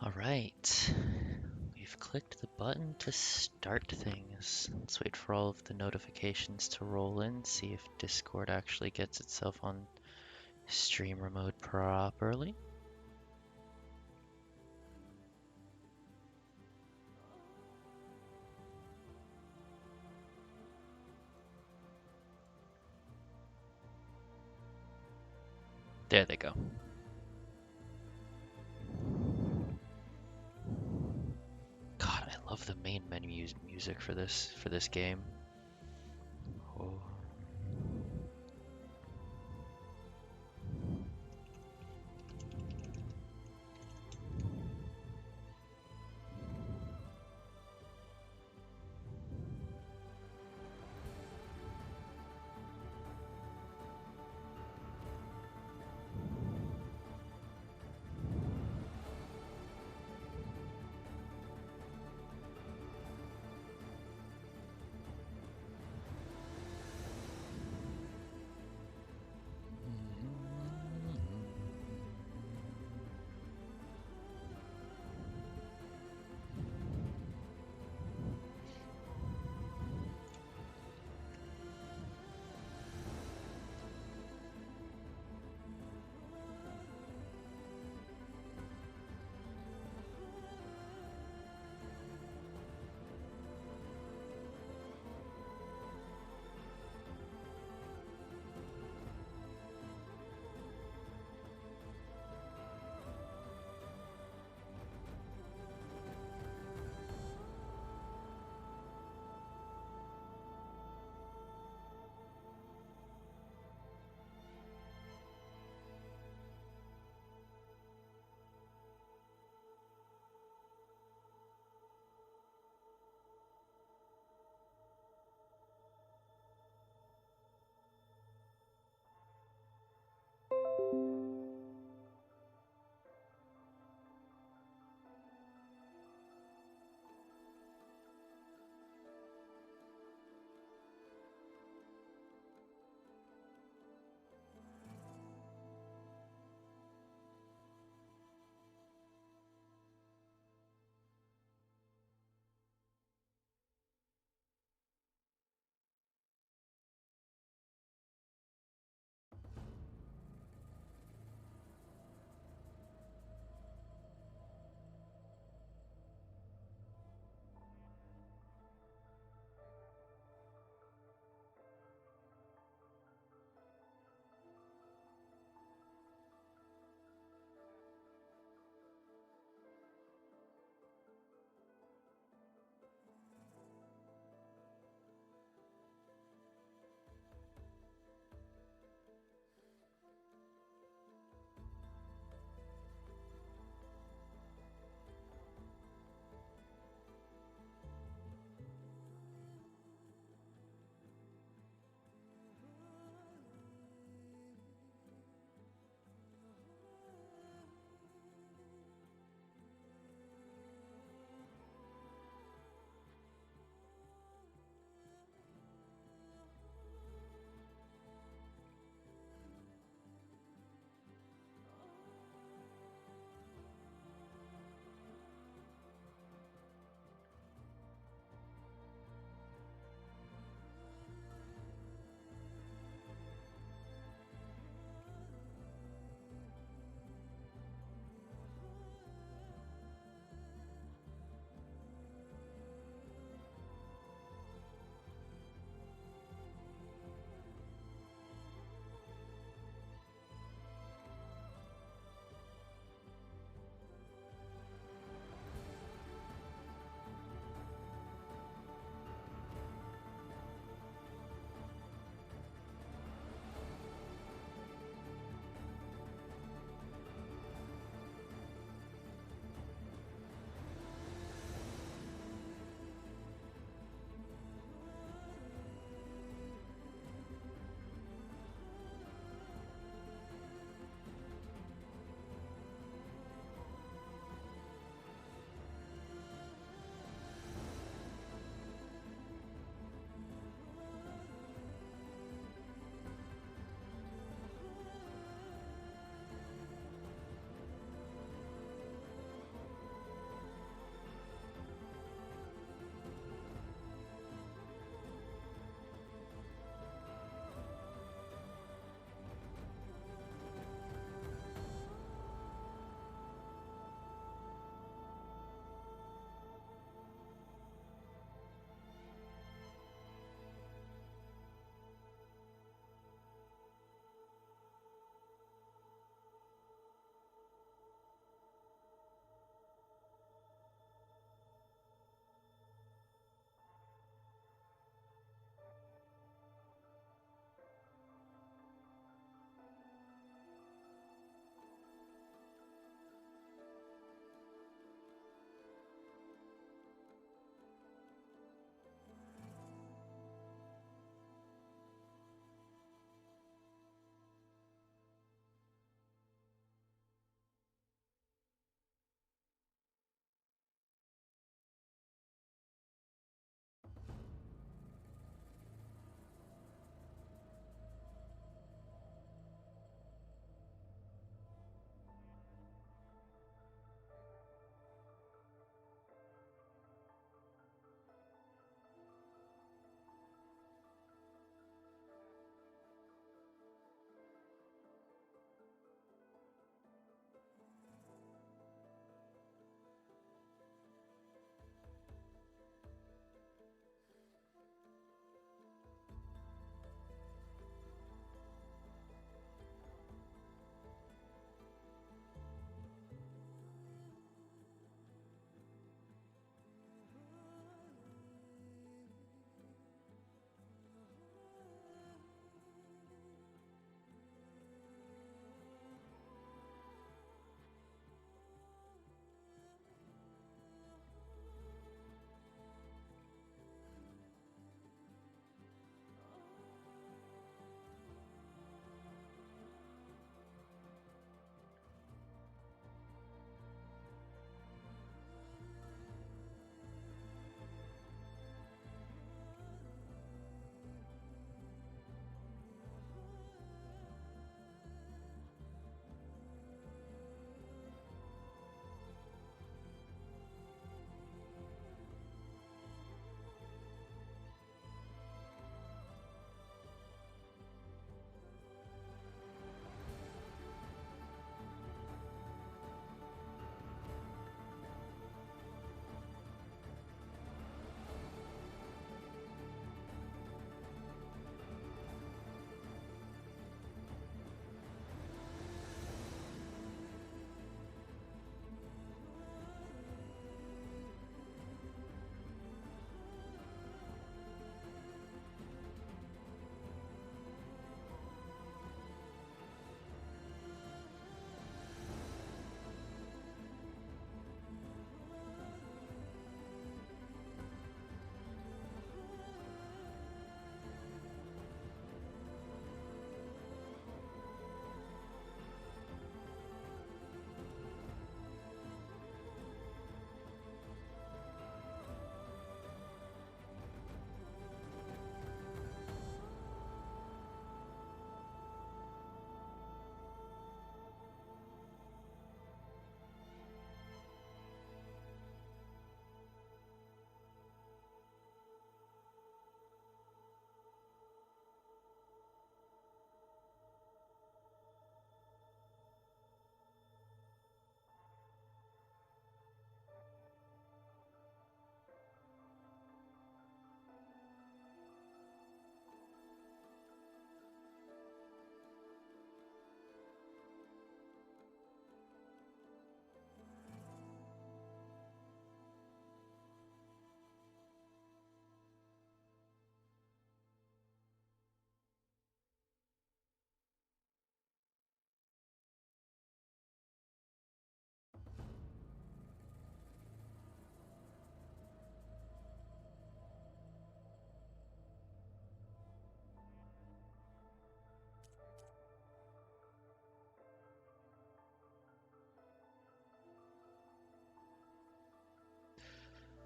All right, we've clicked the button to start things. Let's wait for all of the notifications to roll in, see if Discord actually gets itself on streamer mode properly. There they go. God, I love the main menu music for this game. Oh.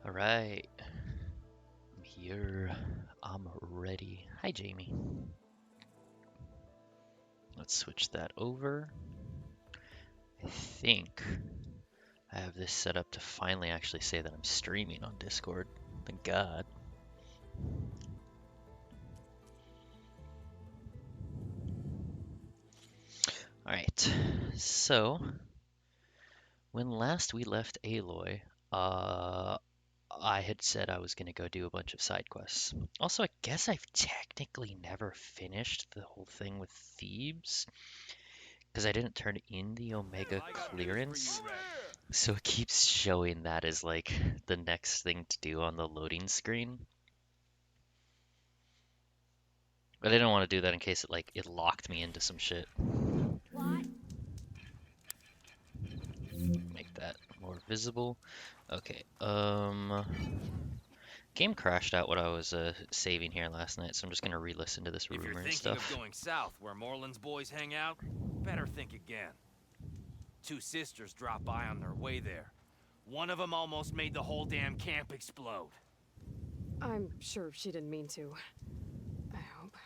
Alright. I'm here. I'm ready. Hi, Jamie. Let's switch that over. I think I have this set up to finally actually say that I'm streaming on Discord. Thank God. Alright, so when last we left Aloy, I had said I was going to go do a bunch of side quests. Also, I guess I've technically never finished the whole thing with Thebes, because I didn't turn in the Omega clearance, so it keeps showing that as like the next thing to do on the loading screen. But I didn't want to do that in case it locked me into some shit. Make that more visible. Okay, game crashed out what I was saving here last night, so I'm just gonna re-listen to this rumor and stuff. If you're thinking of going south where Moreland's boys hang out, better think again. Two sisters dropped by on their way there. One of them almost made the whole damn camp explode. I'm sure she didn't mean to. I hope.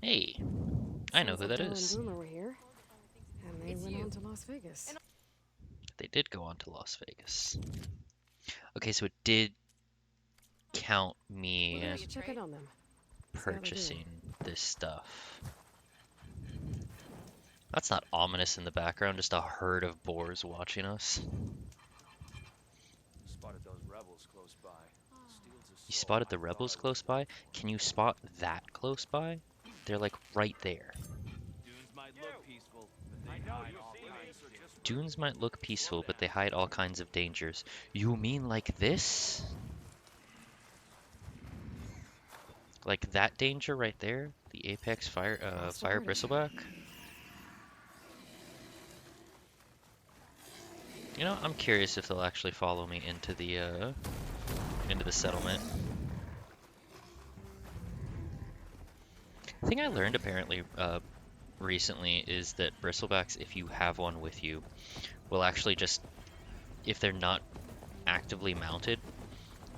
Hey, I know who that is. And Boomer were here, and they went on to Las Vegas. They did go on to Las Vegas. Okay, so it did count me Check in on them. purchasing this stuff. That's not ominous in the background, just a herd of boars watching us. Spotted those rebels close by. You spotted the rebels close by? Can you spot that close by? They're like right there. Dunes might look peaceful, but they hide all kinds of shit. Dunes might look peaceful, but they hide all kinds of dangers. You mean like this? Like that danger right there? The apex fire bristleback? You know, I'm curious if they'll actually follow me into the settlement. The thing I learned apparently recently is that bristlebacks, if you have one with you, will actually just, if they're not actively mounted,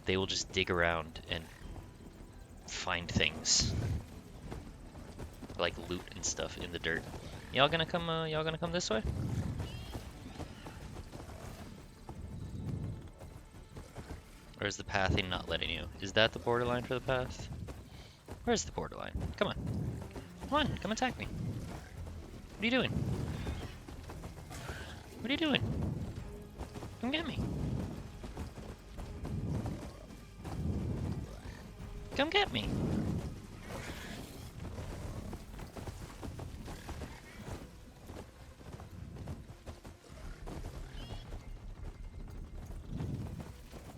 they will just dig around and find things like loot and stuff in the dirt. Y'all gonna come this way? Or is the pathing not letting you? Is that the borderline for the path? Where's the borderline? Come on. Come on, come attack me. What are you doing? What are you doing? Come get me. Come get me.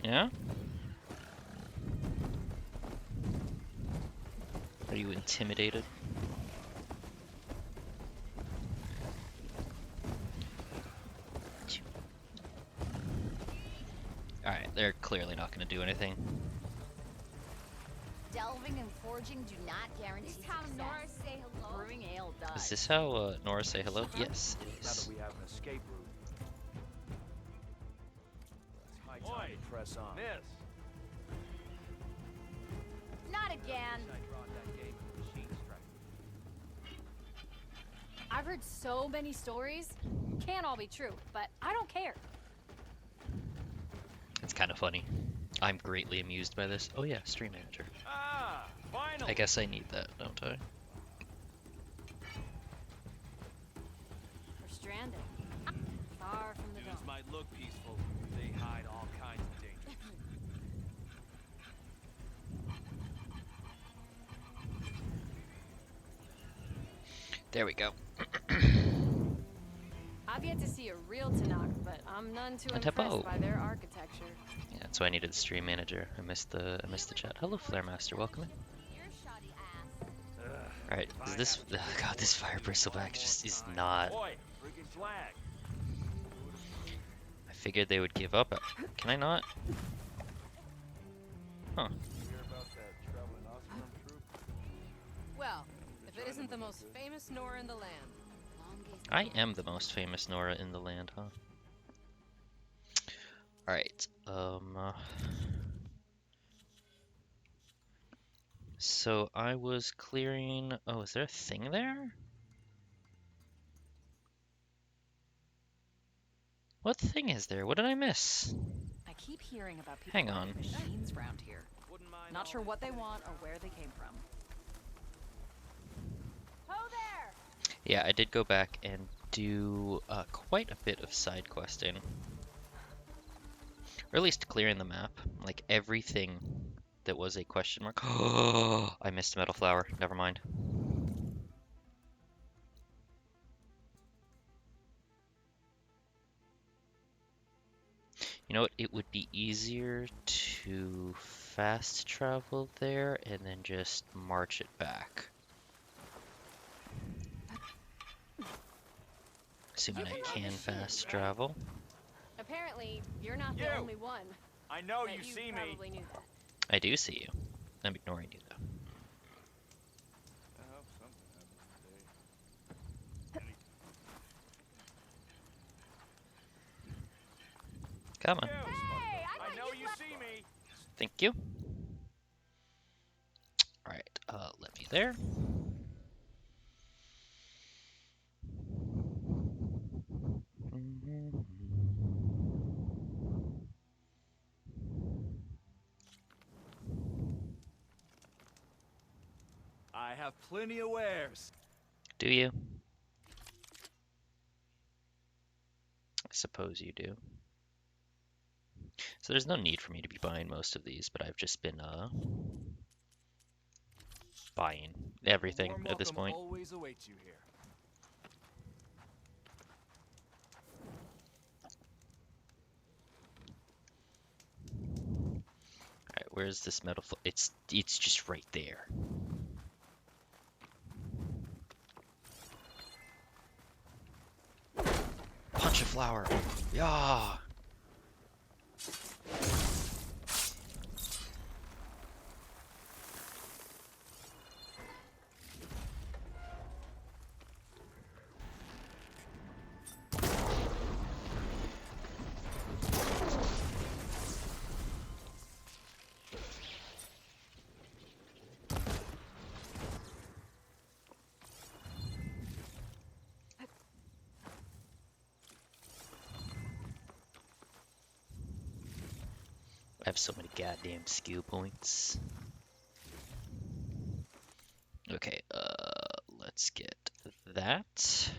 Yeah? Are you intimidated? Alright, they're clearly not going to do anything. Delving and forging do not guarantee success. Nora say hello. Brewing ale does. Is this how Nora say hello? Yes, it Now that is. we have an escape route, it's high time to press on. Miss. Not again. I've heard so many stories. Can't all be true, but I don't care. It's kind of funny. I'm greatly amused by this. Oh yeah, stream manager. Ah, finally. I guess I need that, don't I? We're stranded. Far from the Dunes dome. might look peaceful, but they hide all kinds of dangers. There we go. I've yet to see a real Tanakh, but I'm none too And impressed Hippo. by their architecture. Yeah, that's why I needed the stream manager. I missed the chat. Hello, Flare Master. Welcome in. Your shoddy ass. All right, is this? Oh God, this fire bristleback just is not. Boy, freaking flag. I figured they would give up. Can I not? Huh. Hear about that traveling Osman troop? Well, if it isn't the most famous Nora in the land. I am the most famous Nora in the land, huh? Alright, so I was clearing... Oh, is there a thing there? What thing is there? What did I miss? I keep hearing about people Hang on. running machines around here. Wouldn't mind Not sure owning what they a want or car. where they came from. Ho there! Yeah, I did go back and do quite a bit of side questing. Or at least clearing the map. Like everything that was a question mark. Oh, I missed a metal flower. Never mind. You know what? It would be easier to fast travel there and then just march it back. Assuming I can fast travel. Apparently, you're not the You! only one. I know Bet you you see me. probably knew that. I do see you. I'm ignoring you though. I hope something happens today. Come on. Hey, I know you see me. Thank you. Alright, let me there. I have plenty of wares. Do you? I suppose you do. So there's no need for me to be buying most of these, but I've just been buying everything Warm at this welcome point. always awaits you here. Alright, where's this metal it's just right there. Punch a flower. Yeah. I have so many goddamn skill points. Okay, let's get that.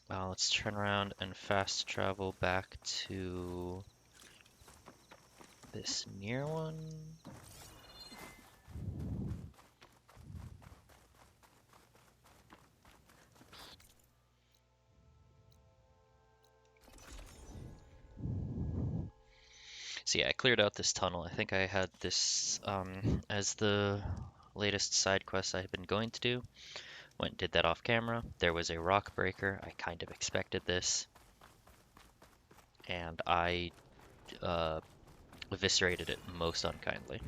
Let's turn around and fast travel back to this near one. So yeah, I cleared out this tunnel. I think I had this as the latest side quest I had been going to do. Went and did that off camera. There was a rock breaker. I kind of expected this. And I eviscerated it most unkindly.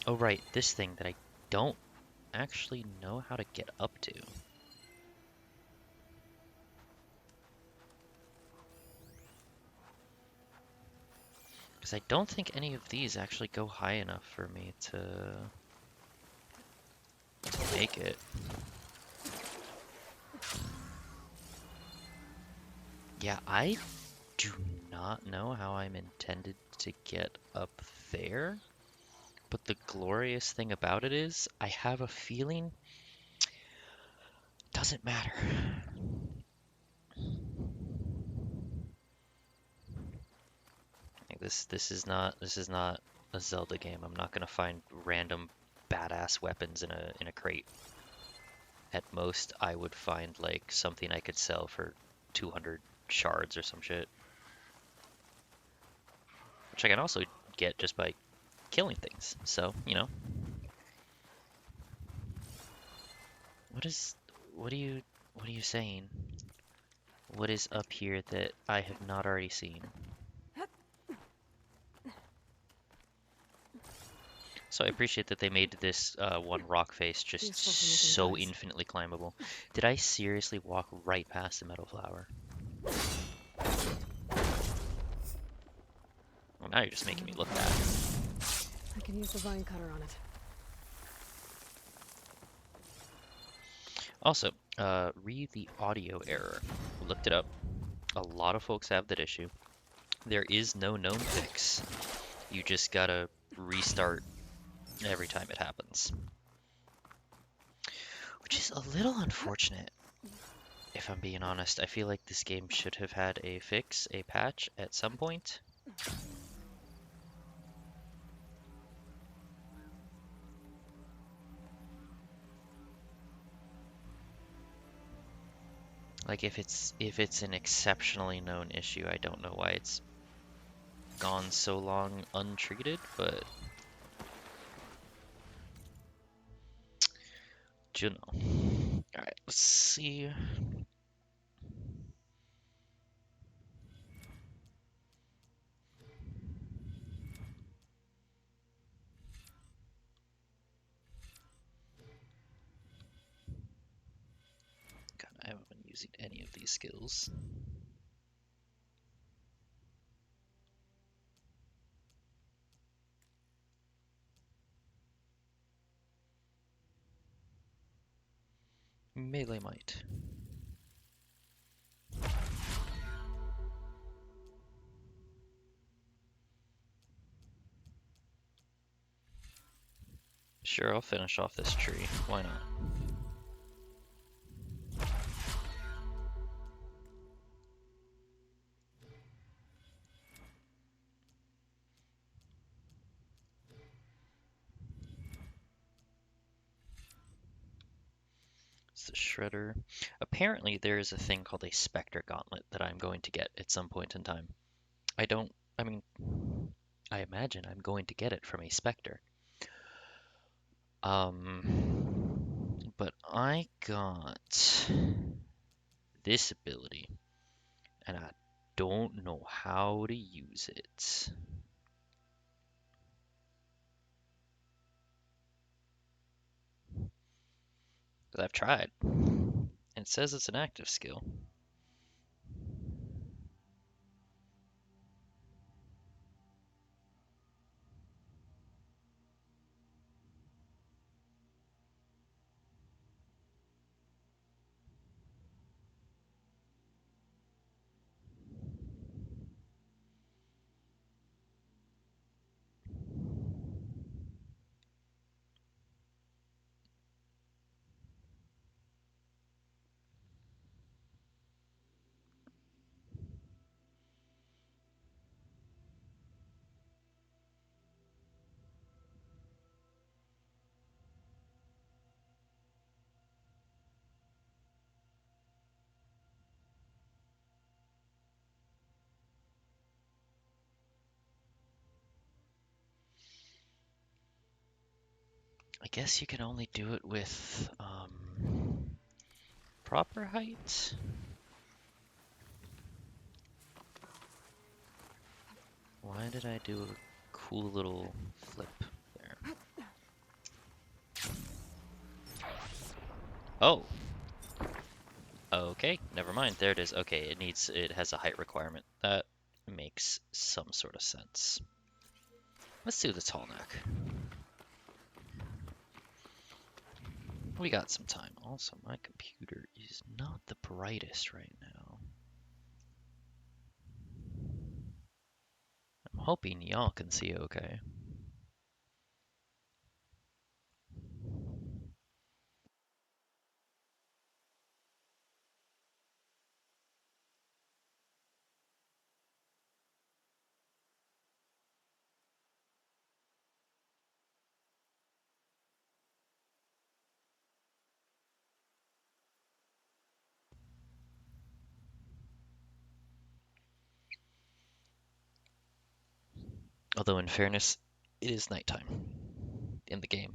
Oh right, this thing that I don't actually know how to get up to. Because I don't think any of these actually go high enough for me to make it. Yeah, I do not know how I'm intended to get up there. But the glorious thing about it is, I have a feeling it doesn't matter. Like this is not a Zelda game. I'm not gonna find random badass weapons in a crate. At most, I would find like something I could sell for 200 shards or some shit, which I can also get just by killing things. So, you know. What are you saying? What is up here that I have not already seen? Also, I appreciate that they made this one rock face just Useful for making so pies. infinitely climbable. Did I seriously walk right past the metal flower? Well, now you're just making me look bad. I can use the vine cutter on it. Also, read the audio error. We looked it up. A lot of folks have that issue. There is no known fix. You just gotta restart every time it happens. Which is a little unfortunate, if I'm being honest. I feel like this game should have had a fix, a patch, at some point. Like if it's an exceptionally known issue, I don't know why it's gone so long untreated, but you know. Alright, let's see. God, I haven't been using any of these skills. Melee might. Sure, I'll finish off this tree. Why not? It's the shredder. Apparently, there is a thing called a Spectre Gauntlet that I'm going to get at some point in time. I mean, I imagine I'm going to get it from a Spectre. But I got this ability, and I don't know how to use it. But I've tried. It says it's an active skill. I guess you can only do it with proper height. Why did I do a cool little flip there? Oh, okay, never mind. There it is. Okay, it has a height requirement. That makes some sort of sense. Let's do the tall neck. We got some time. Also, my computer is not the brightest right now. I'm hoping y'all can see okay. Although, in fairness, it is nighttime in the game.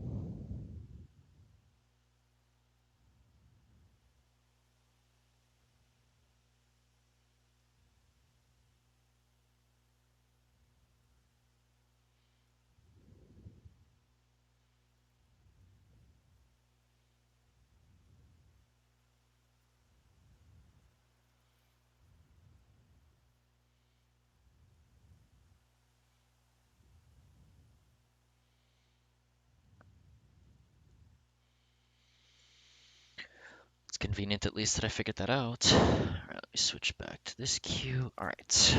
convenient at least that I figured that out. Alright, let me switch back to this queue. Alright.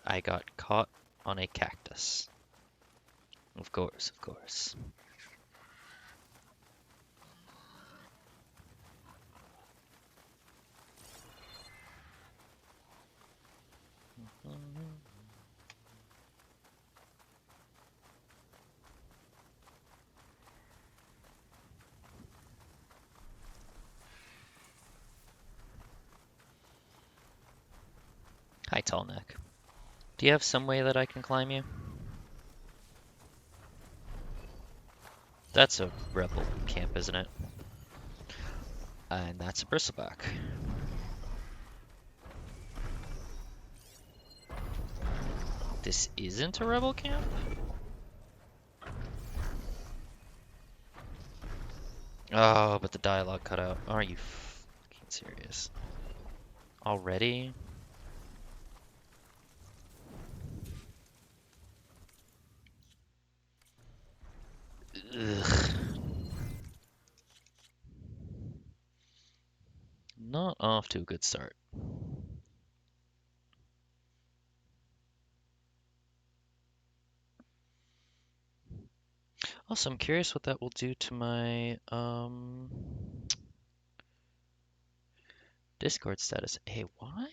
I got caught on a cactus. Of course, of course. Hi, tall neck. Do you have some way that I can climb you? That's a rebel camp, isn't it? And that's a bristleback. This isn't a rebel camp? Oh, but the dialogue cut out. Are you fucking serious? Already? Ugh. Not off to a good start. Also, I'm curious what that will do to my Discord status. Hey, why?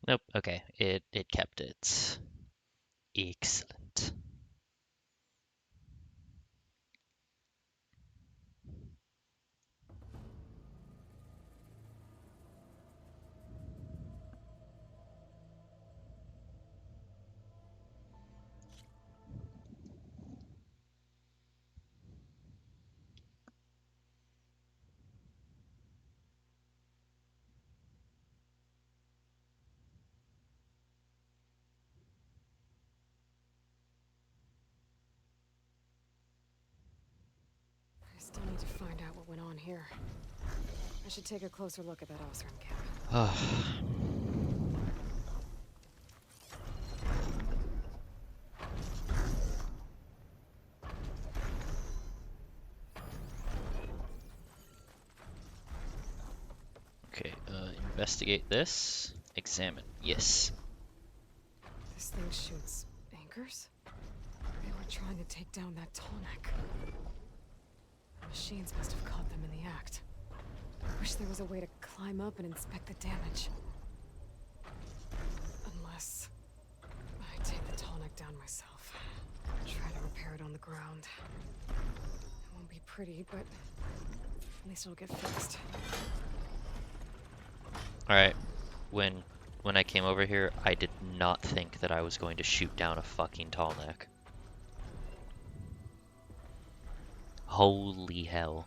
Nope. Okay, it kept it. Excellent. I still need to find out what went on here. I should take a closer look at that Osram camp. Okay, investigate this. Examine. Yes. This thing shoots anchors? They were trying to take down that tall neck. The machines must have caught them in the act. I wish there was a way to climb up and inspect the damage. Unless I take the tall neck down myself. Try to repair it on the ground. It won't be pretty, but at least it'll get fixed. Alright. When I came over here, I did not think that I was going to shoot down a fucking tall neck. Holy hell.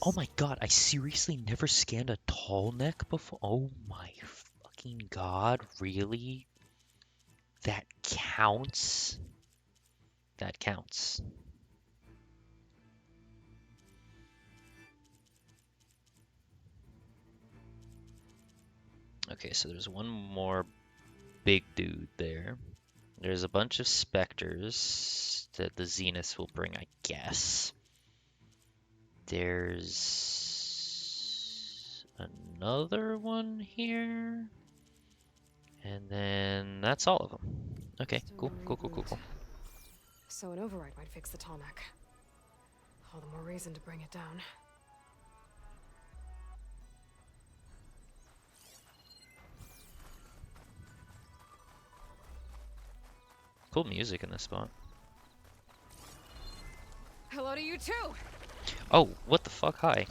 Oh my god, I seriously never scanned a tall neck before? Oh my fucking god, really? That counts? That counts. Okay, so there's one more big dude there. There's a bunch of specters that the Zeniths will bring, I guess. There's another one here. And then that's all of them. Okay, Still cool, a cool, cool, cool, reboot. cool. So an override might fix the tall neck. All the more reason to bring it down. Cool music in this spot. you too. Oh, what the fuck? Hi.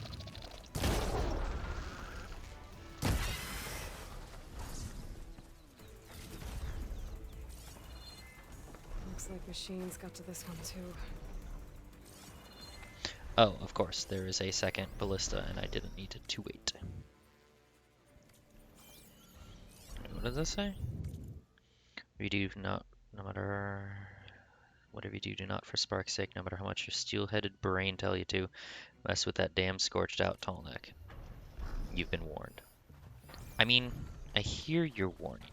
Looks like machines got to this one too. Oh, of course, there is a second ballista, and I didn't need to wait. What does this say? We do not, no matter whatever you do not for spark's sake, no matter how much your steel-headed brain tell you to, mess with that damn scorched-out tall neck. You've been warned. I mean, I hear your warning.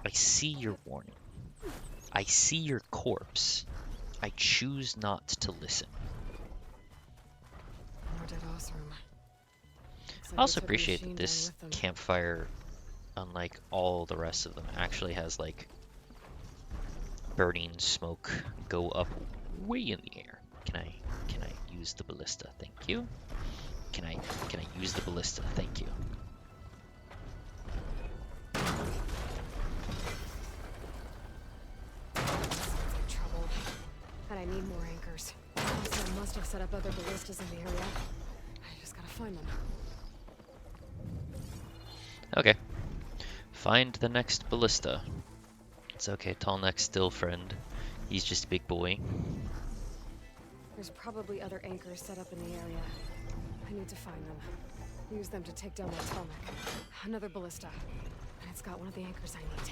I see your warning. I see your corpse. I choose not to listen. More dead Osram. I also appreciate that this campfire, unlike all the rest of them, actually has like burning smoke go up way in the air. Can I use the ballista? Thank you. Can I use the ballista? Thank you. Trouble. And I need more anchors. Someone must have set up other ballistas in the area. I just gotta find them. Okay. Find the next ballista. It's okay, tall neck still friend. He's just a big boy. There's probably other anchors set up in the area. I need to find them. Use them to take down that Tolmec. Another ballista. And it's got one of the anchors I need.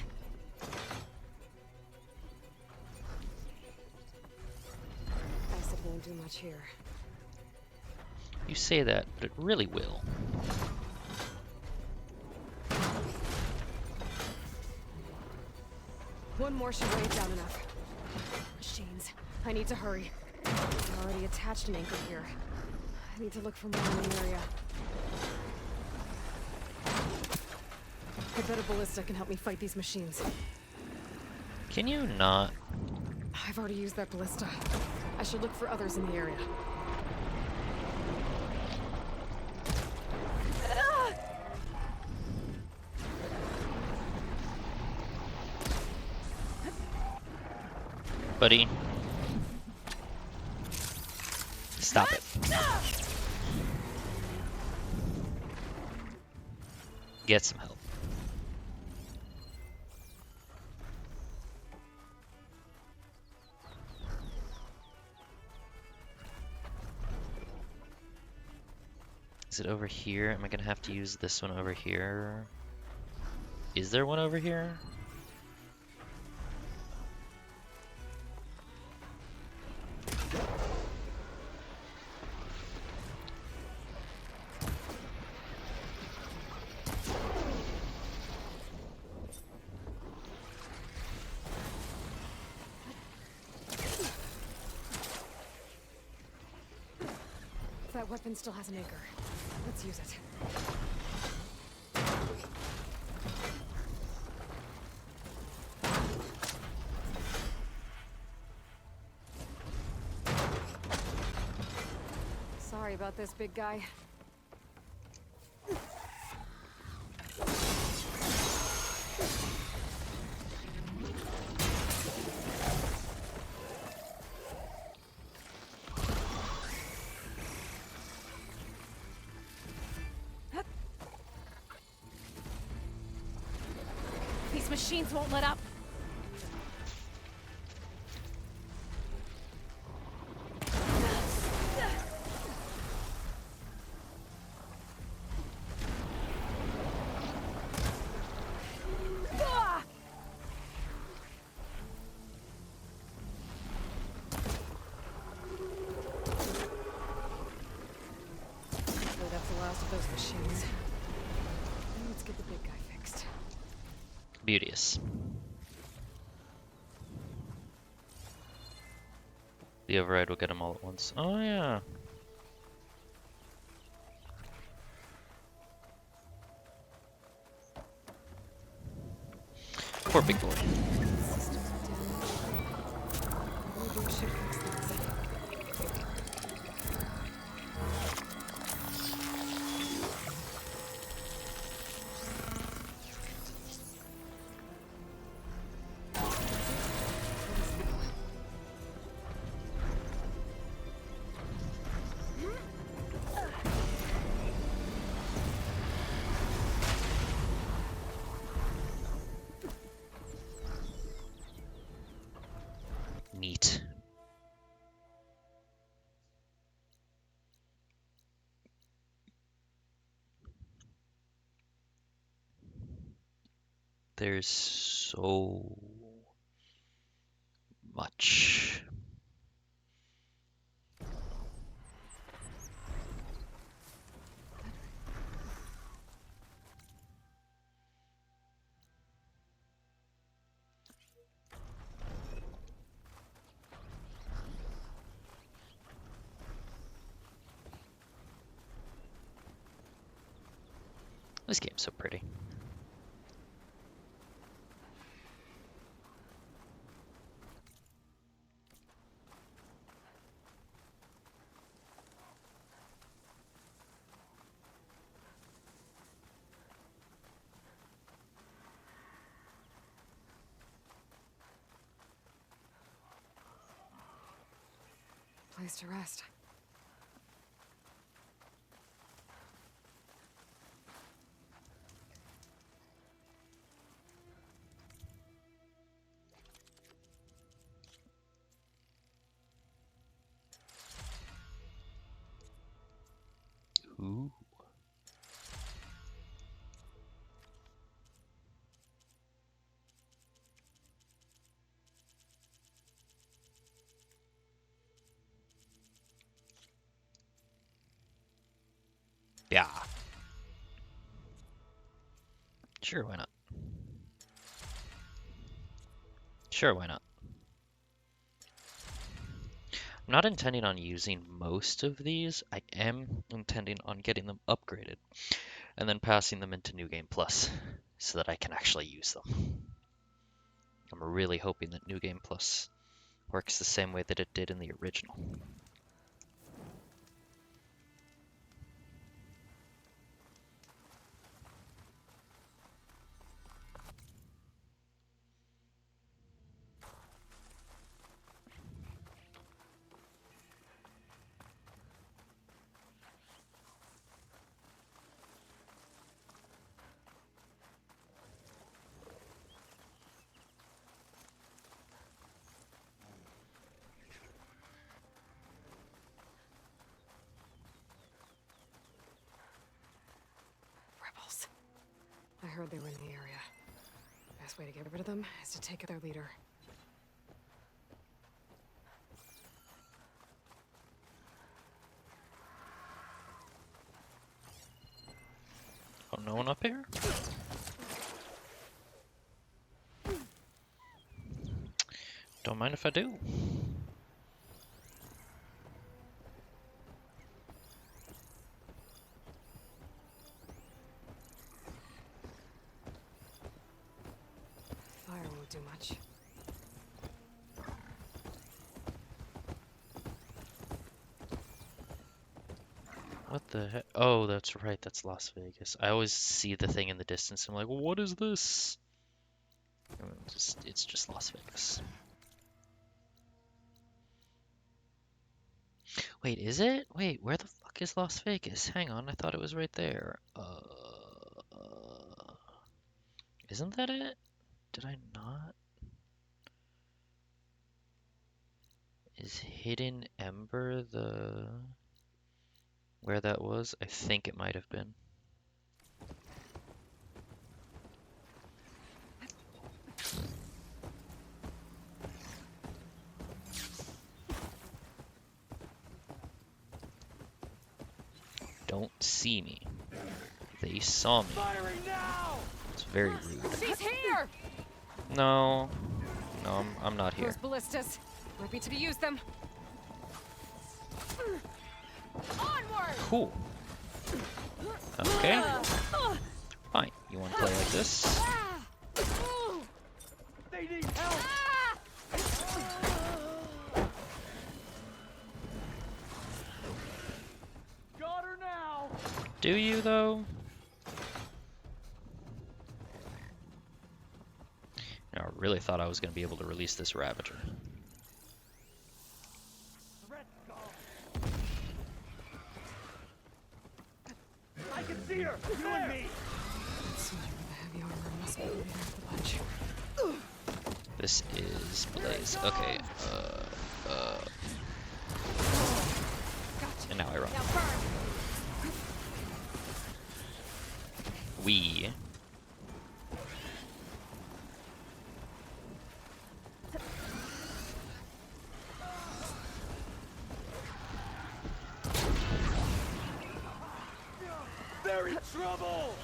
Acid won't do much here. You say that, but it really will. One more should weigh it down enough. Machines. I need to hurry. I already attached an anchor here. I need to look for more in the area. I bet a ballista can help me fight these machines. Can you not? I've already used that ballista. I should look for others in the area. Buddy. Stop it. Get some help. Is it over here? Am I gonna have to use this one over here? Is there one over here? That weapon still has an anchor. Let's use it. Sorry about this, big guy. These machines won't let up. Hopefully that's the last of those machines. Now let's get the big guy fixed. Beauteous. The override will get them all at once. Oh yeah. Poor big boy. Maybe we should fix these. There's so much. This game's so pretty. Place to rest. Ooh. Yeah. Sure, why not? Sure, why not? I'm not intending on using most of these. I am intending on getting them upgraded and then passing them into New Game Plus so that I can actually use them. I'm really hoping that New Game Plus works the same way that it did in the original. Rebels. I heard they were in the area. Best way to get rid of them is to take their leader. Oh, no one up here? Don't mind if I do. Fire won't do much. What the heck? Oh, that's right. That's Las Vegas. I always see the thing in the distance. I'm like, well, what is this? It's just Las Vegas. Wait, is it? Wait, where the fuck is Las Vegas? Hang on, I thought it was right there. Isn't that it? Did I not? Is Hidden Ember the... where that was? I think it might have been. Don't see me. They saw me. Firing now! It's very rude. She's here! No. No, I'm not here. Those ballistas. Might be to use them. Onward! Cool. Okay. Fine. You want to play like this? They need help! Got her now! Do you, though? I really thought I was going to be able to release this Ravager. Threat's gone. I can see her! You and me! Somebody with the heavy armor must be the leader of the bunch. This is Blaze. Okay. And now I run. Now burn. We They're in trouble!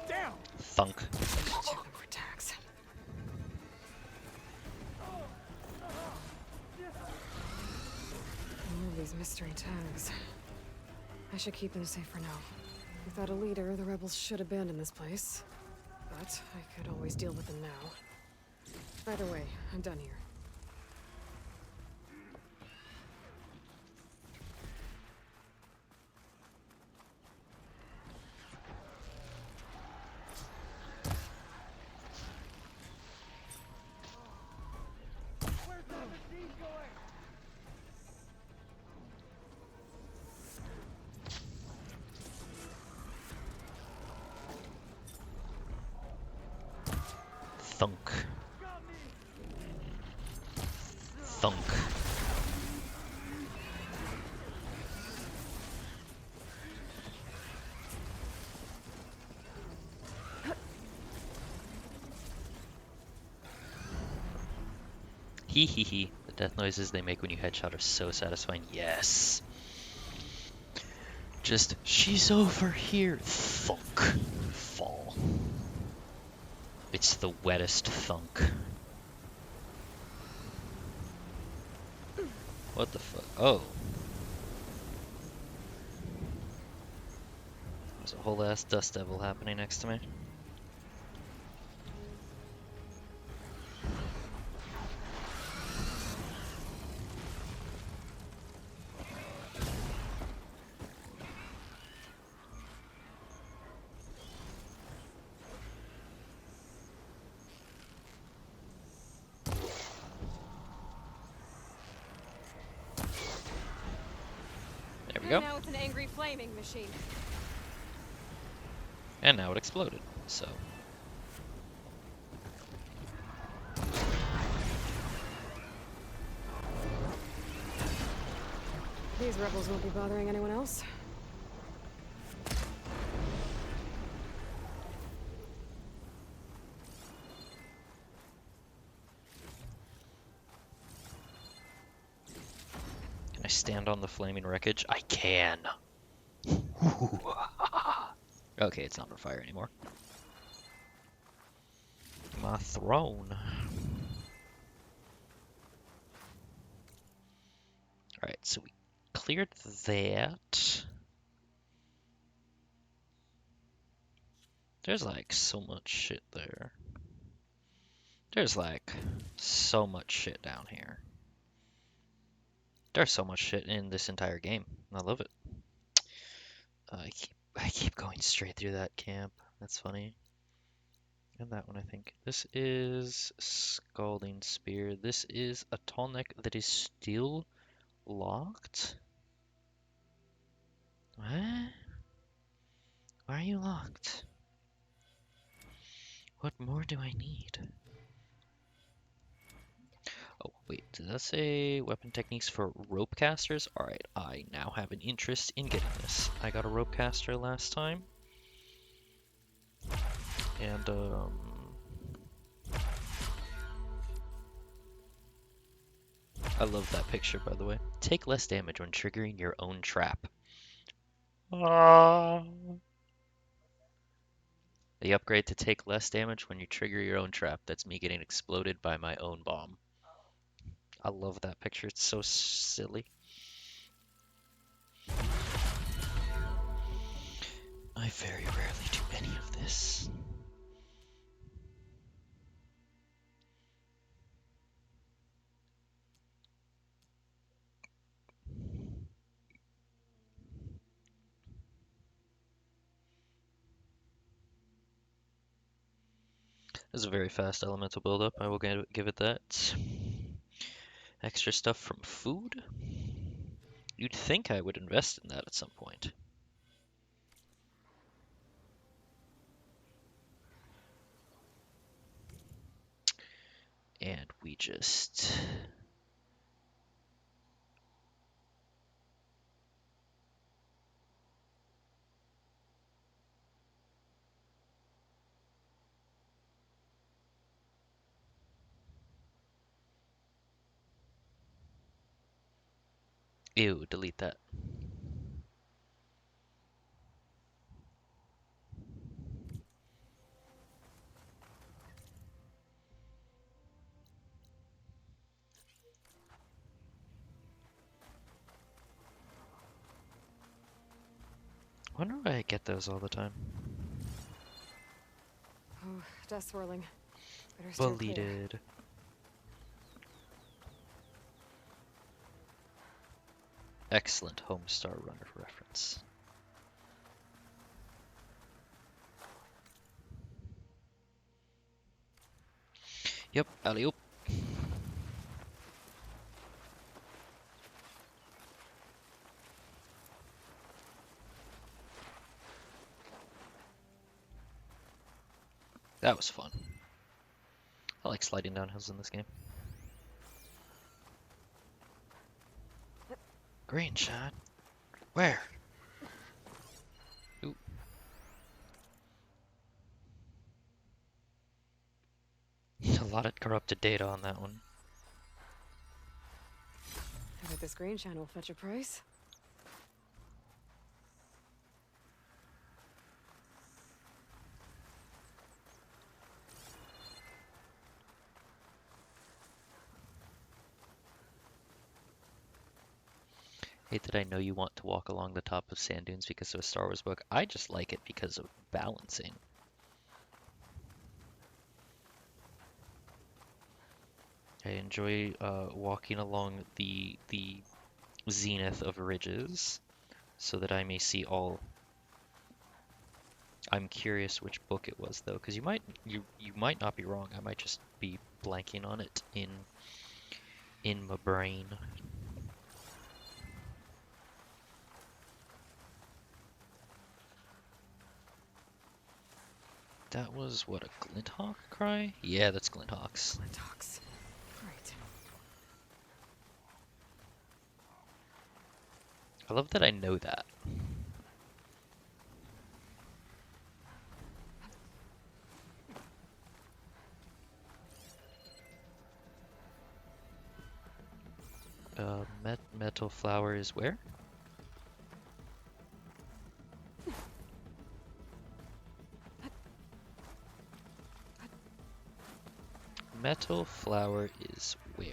Down! Thunk. Check them for tags. More of these mystery tags. I should keep them safe for now. Without a leader, the rebels should abandon this place. But I could always deal with them now. Either way, I'm done here. Where's that machine going? Thunk. Got me! Thunk. Hee hee hee. The death noises they make when you headshot are so satisfying. Yes. Just, she's over here. Thunk. Fall. It's the wettest thunk. What the fuck? Oh. There's a whole ass dust devil happening next to me. There we go. And now it's an angry flaming machine. And now it exploded. So. These rebels won't be bothering anyone else. Can I stand on the flaming wreckage? I can. Okay, it's not on fire anymore. My throne. Alright, so we cleared that. There's like so much shit there. There's like so much shit down here. There's so much shit in this entire game. I love it. I keep going straight through that camp. That's funny. And that one, I think. This is Scalding Spear. This is a tonic that is still locked? What? Why are you locked? What more do I need? Oh, wait, did that say weapon techniques for rope casters? Alright, I now have an interest in getting this. I got a rope caster last time. And, I love that picture, by the way. Take less damage when triggering your own trap. Ah. The upgrade to take less damage when you trigger your own trap. That's me getting exploded by my own bomb. I love that picture. It's so silly. I very rarely do any of this. This is a very fast elemental buildup. I will give it that. Extra stuff from food? You'd think I would invest in that at some point. And we just... Ew, delete that. Wonder why I get those all the time. Oh, dust swirling. Better steer clear. Deleted. Excellent Homestar Runner reference. Yep, alley-oop. That was fun. I like sliding down hills in this game. Green shot? Where? Ooh. A lot of corrupted data on that one. I bet this green shine will fetch a price. Hate that I know you want to walk along the top of sand dunes because of a Star Wars book. I just like it because of balancing. I enjoy walking along the zenith of ridges so that I may see all. I'm curious which book it was though, because you might not be wrong. I might just be blanking on it in my brain. That was what, a Glinthawk cry? Yeah, that's Glinthawks. Talks. Great. I love that I know that. Metal flower is where? Metal flower is where?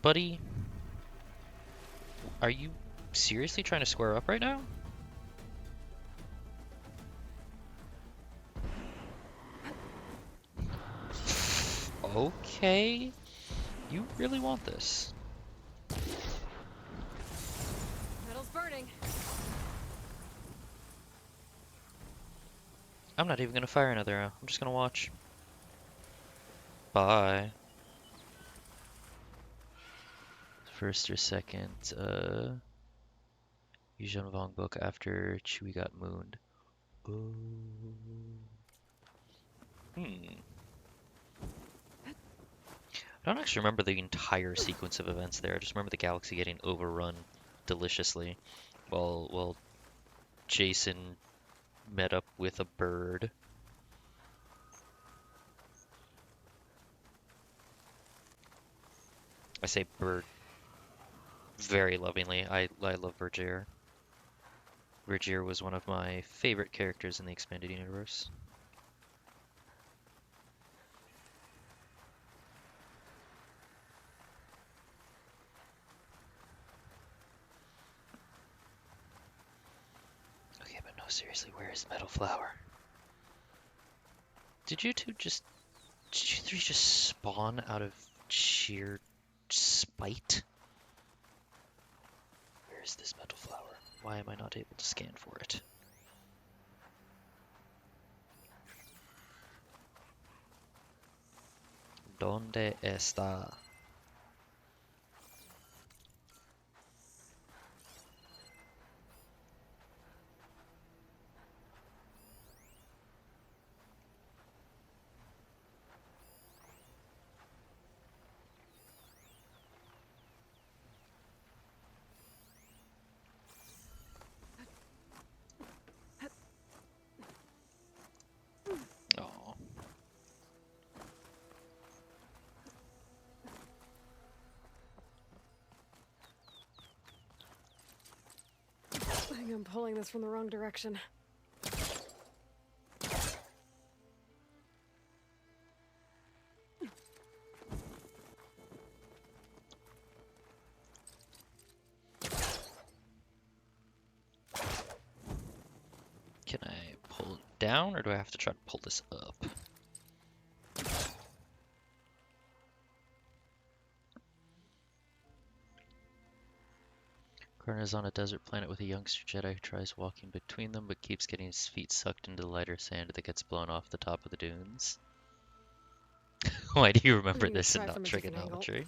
Buddy, are you seriously trying to square up right now? Okay. You really want this? Metal's burning. I'm not even gonna fire another arrow. I'm just gonna watch. Bye. First or second, Yuuzhan Vong book after Chewie got mooned. Ooh. I don't actually remember the entire sequence of events there. I just remember the galaxy getting overrun deliciously while Jason met up with a bird. I say bird very lovingly. I love Vergier. Vergier was one of my favorite characters in the expanded universe. Okay, but no, seriously, where is Metal Flower? Did you three just spawn out of sheer spite? Where is this Metal Flower? Why am I not able to scan for it? ¿Dónde está? Oh. think I'm pulling this from the wrong direction. Can I pull it down, or do I have to try to pull this up? Karn is on a desert planet with a youngster Jedi who tries walking between them, but keeps getting his feet sucked into the lighter sand that gets blown off the top of the dunes. Why do you remember me this and try not from a different angle. trigonometry?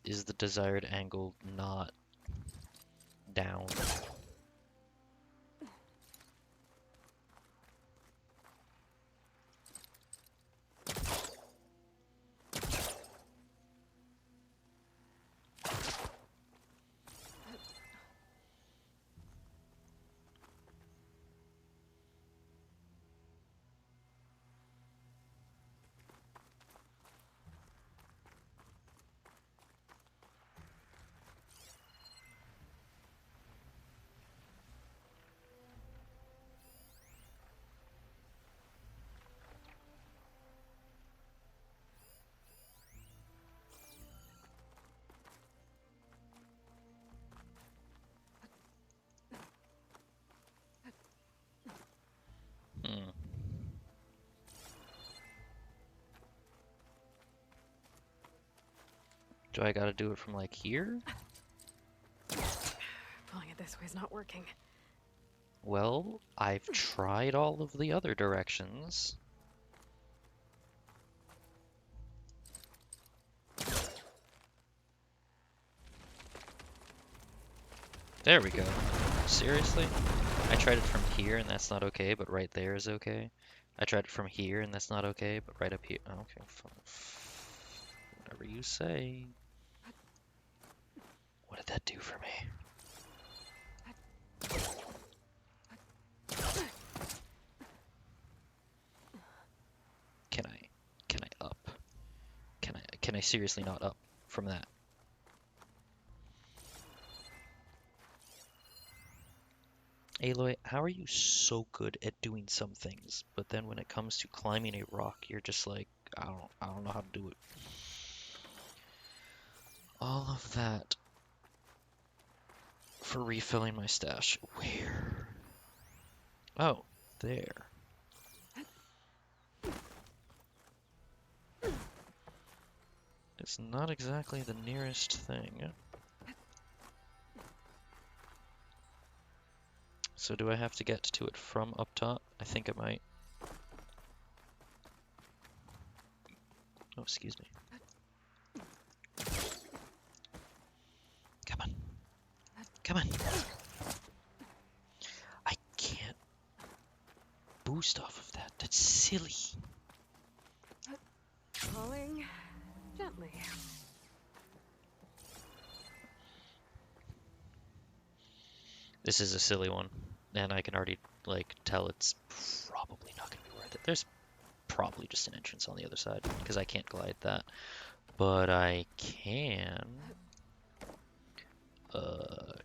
Is the desired angle not down? Hmm. Do I gotta do it from like here? Pulling it this way is not working. Well, I've tried all of the other directions. There we go. Seriously? I tried it from here and that's not okay, but right there is okay. I tried it from here and that's not okay, but right up here. Okay, whatever you say. What did that do for me? Can I up? Can I seriously not up from that? Aloy, how are you so good at doing some things, but then when it comes to climbing a rock, you're just like, I don't know how to do it. All of that for refilling my stash. Where? Oh, there. It's not exactly the nearest thing. So do I have to get to it from up top? I think I might. Oh, excuse me. Come on. Come on. I can't boost off of that. That's silly. Falling gently. This is a silly one, and I can already like tell it's probably not going to be worth it. There's probably just an entrance on the other side because I can't glide that, but I can.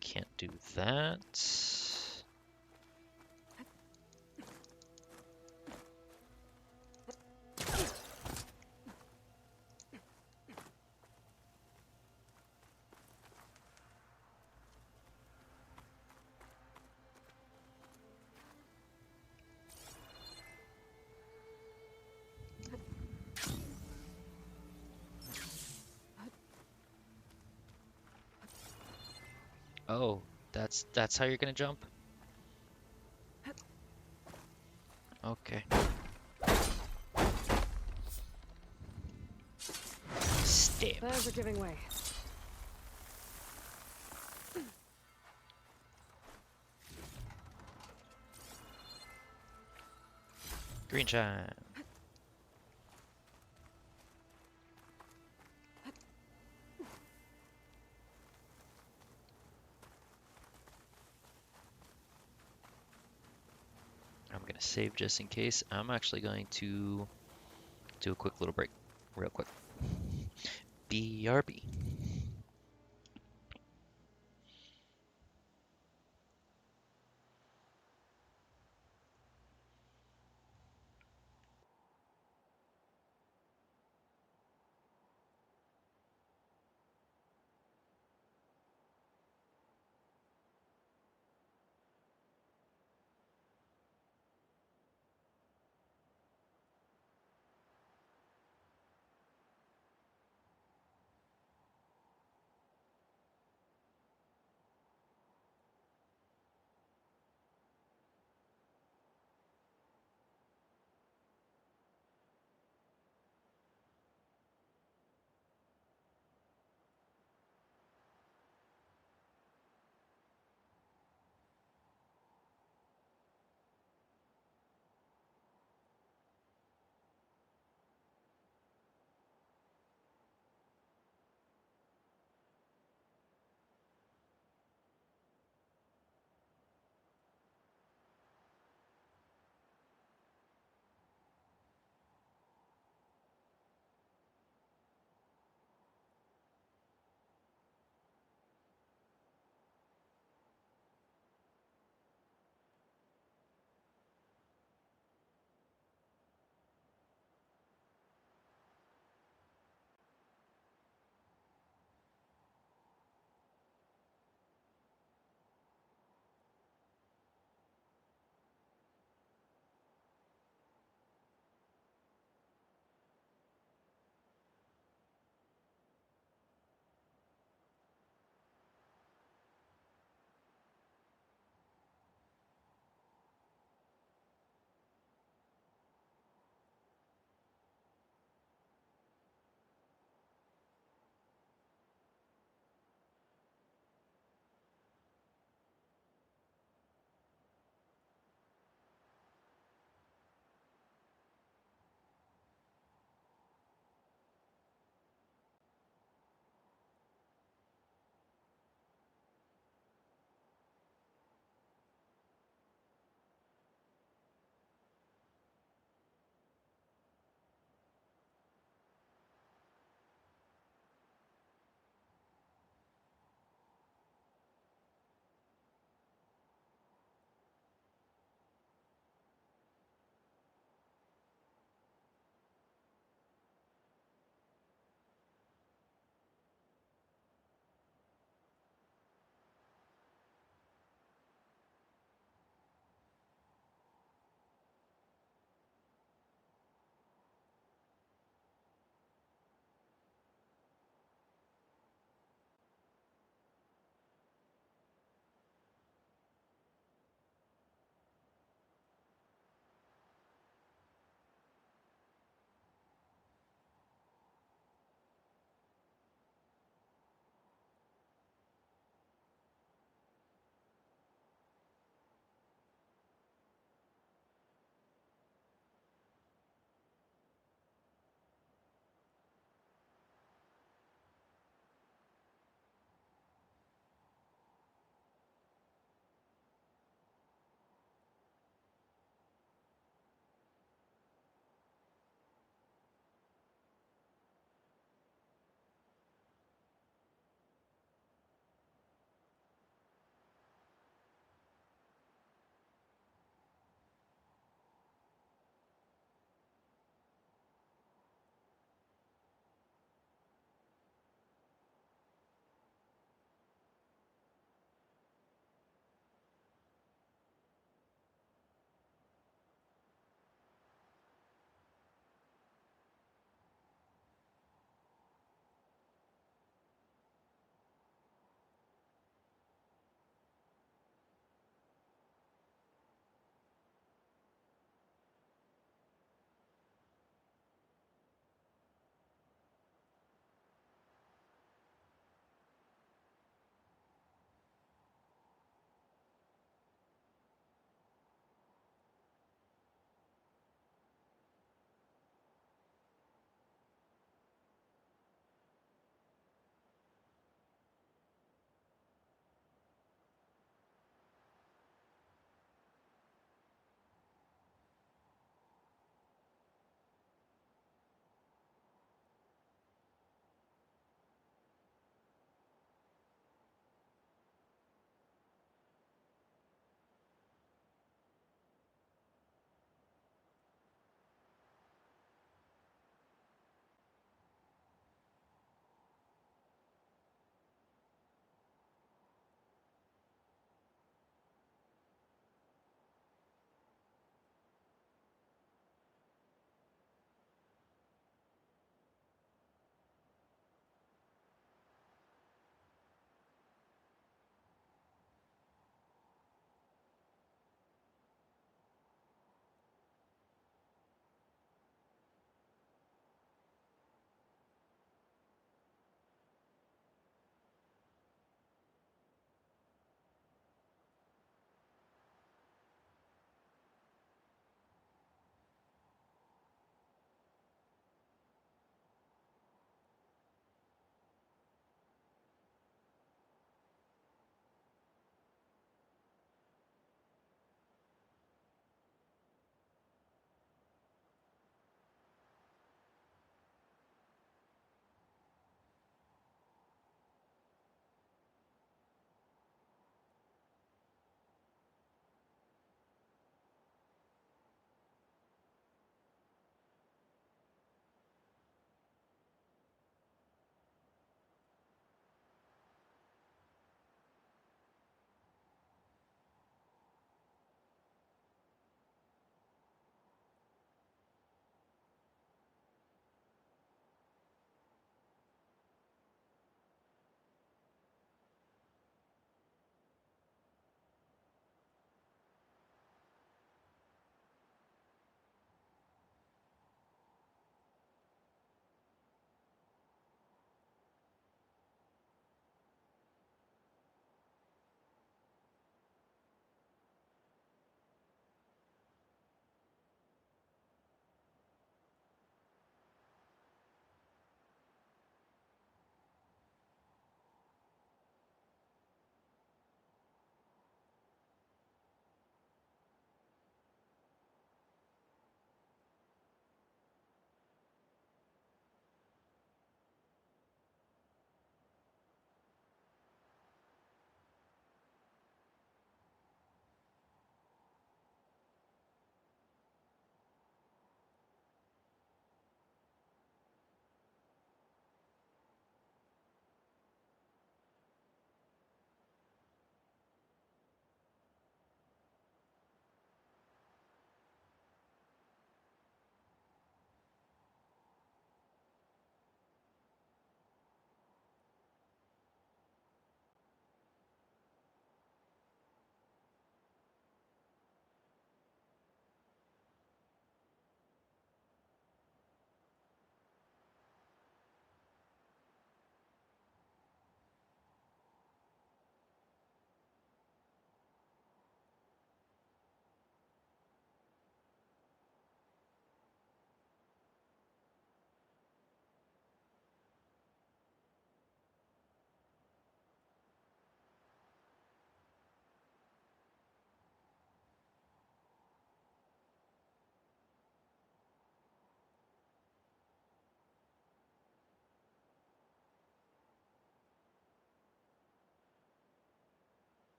Can't do that. Oh, that's how you're gonna jump? Okay. Stamp. Plans are giving way. Green shine. I'm gonna save just in case. I'm actually going to do a quick little break, real quick. BRB.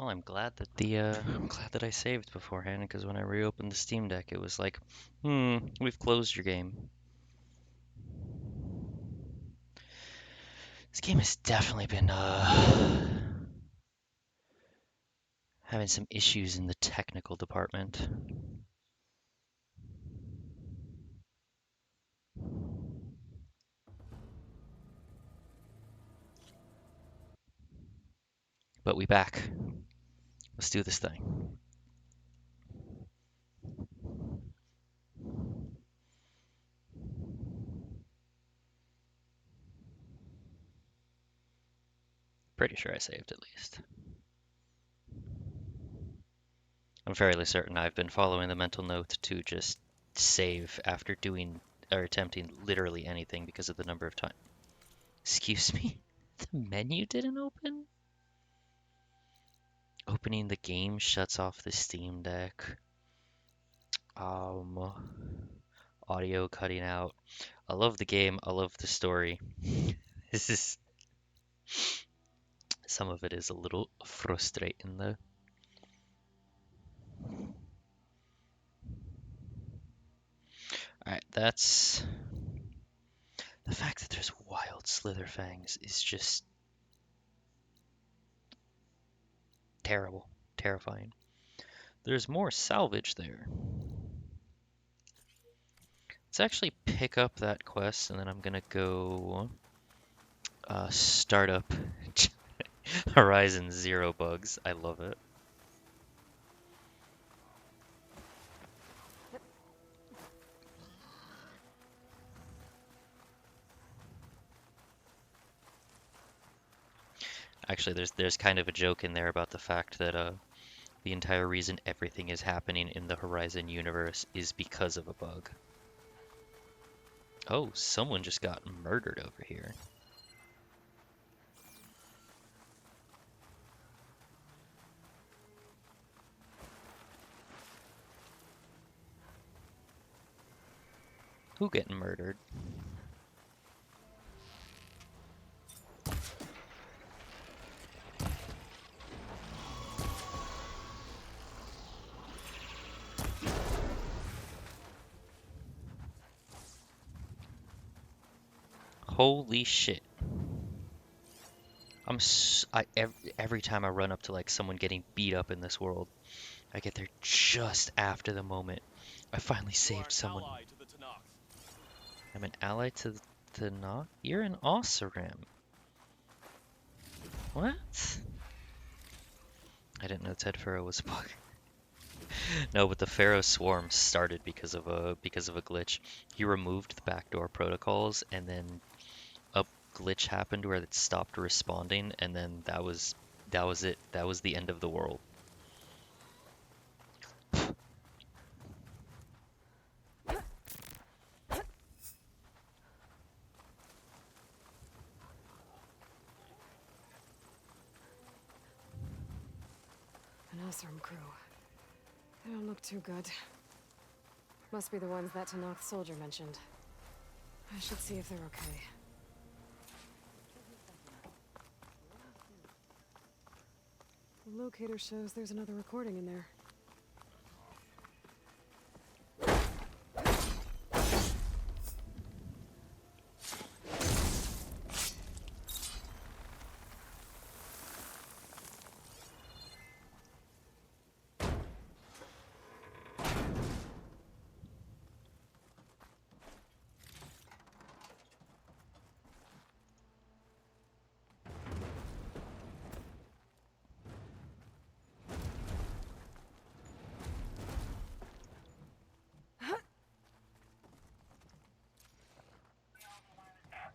Well, I'm glad that I saved beforehand, because when I reopened the Steam Deck, it was like, we've closed your game. This game has definitely been having some issues in the technical department. But we back. Let's do this thing. Pretty sure I saved at least. I'm fairly certain I've been following the mental note to just save after doing or attempting literally anything because of the number of times. Excuse me? The menu didn't open? Opening the game shuts off the Steam Deck. Audio cutting out. I love the game. I love the story. This is some of it is a little frustrating though. Alright, that's the fact that there's wild slitherfangs is just terrible, terrifying. There's more salvage there. Let's actually pick up that quest, and then I'm gonna go start up Horizon Zero Bugs. I love it. Actually, there's kind of a joke in there about the fact that the entire reason everything is happening in the Horizon universe is because of a bug. Oh, someone just got murdered over here. Who getting murdered? Holy shit. Every time I run up to like someone getting beat up in this world, I get there just after the moment I finally saved someone. I'm an ally to the Nock? You're an Ossaram. What? I didn't know Ted Pharaoh was a bug. No, but the Pharaoh swarm started because of a glitch. He removed the backdoor protocols, and then a glitch happened where it stopped responding, and then that was it. That was the end of the world. An Osram crew. They don't look too good. Must be the ones that Tanakh soldier mentioned. I should see if they're okay. The locator shows there's another recording in there.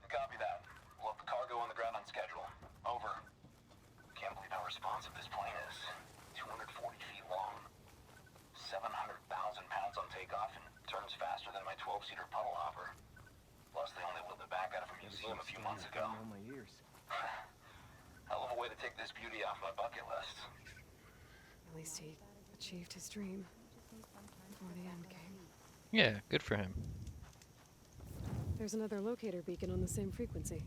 Copy that. We'll have the cargo on the ground on schedule. Over. Can't believe how responsive this plane is. 240 feet long. 700,000 pounds on takeoff and turns faster than my 12-seater puddle hopper. Plus, they only wheeled it back out of a museum a few months ago. Hell of a way to take this beauty off my bucket list. At least he achieved his dream before the end came. Yeah, good for him. There's another locator beacon on the same frequency.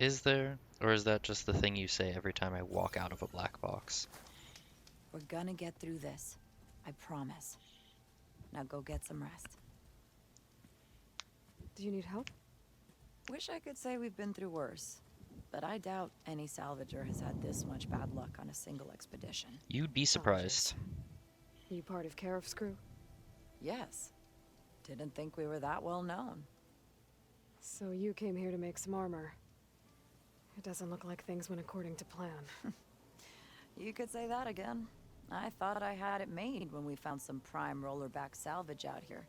Is there? Or is that just the thing you say every time I walk out of a black box? We're gonna get through this. I promise. Now go get some rest. Do you need help? Wish I could say we've been through worse, but I doubt any salvager has had this much bad luck on a single expedition. You'd be surprised. You part of Karif's crew? Yes. Didn't think we were that well known. So you came here to make some armor. It doesn't look like things went according to plan. You could say that again. I thought I had it made when we found some prime rollerback salvage out here.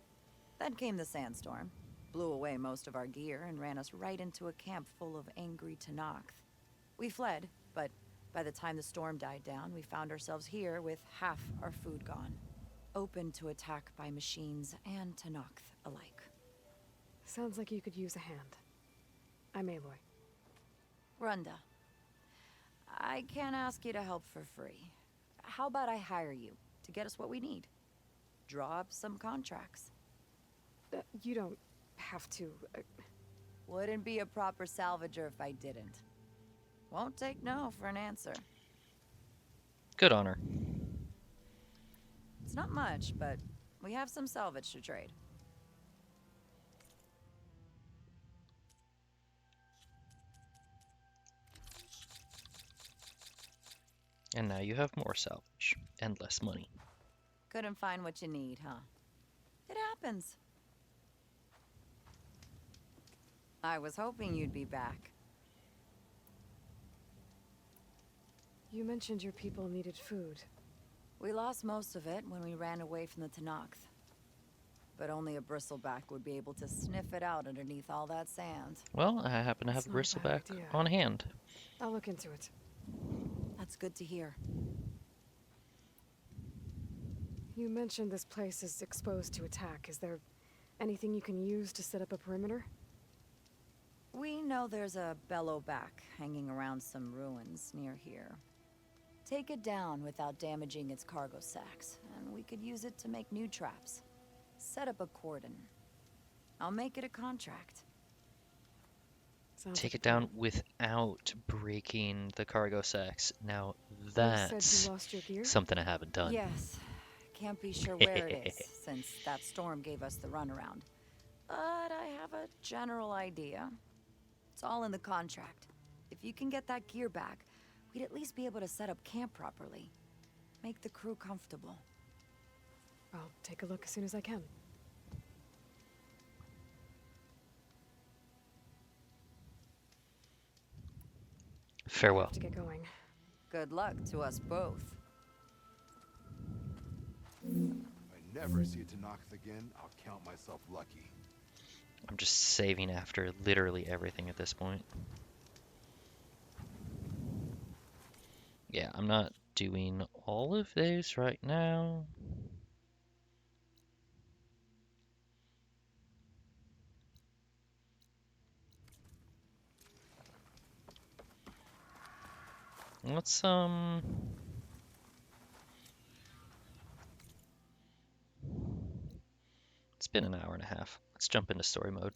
Then came the sandstorm, blew away most of our gear, and ran us right into a camp full of angry Tenakth. We fled, but by the time the storm died down, we found ourselves here with half our food gone. Open to attack by machines and Tenakth alike. Sounds like you could use a hand. I'm Aloy. Runda. I can't ask you to help for free. How about I hire you to get us what we need? Draw up some contracts. You don't have to... Wouldn't be a proper salvager if I didn't. Won't take no for an answer. Good on her. It's not much, but we have some salvage to trade. And now you have more salvage and less money. Couldn't find what you need, huh? It happens. I was hoping you'd be back. You mentioned your people needed food. We lost most of it when we ran away from the Tenakth. But only a bristleback would be able to sniff it out underneath all that sand. Well, I happen to have That's a not a bad bristleback idea. on hand. I'll look into it. That's good to hear. You mentioned this place is exposed to attack. Is there anything you can use to set up a perimeter? We know there's a bellowback hanging around some ruins near here. Take it down without damaging its cargo sacks, and we could use it to make new traps. Set up a cordon. I'll make it a contract. Sounds Take like it a plan. down without breaking the cargo sacks. Now You said that's you lost your gear? something I haven't done. Yes. Can't be sure where it is, since that storm gave us the runaround. But I have a general idea. It's all in the contract. If you can get that gear back, we'd at least be able to set up camp properly. Make the crew comfortable. I'll take a look as soon as I can. Farewell. To get going. Good luck to us both. If I never see a Tenakth again, I'll count myself lucky. I'm just saving after literally everything at this point. Yeah, I'm not doing all of those right now. Let's it's been an hour and a half. Let's jump into story mode.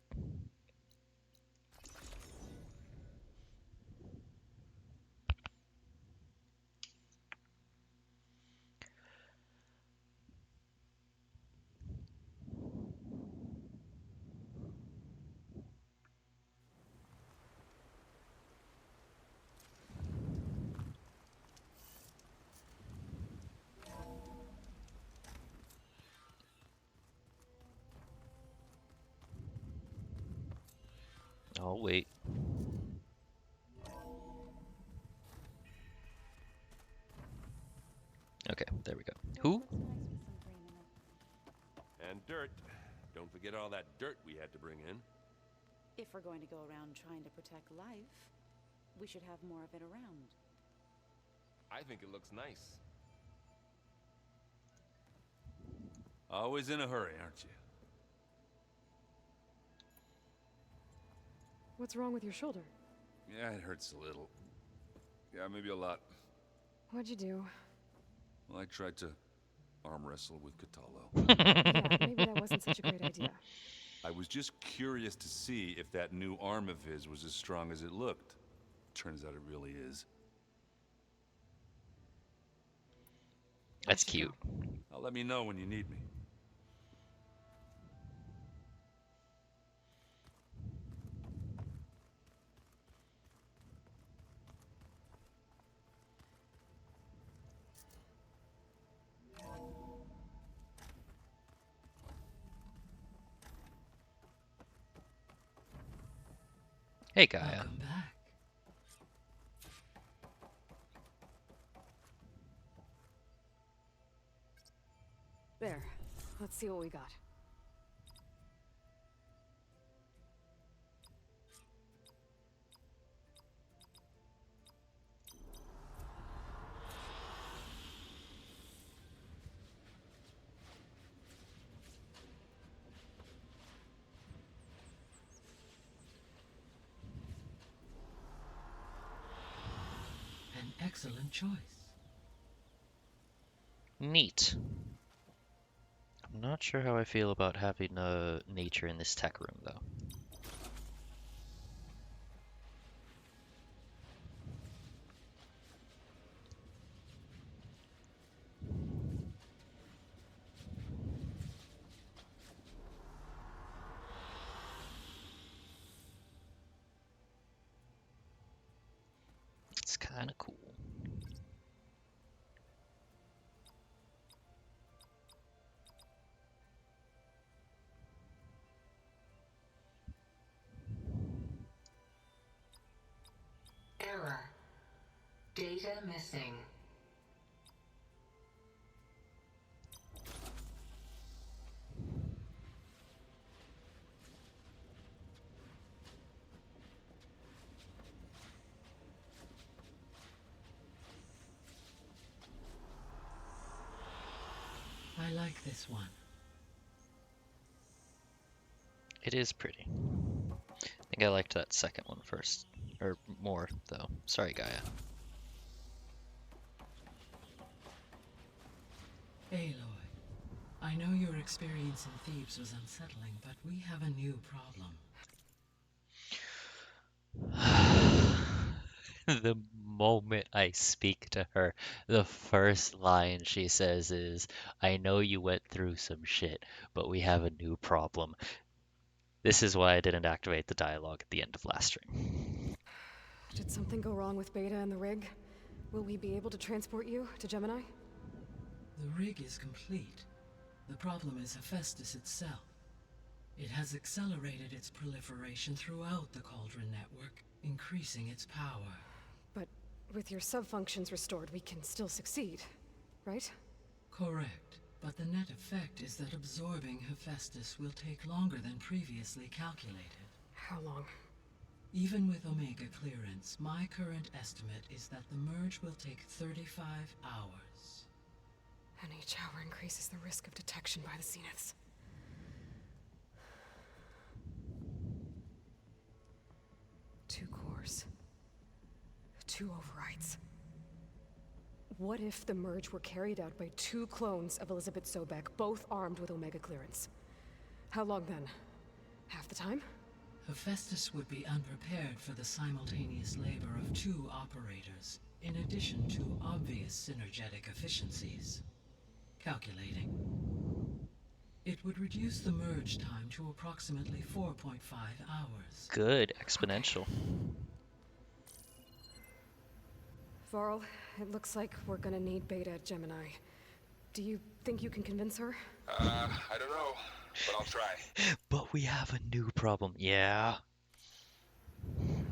I'll wait. Okay, there we go. Who? And dirt. Don't forget all that dirt we had to bring in. If we're going to go around trying to protect life, we should have more of it around. I think it looks nice. Always in a hurry, aren't you? What's wrong with your shoulder? Yeah, it hurts a little. Yeah, maybe a lot. What'd you do? Well, I tried to arm wrestle with Catallo. Yeah, maybe that wasn't such a great idea. I was just curious to see if that new arm of his was as strong as it looked. turns out it really is. That's cute. Let me know when you need me. Hey, Gaia. Welcome back. There. Let's see what we got. An excellent choice. Neat. I'm not sure how I feel about having nature in this tech room, though. It's kind of cool. Error. Data missing. I like this one. It is pretty. I think I liked that second one first. Or more, though. Sorry, Gaia. Aloy, I know your experience in Thebes was unsettling, but we have a new problem. The moment I speak to her, the first line she says is, I know you went through some shit, but we have a new problem. This is why I didn't activate the dialogue at the end of last stream. Did something go wrong with Beta and the rig? Will we be able to transport you to Gemini? The rig is complete. The problem is HEPHAESTUS itself. It has accelerated its proliferation throughout the Cauldron network, increasing its power. But with your subfunctions restored, we can still succeed, right? Correct. But the net effect is that absorbing HEPHAESTUS will take longer than previously calculated. How long? Even with Omega clearance, my current estimate is that the merge will take 35 hours. And each hour increases the risk of detection by the Zeniths. 2 cores. 2 overrides. What if the merge were carried out by 2 clones of Elizabeth Sobek, both armed with Omega clearance? How long then? Half the time? HEPHAESTUS would be unprepared for the simultaneous labor of 2 operators, in addition to obvious synergetic efficiencies. Calculating. It would reduce the merge time to approximately 4.5 hours. Good, exponential. Varl, it looks like we're gonna need Beta at Gemini. Do you think you can convince her? I don't know, but I'll try. But we have a new problem, yeah?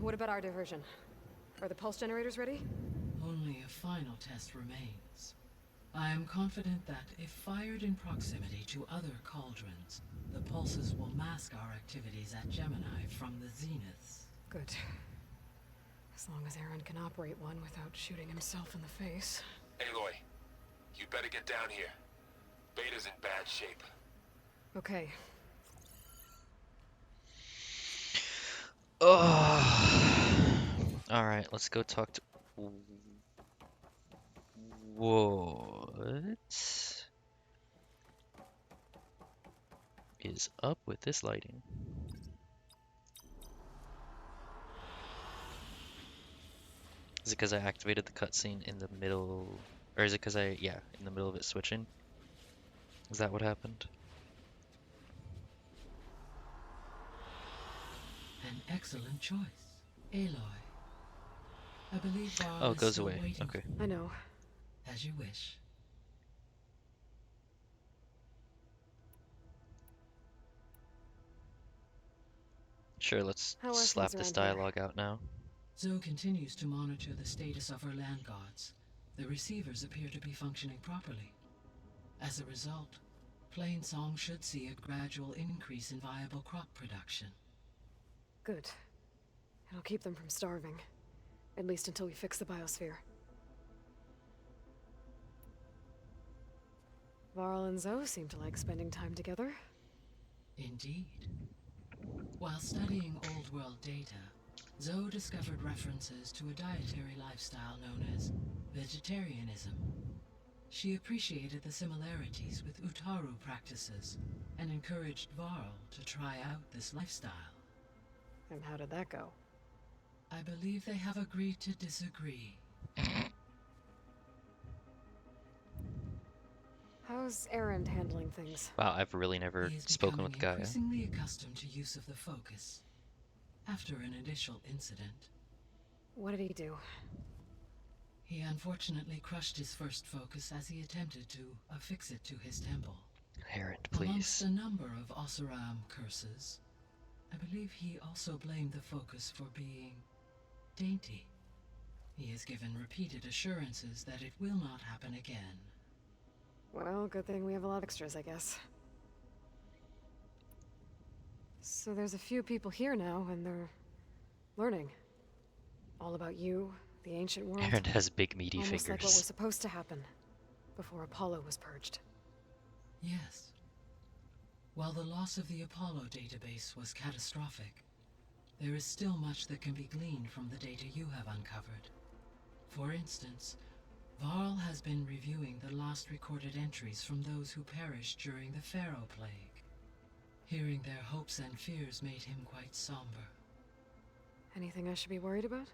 What about our diversion? Are the pulse generators ready? Only a final test remains. I am confident that if fired in proximity to other cauldrons, the pulses will mask our activities at Gemini from the Zeniths. Good. As long as Aaron can operate one without shooting himself in the face. Aloy, you better get down here. Beta's in bad shape. Okay. Alright, let's go talk to... What is up with this lighting? Is it because I activated the cutscene in the middle, or is it because yeah, in the middle of it switching? Is that what happened? An excellent choice. Aloy. I believe Varl Oh, it is goes still away. waiting. Okay. I know. As you wish. Sure, let's How are slap things this around here? dialogue out now. Zoe continues to monitor the status of her land gods. The receivers appear to be functioning properly. As a result, Plainsong should see a gradual increase in viable crop production. Good. It'll keep them from starving. At least until we fix the biosphere. Varl and Zoe seem to like spending time together. Indeed. While studying Old World data, Zoe discovered references to a dietary lifestyle known as vegetarianism. She appreciated the similarities with Utaru practices and encouraged Varl to try out this lifestyle. And how did that go? I believe they have agreed to disagree. How's Erend handling things? Wow, I've really never He is spoken with becoming Gaia. increasingly accustomed to use of the focus. After an initial incident, What did he do? he unfortunately crushed his first focus as he attempted to affix it to his temple. Erend, Amongst please. a number of Oseram curses, I believe he also blamed the focus for being dainty. He has given repeated assurances that it will not happen again. Well, good thing we have a lot of extras, I guess. So there's a few people here now, and they're learning. All about you, the ancient world. Erend has big meaty Almost like what was fingers. supposed to happen before Apollo was purged. Yes. While the loss of the Apollo database was catastrophic, there is still much that can be gleaned from the data you have uncovered. For instance, Varl has been reviewing the last recorded entries from those who perished during the Pharaoh Plague. Hearing their hopes and fears made him quite somber. Anything I should be worried about?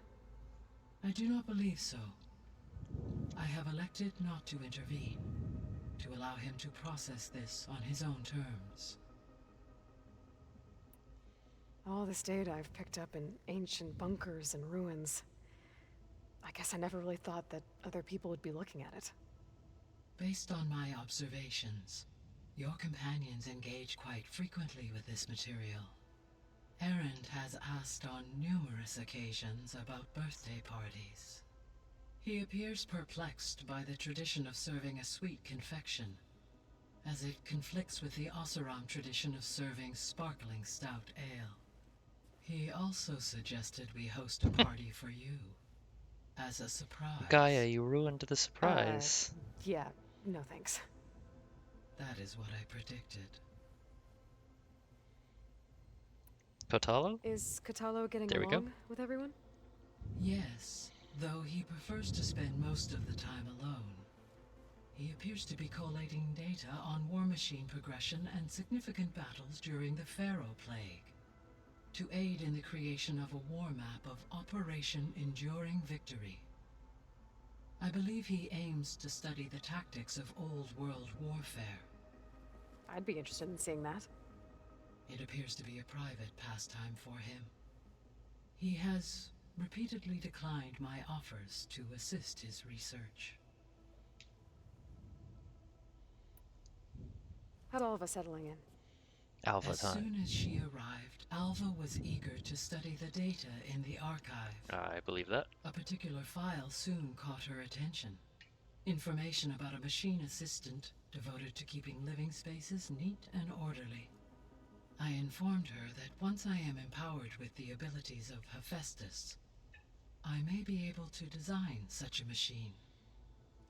I do not believe so. I have elected not to intervene, to allow him to process this on his own terms. All this data I've picked up in ancient bunkers and ruins. I guess I never really thought that other people would be looking at it. Based on my observations, your companions engage quite frequently with this material. Erend has asked on numerous occasions about birthday parties. He appears perplexed by the tradition of serving a sweet confection, as it conflicts with the Oseram tradition of serving sparkling stout ale. He also suggested we host a party for you, as a surprise. Gaia, you ruined the surprise. Yeah, no thanks. That is what I predicted. Kotalo? Is Katalo getting There we go. along with everyone? Yes, though he prefers to spend most of the time alone. He appears to be collating data on war machine progression and significant battles during the Pharaoh Plague, to aid in the creation of a war map of Operation Enduring Victory. I believe he aims to study the tactics of old world warfare. I'd be interested in seeing that. It appears to be a private pastime for him. He has repeatedly declined my offers to assist his research. How'd all of us settling in? Alpha As time. soon as she arrived, Alva was eager to study the data in the archive. I believe that. A particular file soon caught her attention. Information about a machine assistant devoted to keeping living spaces neat and orderly. I informed her that once I am empowered with the abilities of HEPHAESTUS, I may be able to design such a machine.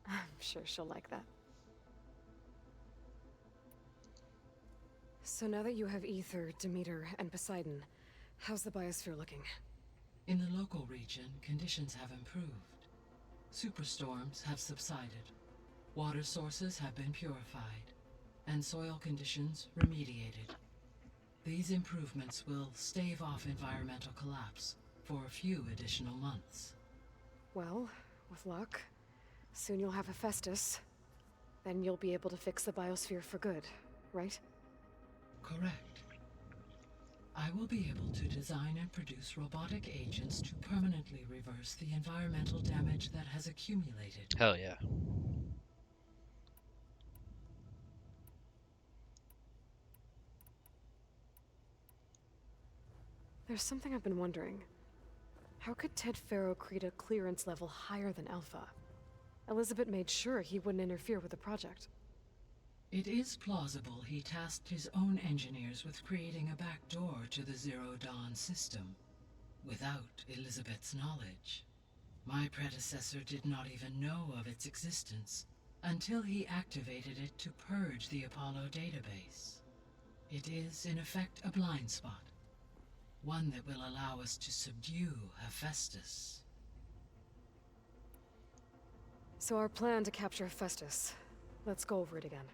I'm sure she'll like that. So now that you have Ether, Demeter, and Poseidon, how's the biosphere looking? In the local region, conditions have improved. Superstorms have subsided, water sources have been purified, and soil conditions remediated. These improvements will stave off environmental collapse for a few additional months. Well, with luck, soon you'll have Hephaestus. Then you'll be able to fix the biosphere for good, right? Correct. I will be able to design and produce robotic agents to permanently reverse the environmental damage that has accumulated. Hell yeah. There's something I've been wondering. How could Ted Faro create a clearance level higher than Alpha? Elizabeth made sure he wouldn't interfere with the project. It is plausible he tasked his own engineers with creating a back door to the Zero Dawn system, without Elizabeth's knowledge. My predecessor did not even know of its existence until he activated it to purge the Apollo database. It is, in effect, a blind spot. One that will allow us to subdue Hephaestus. So our plan to capture Hephaestus. Let's go over it again.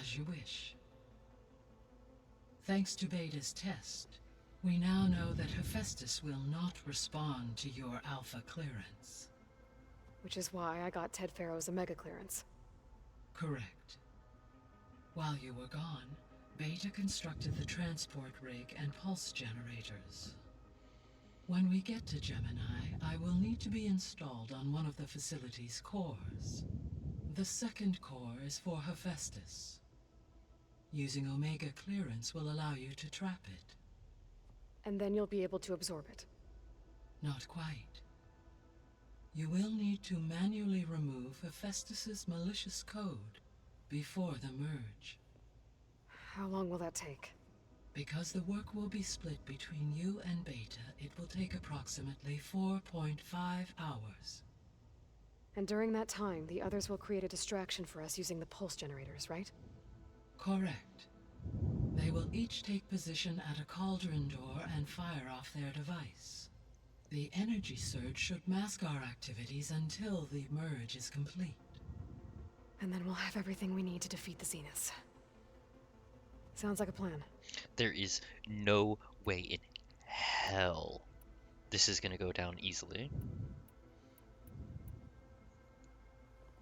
As you wish. Thanks to Beta's test, we now know that Hephaestus will not respond to your Alpha clearance. Which is why I got Ted Faro's Omega clearance. Correct. While you were gone, Beta constructed the transport rig and pulse generators. When we get to Gemini, I will need to be installed on one of the facility's cores. The second core is for Hephaestus. Using Omega clearance will allow you to trap it. And then you'll be able to absorb it. Not quite. You will need to manually remove Hephaestus's malicious code before the merge. How long will that take? Because the work will be split between you and Beta, it will take approximately 4.5 hours. And during that time, the others will create a distraction for us using the pulse generators, right? Correct. They will each take position at a cauldron door and fire off their device. The energy surge should mask our activities until the merge is complete. And then we'll have everything we need to defeat the Zeniths. Sounds like a plan. There is no way in hell this is gonna go down easily.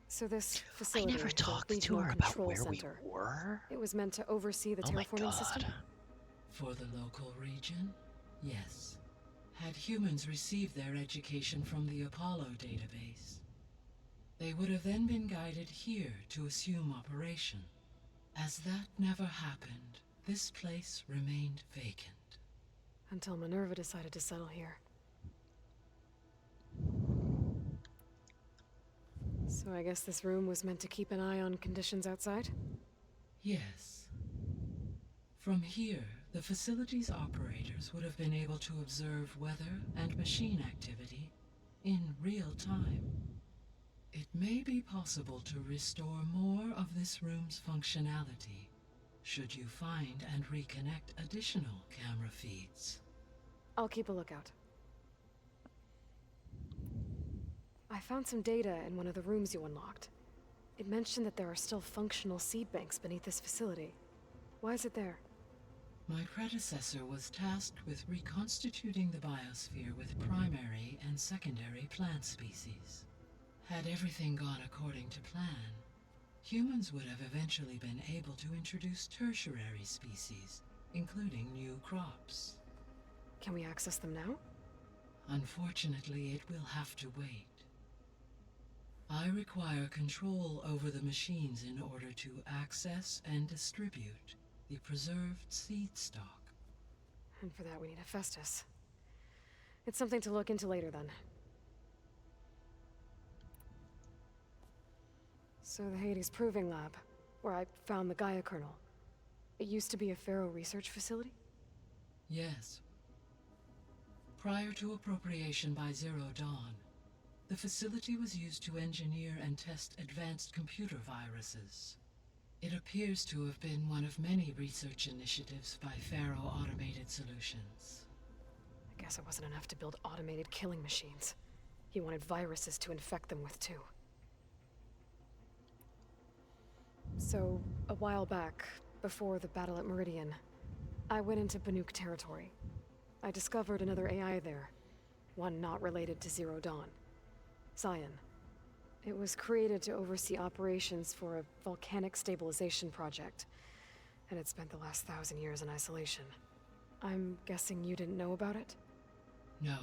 So this facility, I never talked the to Regional her about Control where Center, we were. it was meant to oversee the Oh my terraforming system? God. For the local region, yes. Had humans received their education from the Apollo database, they would have then been guided here to assume operation. As that never happened, this place remained vacant. Until Minerva decided to settle here. So I guess this room was meant to keep an eye on conditions outside? Yes. From here, the facility's operators would have been able to observe weather and machine activity in real time. It may be possible to restore more of this room's functionality, should you find and reconnect additional camera feeds. I'll keep a lookout. I found some data in one of the rooms you unlocked. It mentioned that there are still functional seed banks beneath this facility. Why is it there? My predecessor was tasked with reconstituting the biosphere with primary and secondary plant species. Had everything gone according to plan, humans would have eventually been able to introduce tertiary species, including new crops. Can we access them now? Unfortunately, it will have to wait. I require control over the machines in order to access and distribute the preserved seed stock. And for that we need Hephaestus. It's something to look into later then. So the Hades Proving Lab, where I found the Gaia kernel. It used to be a Pharaoh research facility? Yes. Prior to appropriation by Zero Dawn, the facility was used to engineer and test advanced computer viruses. It appears to have been one of many research initiatives by Pharaoh Automated Solutions. I guess it wasn't enough to build automated killing machines. He wanted viruses to infect them with too. So, a while back, before the battle at Meridian, I went into Banuk territory. I discovered another AI there, one not related to Zero Dawn. Zion. It was created to oversee operations for a volcanic stabilization project, and it spent the last 1,000 years in isolation. I'm guessing you didn't know about it? No.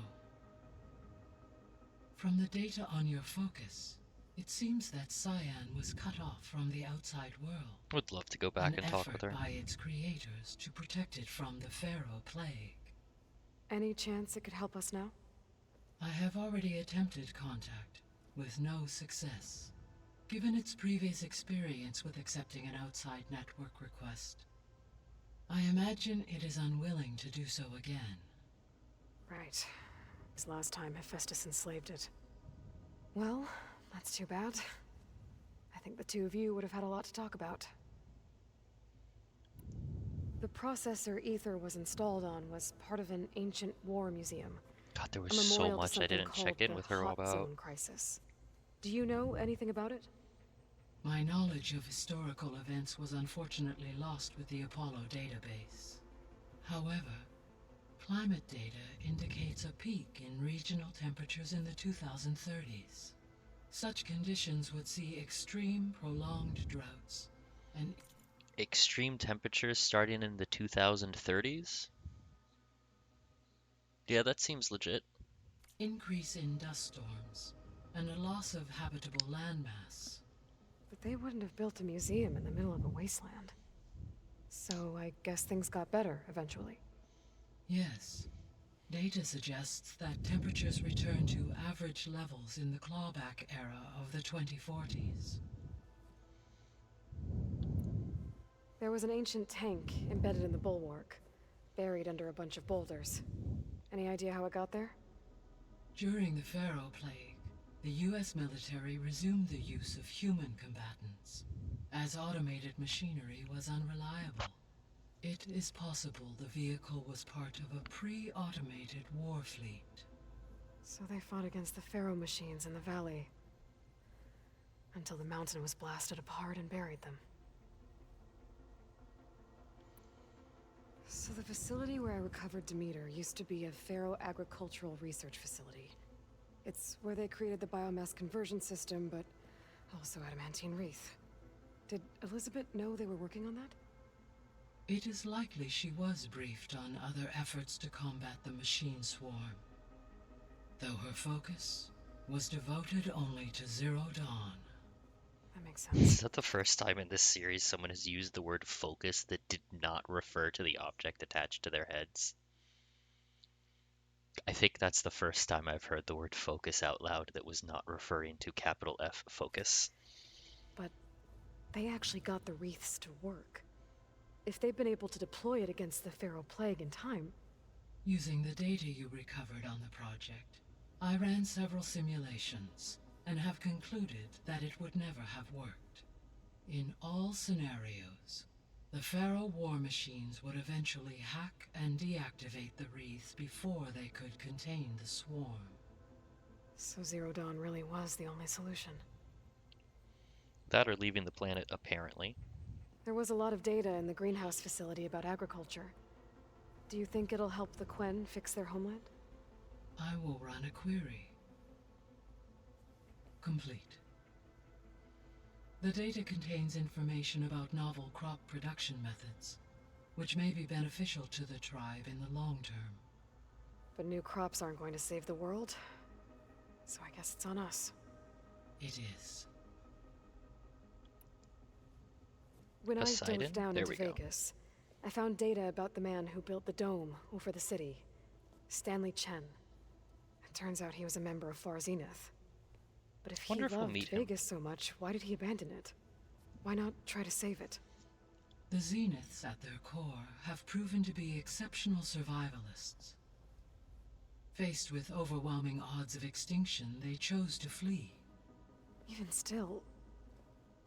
From the data on your focus, it seems that Cyan was cut off from the outside world. Would love to go back and talk An with her. effort by its creators to protect it from the Pharaoh plague. Any chance it could help us now? I have already attempted contact, with no success. Given its previous experience with accepting an outside network request, I imagine it is unwilling to do so again. Right. This last time HEPHAESTUS enslaved it. Well, that's too bad. I think the two of you would have had a lot to talk about. The processor Ether was installed on was part of an ancient war museum. God, there A was so memorial to much I something didn't check called in the with her Hot about. Zone crisis. Do you know anything about it? My knowledge of historical events was unfortunately lost with the Apollo database. However, climate data indicates a peak in regional temperatures in the 2030s. Such conditions would see extreme, prolonged droughts and Extreme temperatures starting in the 2030s? Yeah, that seems legit. increase in dust storms, and a loss of habitable landmass. But they wouldn't have built a museum in the middle of a wasteland. So I guess things got better eventually. Yes. Data suggests that temperatures return to average levels in the clawback era of the 2040s. There was an ancient tank embedded in the bulwark, buried under a bunch of boulders. Any idea how it got there? During the Pharaoh plague, the US military resumed the use of human combatants, as automated machinery was unreliable. It is possible the vehicle was part of a pre-automated war fleet. So they fought against the Pharaoh machines in the valley, until the mountain was blasted apart and buried them. So the facility where I recovered Demeter used to be a Pharaoh agricultural research facility. It's where they created the biomass conversion system, but also adamantine wreath. Did Elizabeth know they were working on that? It is likely she was briefed on other efforts to combat the machine swarm, though her focus was devoted only to Zero Dawn. That makes Is sense. that the first time in this series someone has used the word focus that did not refer to the object attached to their heads? I think that's the first time I've heard the word focus out loud that was not referring to capital F focus. But they actually got the wreaths to work. If they'd been able to deploy it against the Pharaoh plague in time... Using the data you recovered on the project, I ran several simulations and have concluded that it would never have worked. In all scenarios, the Pharaoh war machines would eventually hack and deactivate the wreaths before they could contain the swarm. So Zero Dawn really was the only solution. That or leaving the planet, apparently. There was a lot of data in the greenhouse facility about agriculture. Do you think it'll help the Quen fix their homeland? I will run a query. Complete. The data contains information about novel crop production methods, which may be beneficial to the tribe in the long term. But new crops aren't going to save the world, so I guess it's on us. It is. When I Poseidon? dove down There into we go. Vegas, I found data about the man who built the dome over the city, Stanley Chen. It turns out he was a member of Far Zenith. But if he Wonder if we'll loved meet him. Vegas so much, why did he abandon it? Why not try to save it? The Zeniths at their core have proven to be exceptional survivalists. Faced with overwhelming odds of extinction, they chose to flee. Even still,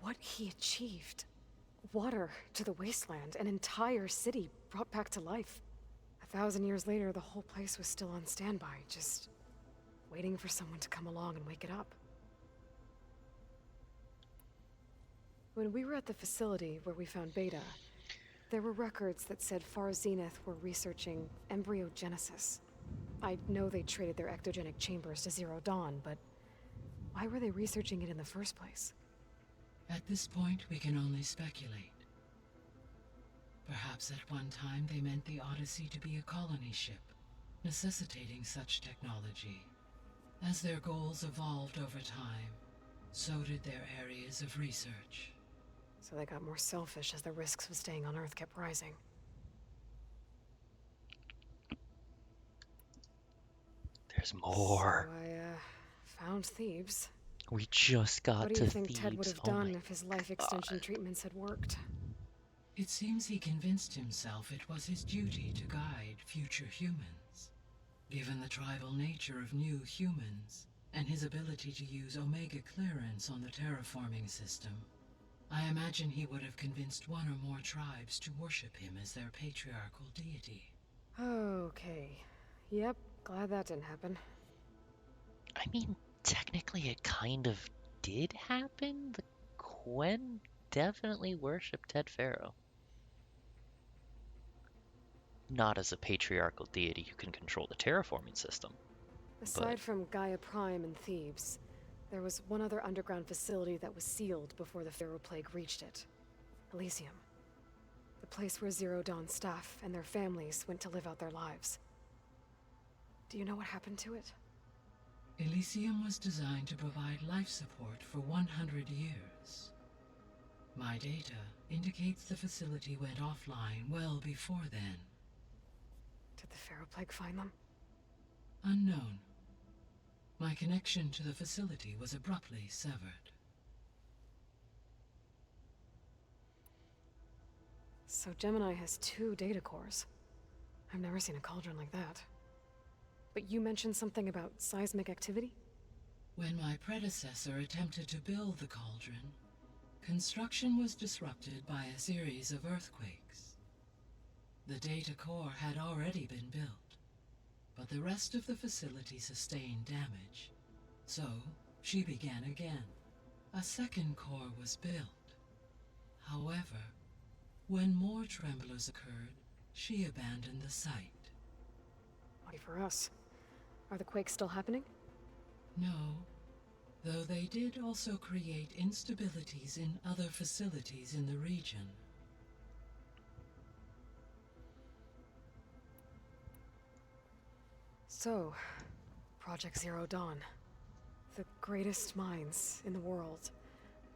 what he achieved. Water to the wasteland, an entire city brought back to life. 1,000 years later, the whole place was still on standby, just waiting for someone to come along and wake it up. When we were at the facility where we found Beta, there were records that said Far Zenith were researching embryogenesis. I know they traded their ectogenic chambers to Zero Dawn, but Why were they researching it in the first place? At this point, we can only speculate. Perhaps at one time they meant the Odyssey to be a colony ship, necessitating such technology. As their goals evolved over time, so did their areas of research. So they got more selfish as the risks of staying on Earth kept rising. There's more. So I found Thebes. We just got What do to you think Ted would Thebes. have Oh done my if his life extension God. treatments had worked? It seems he convinced himself it was his duty to guide future humans. Given the tribal nature of new humans, and his ability to use Omega clearance on the terraforming system, I imagine he would have convinced one or more tribes to worship him as their patriarchal deity. Okay. Yep, glad that didn't happen. I mean, technically it kind of did happen. The Quen definitely worshipped Ted Faro. Not as a patriarchal deity who can control the terraforming system. Aside from Gaia Prime and Thebes, there was one other underground facility that was sealed before the Pharaoh Plague reached it. Elysium. The place where Zero Dawn staff and their families went to live out their lives. Do you know what happened to it? Elysium was designed to provide life support for 100 years. My data indicates the facility went offline well before then. Did the Pharaoh Plague find them? Unknown. My connection to the facility was abruptly severed. So Gemini has 2 data cores. I've never seen a cauldron like that. But you mentioned something about seismic activity? When my predecessor attempted to build the cauldron, construction was disrupted by a series of earthquakes. The data core had already been built, but the rest of the facility sustained damage. So, she began again. A second core was built. However, when more tremblers occurred, she abandoned the site. Lucky for us. Are the quakes still happening? No, though they did also create instabilities in other facilities in the region. So, Project Zero Dawn. The greatest minds in the world,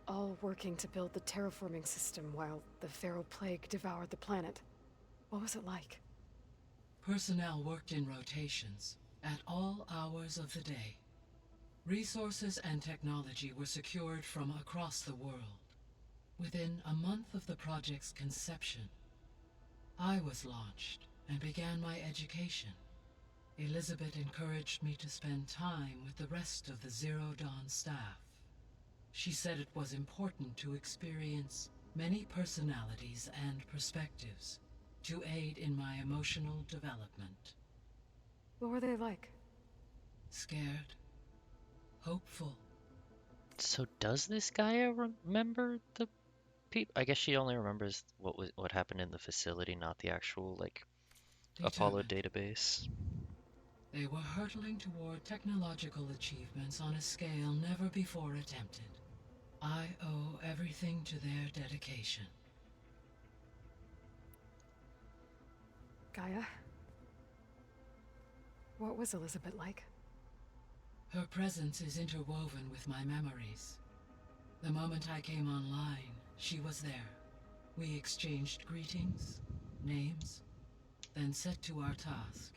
all working to build the terraforming system while the Pharaoh Plague devoured the planet. What was it like? Personnel worked in rotations, at all hours of the day. Resources and technology were secured from across the world. Within a month of the project's conception, I was launched and began my education. Elizabeth encouraged me to spend time with the rest of the Zero Dawn staff. She said it was important to experience many personalities and perspectives to aid in my emotional development. What were they like? Scared, hopeful. So does this Gaia remember the people? I guess she only remembers what happened in the facility, not the actual Apollo database. They were hurtling toward technological achievements on a scale never before attempted. I owe everything to their dedication. Gaia? What was Elizabeth like? Her presence is interwoven with my memories. The moment I came online, she was there. We exchanged greetings, names, then set to our task.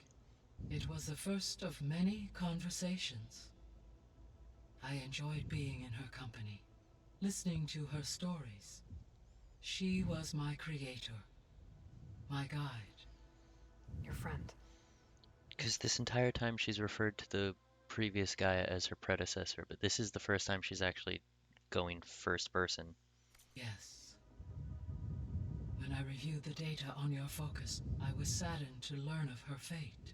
It was the first of many conversations. I enjoyed being in her company, listening to her stories. She was my creator, my guide. Your friend. Because this entire time she's referred to the previous Gaia as her predecessor, but this is the first time she's actually going first person. Yes. When I reviewed the data on your focus, I was saddened to learn of her fate.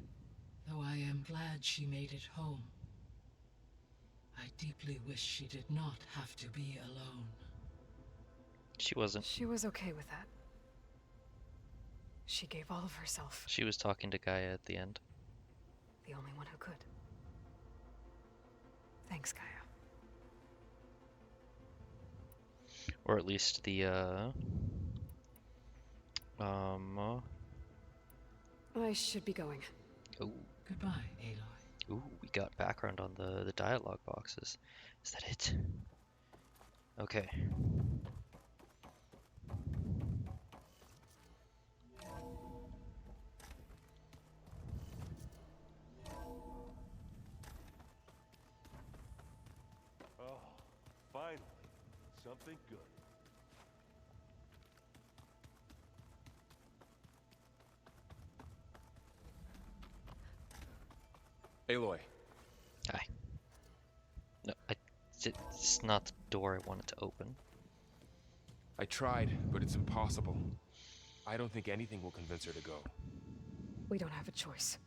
Though I am glad she made it home. I deeply wish she did not have to be alone. She wasn't. She was okay with that. She gave all of herself. She was talking to Gaia at the end. The only one who could. Thanks, Gaia. Or at least the, I should be going. ooh, Goodbye, Aloy. ooh, we got background on the dialogue boxes. Is that it? Okay. Oh, finally, something good. Aloy, Hi. No, it's not the door I wanted to open. I tried, but it's impossible. I don't think anything will convince her to go. We don't have a choice.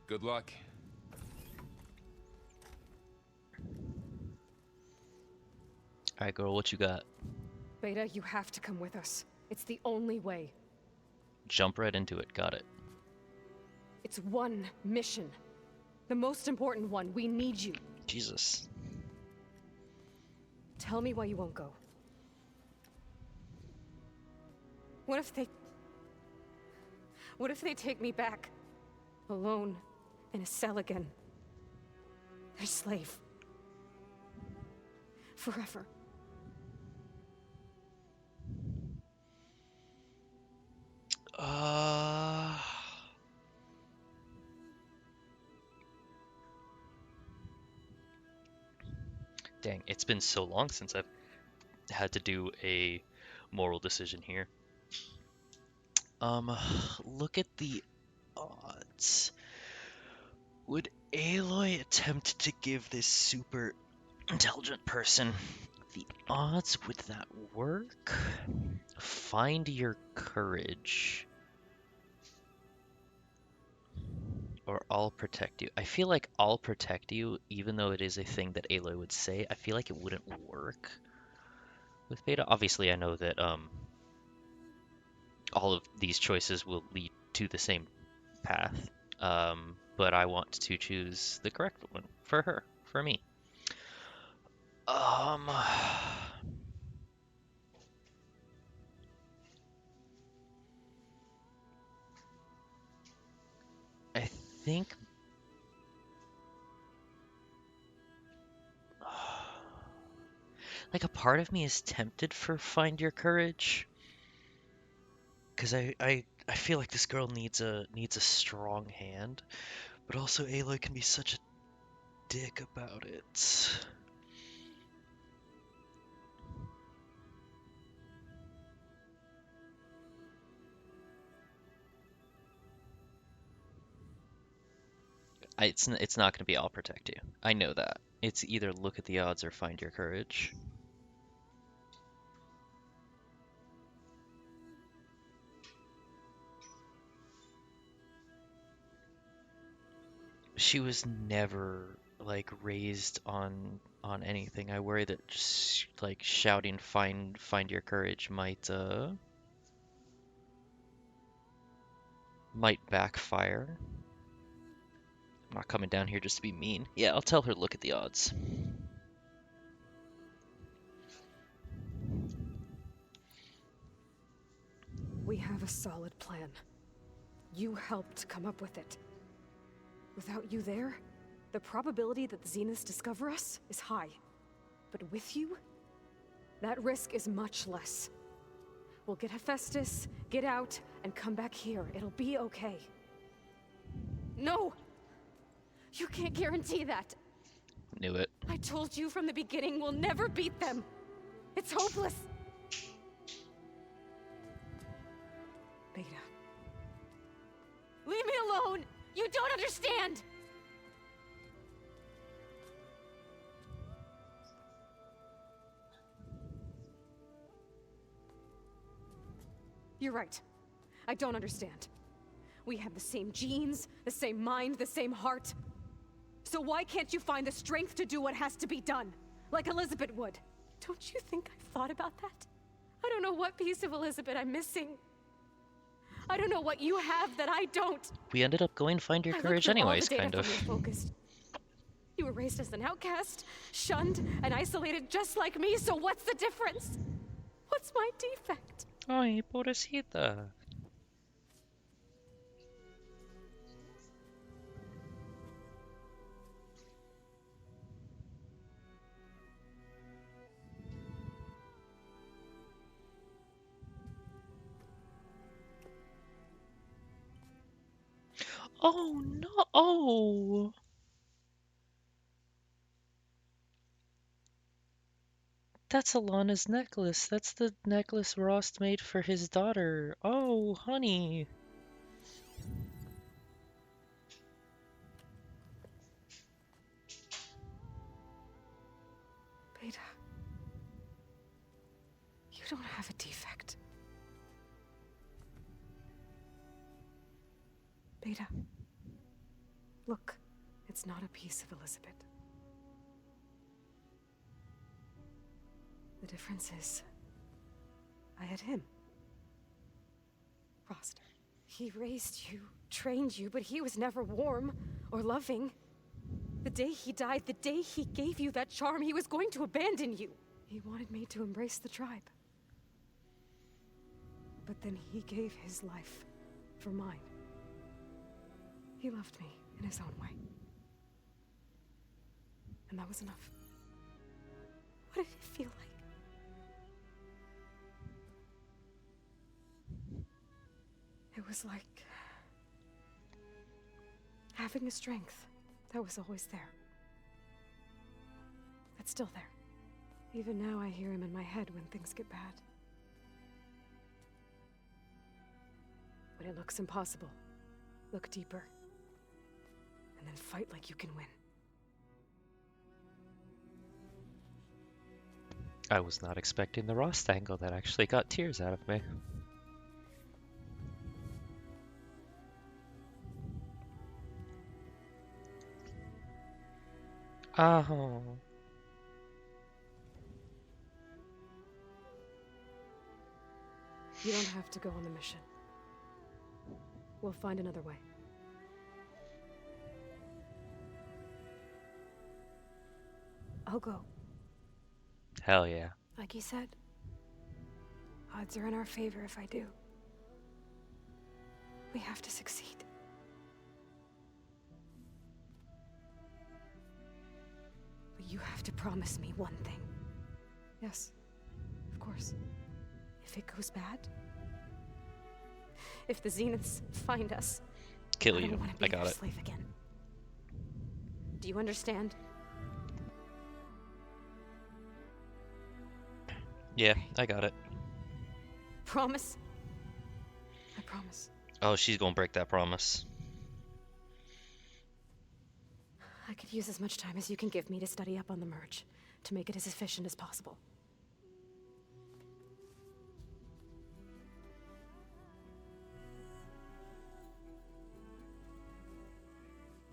Good luck. Alright, girl, what you got? Beta, you have to come with us. It's the only way. Jump right into it. Got it. It's one mission. The most important one. We need you. Jesus. Tell me why you won't go. What if they take me back? Alone, in a cell again. Their slave. Forever. Dang, it's been so long since I've had to do a moral decision here. Look at the odds. Would Aloy attempt to give this super intelligent person the odds? Would that work? Find your courage. Or I'll protect you. I feel like I'll protect you, even though it is a thing that Aloy would say, I feel like it wouldn't work with Beta. Obviously, I know that all of these choices will lead to the same path, but I want to choose the correct one for her, for me. I think like a part of me is tempted for Find Your Courage, because I feel like this girl needs a strong hand, but also Aloy can be such a dick about it. It's not going to be I'll protect you. I know that. It's either look at the odds or Find Your Courage. She was never like raised on anything. I worry that just like shouting find your courage might backfire. I'm not coming down here just to be mean. Yeah, I'll tell her look at the odds. We have a solid plan. You helped come up with it. Without you there, the probability that the Zeniths discover us is high. But with you, that risk is much less. We'll get Hephaestus, get out, and come back here. It'll be okay. No! You can't guarantee that. Knew it. I told you from the beginning we'll never beat them. It's hopeless. Beta. Leave me alone! You don't understand! You're right. I don't understand. We have the same genes, the same mind, the same heart. So why can't you find the strength to do what has to be done? Like Elizabeth would. Don't you think I've thought about that? I don't know what piece of Elizabeth I'm missing. I don't know what you have that I don't. We ended up going Find Your Courage anyways, kind of. You were raised as an outcast, shunned and isolated just like me, so what's the difference? What's my defect? Ay, pobrecita. Oh no! Oh! That's Alana's necklace. That's the necklace Rost made for his daughter. Oh, honey. Beta. You don't have a defect. Beta. Look, it's not a piece of Elizabeth. The difference is, I had him. Rost. He raised you, trained you, but he was never warm or loving. The day he died, the day he gave you that charm, he was going to abandon you. He wanted me to embrace the tribe. But then he gave his life for mine. He loved me in his own way. And that was enough. What did it feel like? It was like having a strength that was always there. That's still there. Even now I hear him in my head when things get bad. When it looks impossible, look deeper. And then fight like you can win. I was not expecting the Rost angle. That actually got tears out of me. Oh. You don't have to go on the mission. We'll find another way. I'll go. Hell yeah. Like you said, odds are in our favor if I do. We have to succeed. But you have to promise me one thing. Yes, of course. If it goes bad, if the Zeniths find us, Kill I you. don't want to be I got their it. slave again. Do you understand? Yeah, I got it. Promise? I promise. Oh, she's gonna break that promise. I could use as much time as you can give me to study up on the merge, to make it as efficient as possible.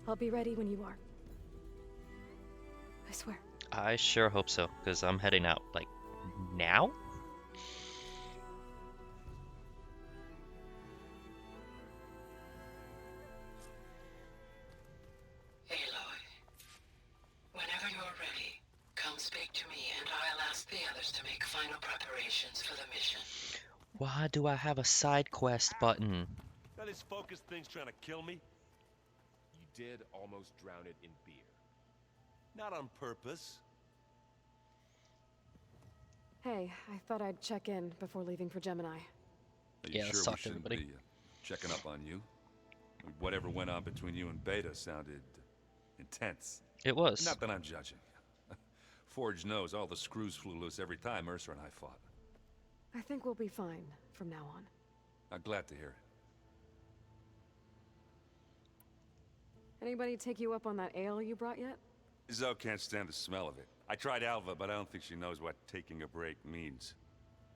I'll be ready when you are. I swear. I sure hope so, because I'm heading out, like, now? Aloy, whenever you're ready, come speak to me and I'll ask the others to make final preparations for the mission. Why do I have a side quest button? That this focus thing's trying to kill me? You did almost drown it in beer. Not on purpose. Hey, I thought I'd check in before leaving for Gemini. Are Yeah, you let's sure we talk to shouldn't everybody. be checking up on you? Whatever went on between you and Beta sounded intense. It was. Not that I'm judging. Forge knows all the screws flew loose every time Ursa and I fought. I think we'll be fine from now on. I'm glad to hear it. Anybody take you up on that ale you brought yet? Zoe can't stand the smell of it. I tried Alva, but I don't think she knows what taking a break means.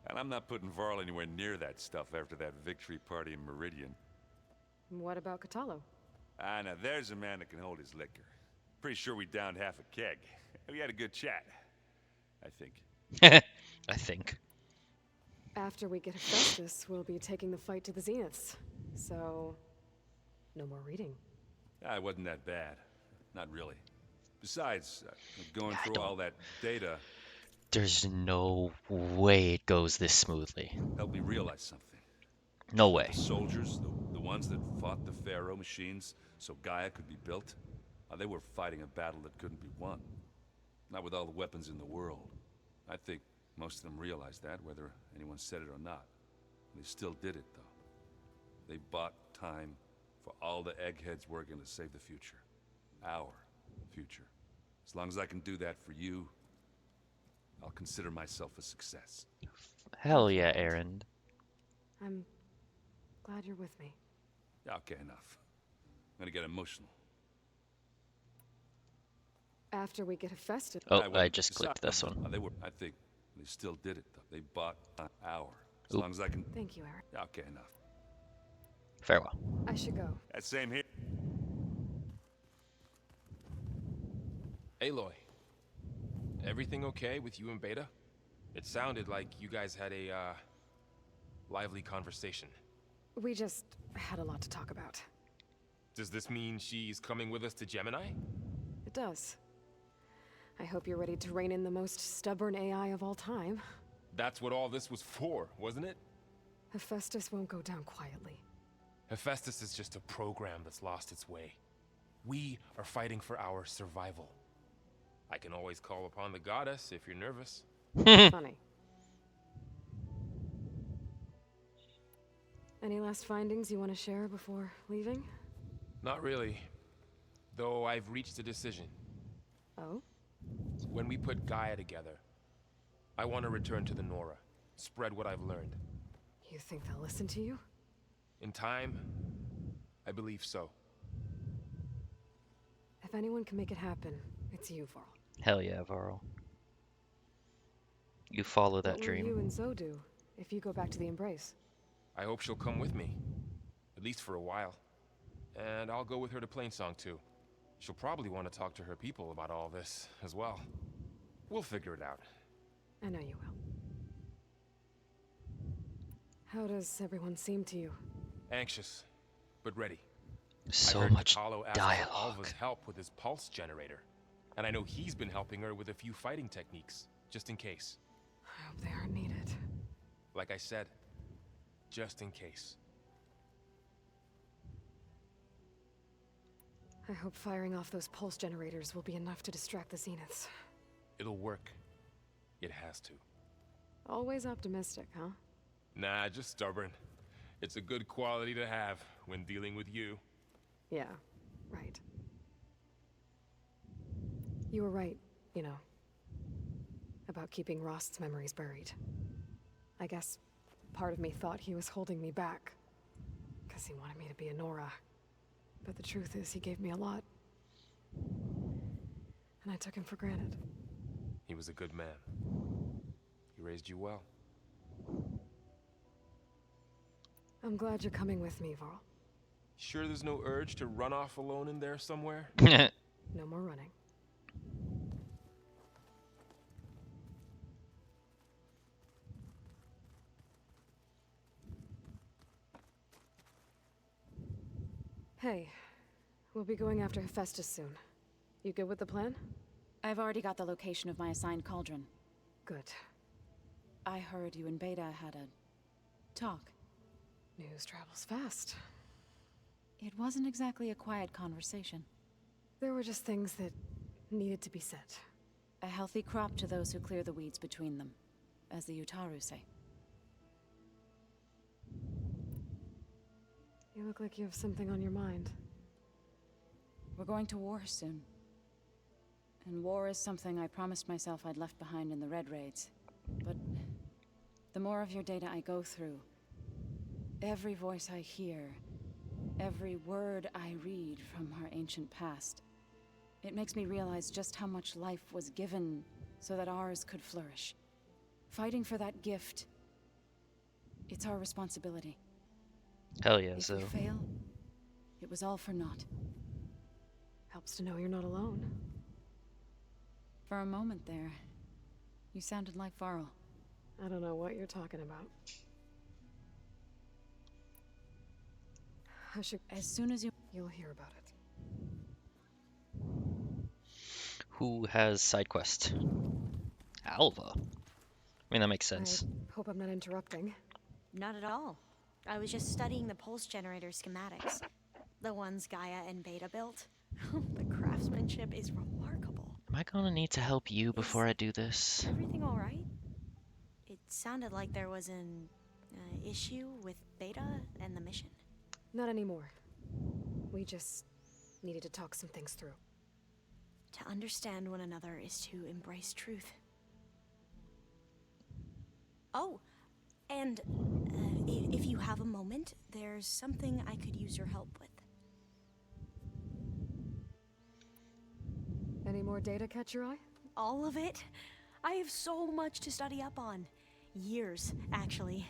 And I'm not putting Varl anywhere near that stuff after that victory party in Meridian. What about Catallo? Ah, now there's a man that can hold his liquor. Pretty sure we downed half a keg. We had a good chat, I think. I think. After we get HEPHAESTUS, we'll be taking the fight to the Zeniths. So, no more reading. Ah, it wasn't that bad. Not really. Besides, going through all that data There's no way it goes this smoothly. helped me realize something. No That way. the soldiers, the ones that fought the Pharaoh machines so Gaia could be built, they were fighting a battle that couldn't be won. Not with all the weapons in the world. I think most of them realized that, whether anyone said it or not. They still did it, though. They bought time for all the eggheads working to save the future. Our future. As long as I can do that for you, I'll consider myself a success. Hell yeah, Aaron. I'm glad you're with me. Okay, enough. I'm gonna get emotional. After we get HEPHAESTUS. Oh, I just clicked this one. I think they still did it, though. They bought an hour. As long as I can... Thank you, Aaron. Okay, enough. Farewell. I should go. That same here. Aloy, everything okay with you and Beta? It sounded like you guys had a, lively conversation. We just had a lot to talk about. Does this mean she's coming with us to Gemini? It does. I hope you're ready to rein in the most stubborn AI of all time. That's what all this was for, wasn't it? HEPHAESTUS won't go down quietly. HEPHAESTUS is just a program that's lost its way. We are fighting for our survival. I can always call upon the goddess if you're nervous. Funny. Any last findings you want to share before leaving? Not really. Though I've reached a decision. Oh? When we put Gaia together, I want to return to the Nora. Spread what I've learned. You think they'll listen to you? In time, I believe so. If anyone can make it happen, it's you, Varl. Hell yeah, Varl. You follow that What dream. will you and Zoe do if you go back to the Embrace? I hope she'll come with me. At least for a while. And I'll go with her to Plainsong too. She'll probably want to talk to her people about all this as well. We'll figure it out. I know you will. How does everyone seem to you? Anxious, but ready. So I heard much Apollo asked for dialogue. Alva's help with his pulse generator. And I know he's been helping her with a few fighting techniques, just in case. I hope they aren't needed. Like I said, just in case. I hope firing off those pulse generators will be enough to distract the Zeniths. It'll work. It has to. Always optimistic, huh? Nah, just stubborn. It's a good quality to have when dealing with you. Yeah, right. You were right, you know, about keeping Rost's memories buried. I guess part of me thought he was holding me back, because he wanted me to be a Nora. But the truth is, he gave me a lot. And I took him for granted. He was a good man. He raised you well. I'm glad you're coming with me, Varl. Sure there's no urge to run off alone in there somewhere? No more running. Hey, we'll be going after HEPHAESTUS soon. You good with the plan? I've already got the location of my assigned cauldron. Good. I heard you and Beta had a talk. News travels fast. It wasn't exactly a quiet conversation. There were just things that needed to be said. A healthy crop to those who clear the weeds between them, as the Utaru say. You look like you have something on your mind. We're going to war soon. And war is something I promised myself I'd left behind in the Red Raids. But the more of your data I go through, every voice I hear, every word I read from our ancient past, it makes me realize just how much life was given so that ours could flourish. Fighting for that gift, it's our responsibility. Hell yeah, If so. we fail, it was all for naught. Helps to know you're not alone. For a moment there, you sounded like Varl. I don't know what you're talking about. As soon as you'll hear about it. Who has side quest? Alva. I mean, that makes I sense. hope I'm not interrupting. Not at all. I was just studying the pulse generator schematics. The ones Gaia and Beta built. The craftsmanship is remarkable. Am I gonna need to help you before I do this? Everything all right? It sounded like there was an issue with Beta and the mission. Not anymore. We just needed to talk some things through. To understand one another is to embrace truth. Oh, and if you have a moment, there's something I could use your help with. Any more data catch your eye? All of it? I have so much to study up on. Years, actually.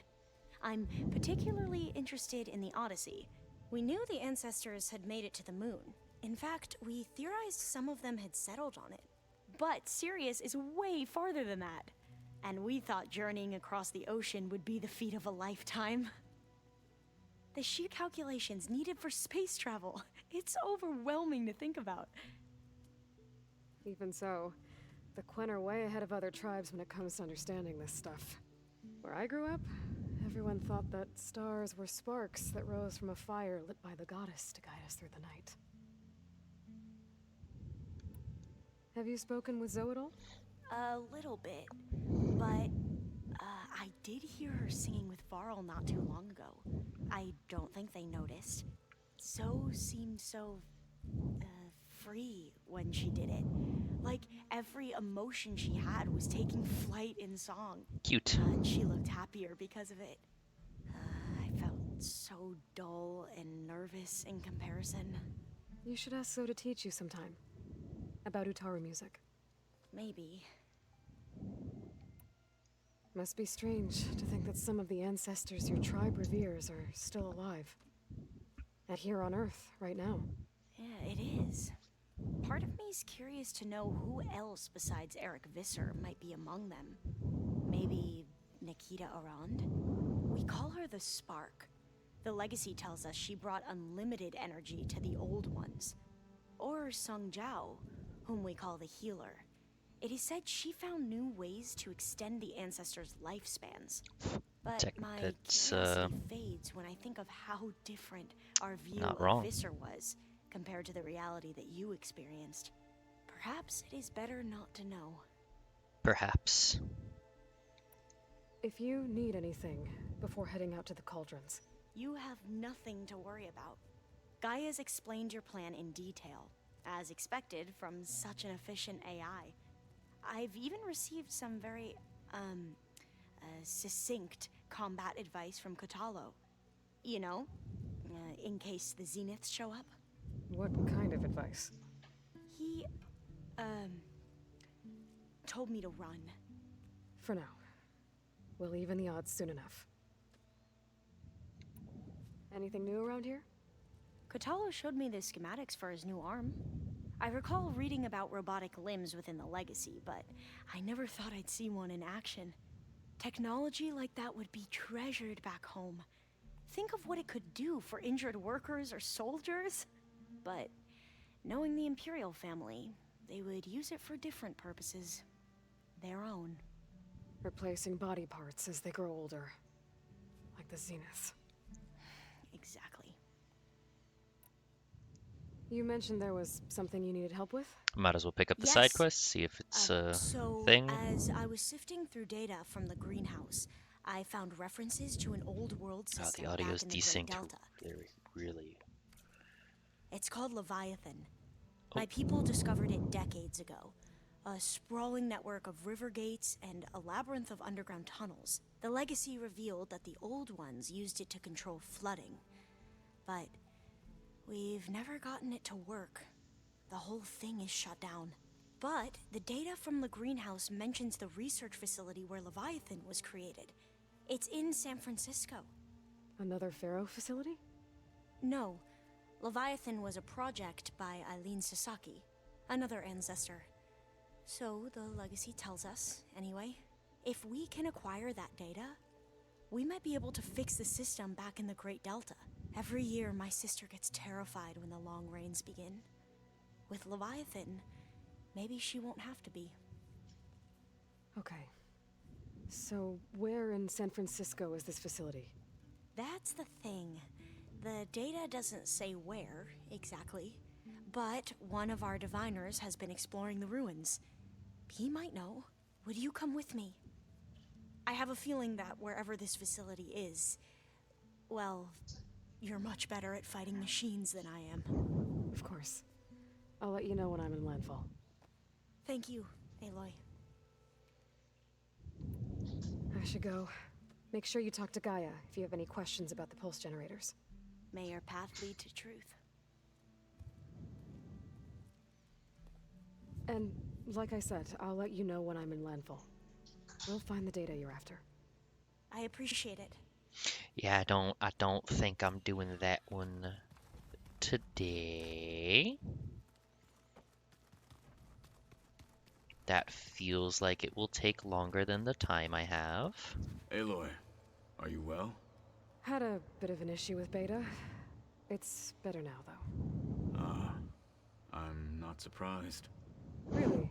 I'm particularly interested in the Odyssey. We knew the ancestors had made it to the moon. In fact, we theorized some of them had settled on it. But Sirius is way farther than that. And we thought journeying across the ocean would be the feat of a lifetime. The sheer calculations needed for space travel. It's overwhelming to think about. Even so, the Quen are way ahead of other tribes when it comes to understanding this stuff. Where I grew up, everyone thought that stars were sparks that rose from a fire lit by the goddess to guide us through the night. Have you spoken with Zoe at all? A little bit, but I did hear her singing with Varl not too long ago. I don't think they noticed. Zoe seemed so free when she did it. Like every emotion she had was taking flight in song. Cute. And she looked happier because of it. I felt so dull and nervous in comparison. You should ask Zoe to teach you sometime. About Utaru music. Maybe. Must be strange to think that some of the ancestors your tribe reveres are still alive. And here on Earth, right now. Yeah, it is. Part of me's curious to know who else besides Eric Visser might be among them. Maybe Nikita Arand? We call her the Spark. The legacy tells us she brought unlimited energy to the old ones. Or Sung Jiao, whom we call the Healer. It is said she found new ways to extend the ancestors' lifespans. But my curiosity fades when I think of how different our view of Visser was compared to the reality that you experienced. Perhaps it is better not to know. Perhaps. If you need anything before heading out to the cauldrons. You have nothing to worry about. Gaia's explained your plan in detail, as expected from such an efficient AI. I've even received some very, succinct combat advice from Kotalo. You know, in case the Zeniths show up. What kind of advice? He, told me to run. For now. We'll even the odds soon enough. Anything new around here? Kotalo showed me the schematics for his new arm. I recall reading about robotic limbs within the Legacy, but I never thought I'd see one in action. Technology like that would be treasured back home. Think of what it could do for injured workers or soldiers. But knowing the Imperial family, they would use it for different purposes. Their own. Replacing body parts as they grow older. Like the Zeniths. Exactly. You mentioned there was something you needed help with? Might as well pick up the side quest, see if it's a thing. As I was sifting through data from the greenhouse, I found references to an old world system the audio's back in the Great desynced Delta. really. It's called Leviathan. My people discovered it decades ago. A sprawling network of river gates and a labyrinth of underground tunnels. The Legacy revealed that the old ones used it to control flooding. But we've never gotten it to work. The whole thing is shut down. But the data from the greenhouse mentions the research facility where Leviathan was created. It's in San Francisco. Another Pharaoh facility? No. Leviathan was a project by Eileen Sasaki, another ancestor. So the Legacy tells us, anyway, if we can acquire that data, we might be able to fix the system back in the Great Delta. Every year, my sister gets terrified when the long rains begin. With Leviathan, maybe she won't have to be. Okay. So, where in San Francisco is this facility? That's the thing. The data doesn't say where, exactly. But one of our diviners has been exploring the ruins. He might know. Would you come with me? I have a feeling that wherever this facility is, well, you're much better at fighting machines than I am. Of course. I'll let you know when I'm in landfall. Thank you, Aloy. I should go. Make sure you talk to Gaia if you have any questions about the pulse generators. May your path lead to truth. And, like I said, I'll let you know when I'm in landfall. We'll find the data you're after. I appreciate it. Yeah, I don't think I'm doing that one today. That feels like it will take longer than the time I have. Aloy, are you well? Had a bit of an issue with Beta. It's better now, though. Ah, I'm not surprised. Really?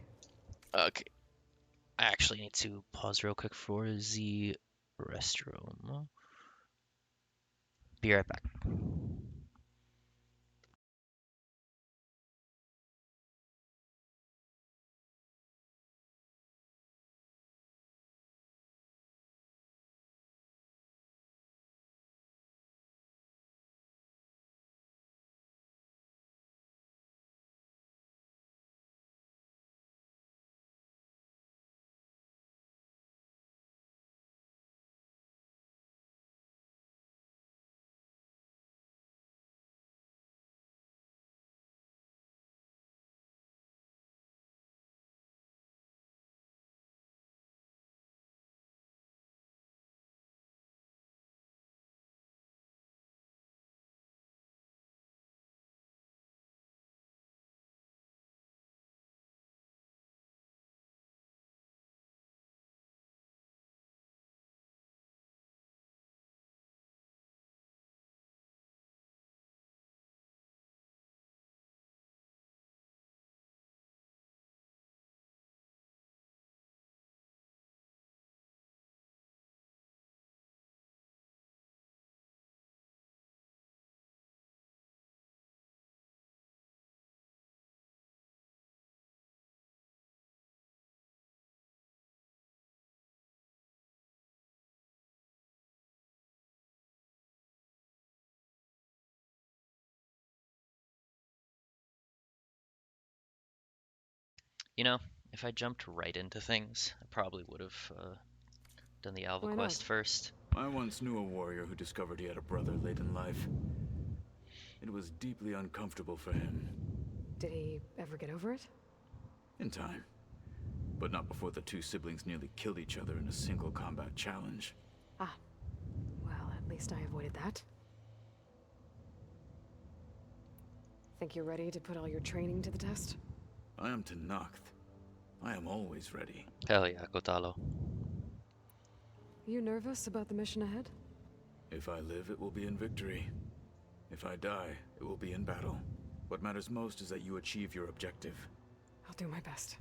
Okay. I actually need to pause real quick for the restroom. Be right back. You know, if I jumped right into things, I probably would have done the Alva Why quest not? first. I once knew a warrior who discovered he had a brother late in life. It was deeply uncomfortable for him. Did he ever get over it? In time. But not before the two siblings nearly killed each other in a single combat challenge. Ah. Well, at least I avoided that. Think you're ready to put all your training to the test? I am Tenakth. I am always ready. Hell yeah, Kotalo. You nervous about the mission ahead? If I live, it will be in victory. If I die, it will be in battle. What matters most is that you achieve your objective. I'll do my best.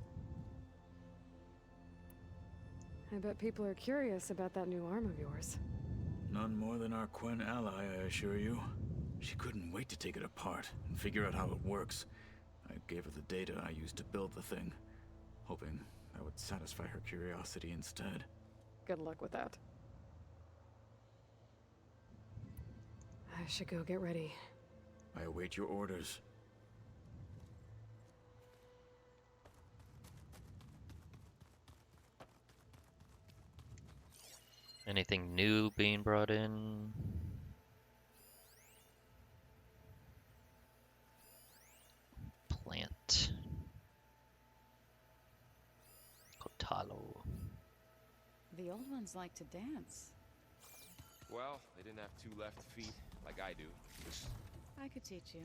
I bet people are curious about that new arm of yours. None more than our Quen ally, I assure you. She couldn't wait to take it apart and figure out how it works. I gave her the data I used to build the thing, hoping that would satisfy her curiosity instead. Good luck with that. I should go get ready. I await your orders. Anything new being brought in? Plant. Kotalo. The old ones like to dance. Well, they didn't have two left feet like I do. I could teach you.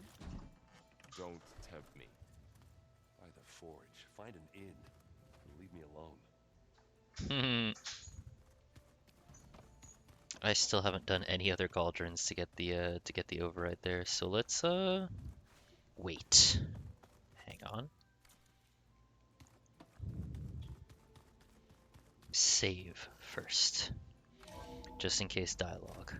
Don't tempt me. By the forge, find an inn and leave me alone. I still haven't done any other cauldrons to get the override there, so let's wait. Hang on. save first, just in case dialogue.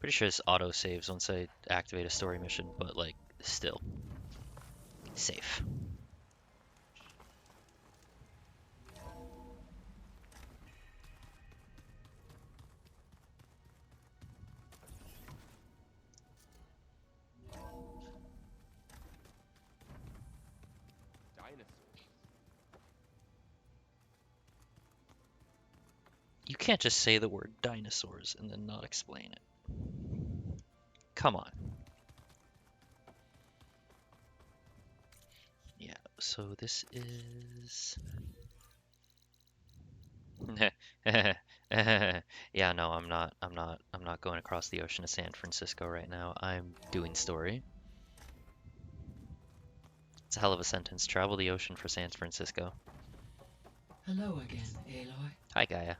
Pretty sure this auto saves once I activate a story mission, but like still safe. You can't just say the word dinosaurs and then not explain it. Come on. Yeah, so this is... Yeah, no, I'm not going across the ocean to San Francisco right now. I'm doing story. It's a hell of a sentence. Travel the ocean for San Francisco. Hello again, Aloy. Hi, Gaia.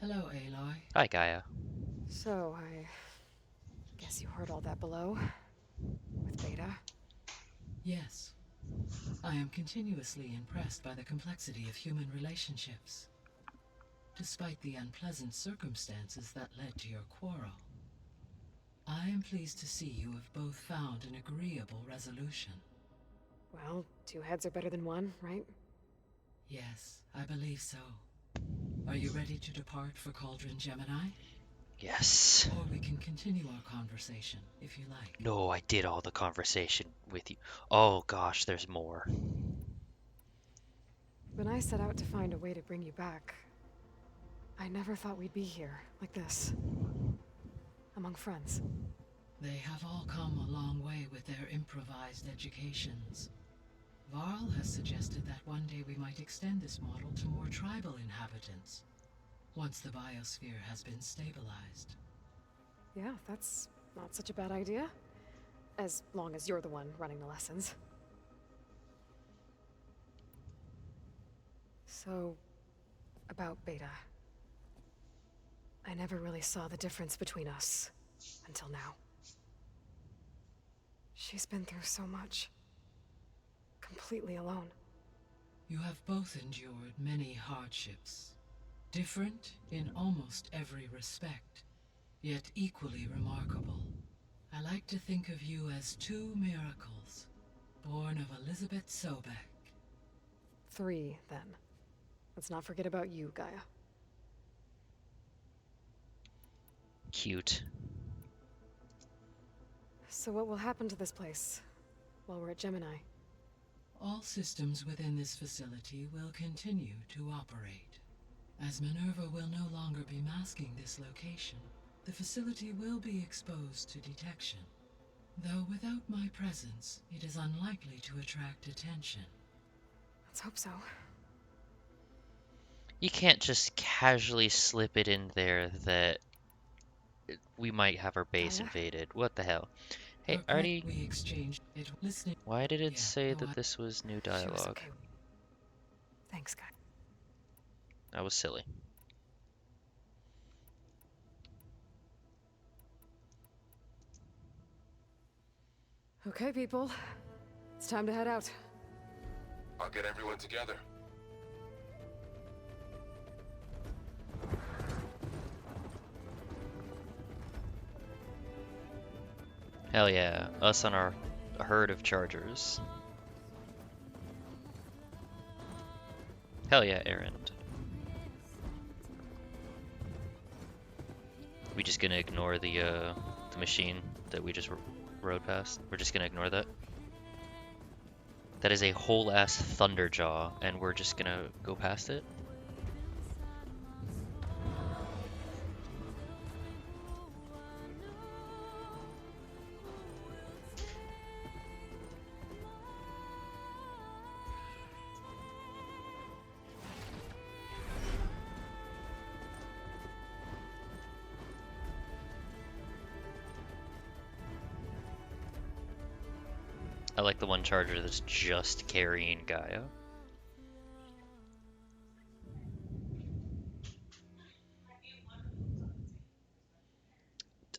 Hello, Aloy. Hi, Gaia. So, I guess you heard all that below? With Beta? Yes. I am continuously impressed by the complexity of human relationships. Despite the unpleasant circumstances that led to your quarrel, I am pleased to see you have both found an agreeable resolution. Well, 2 heads are better than 1, right? Yes, I believe so. Are you ready to depart for Cauldron Gemini? Yes. Or we can continue our conversation, if you like. No, I did all the conversation with you. Oh gosh, there's more. When I set out to find a way to bring you back, I never thought we'd be here, like this. Among friends. They have all come a long way with their improvised educations. Varl has suggested that one day we might extend this model to more tribal inhabitants, once the biosphere has been stabilized. Yeah, that's not such a bad idea. As long as you're the one running the lessons. So, about Beta. I never really saw the difference between us, until now. She's been through so much. Completely alone. You have both endured many hardships. Different in almost every respect, yet equally remarkable. I like to think of you as 2 miracles, born of Elizabeth Sobek. 3, then. Let's not forget about you, Gaia. Cute. So what will happen to this place while we're at Gemini? All systems within this facility will continue to operate. As Minerva will no longer be masking this location, the facility will be exposed to detection. Though without my presence, it is unlikely to attract attention. Let's hope so. You can't just casually slip it in there that we might have our base invaded. What the hell? Hey, already... We exchanged it listening. Why did it say that this was new dialogue? Okay. Thanks, guy. That was silly. Okay, people. It's time to head out. I'll get everyone together. Hell yeah, us on our herd of chargers. Hell yeah, errand. We just gonna ignore the machine that we just rode past? We're just gonna ignore that? That is a whole ass Thunderjaw, and we're just gonna go past it? I like the one charger that's just carrying Gaia.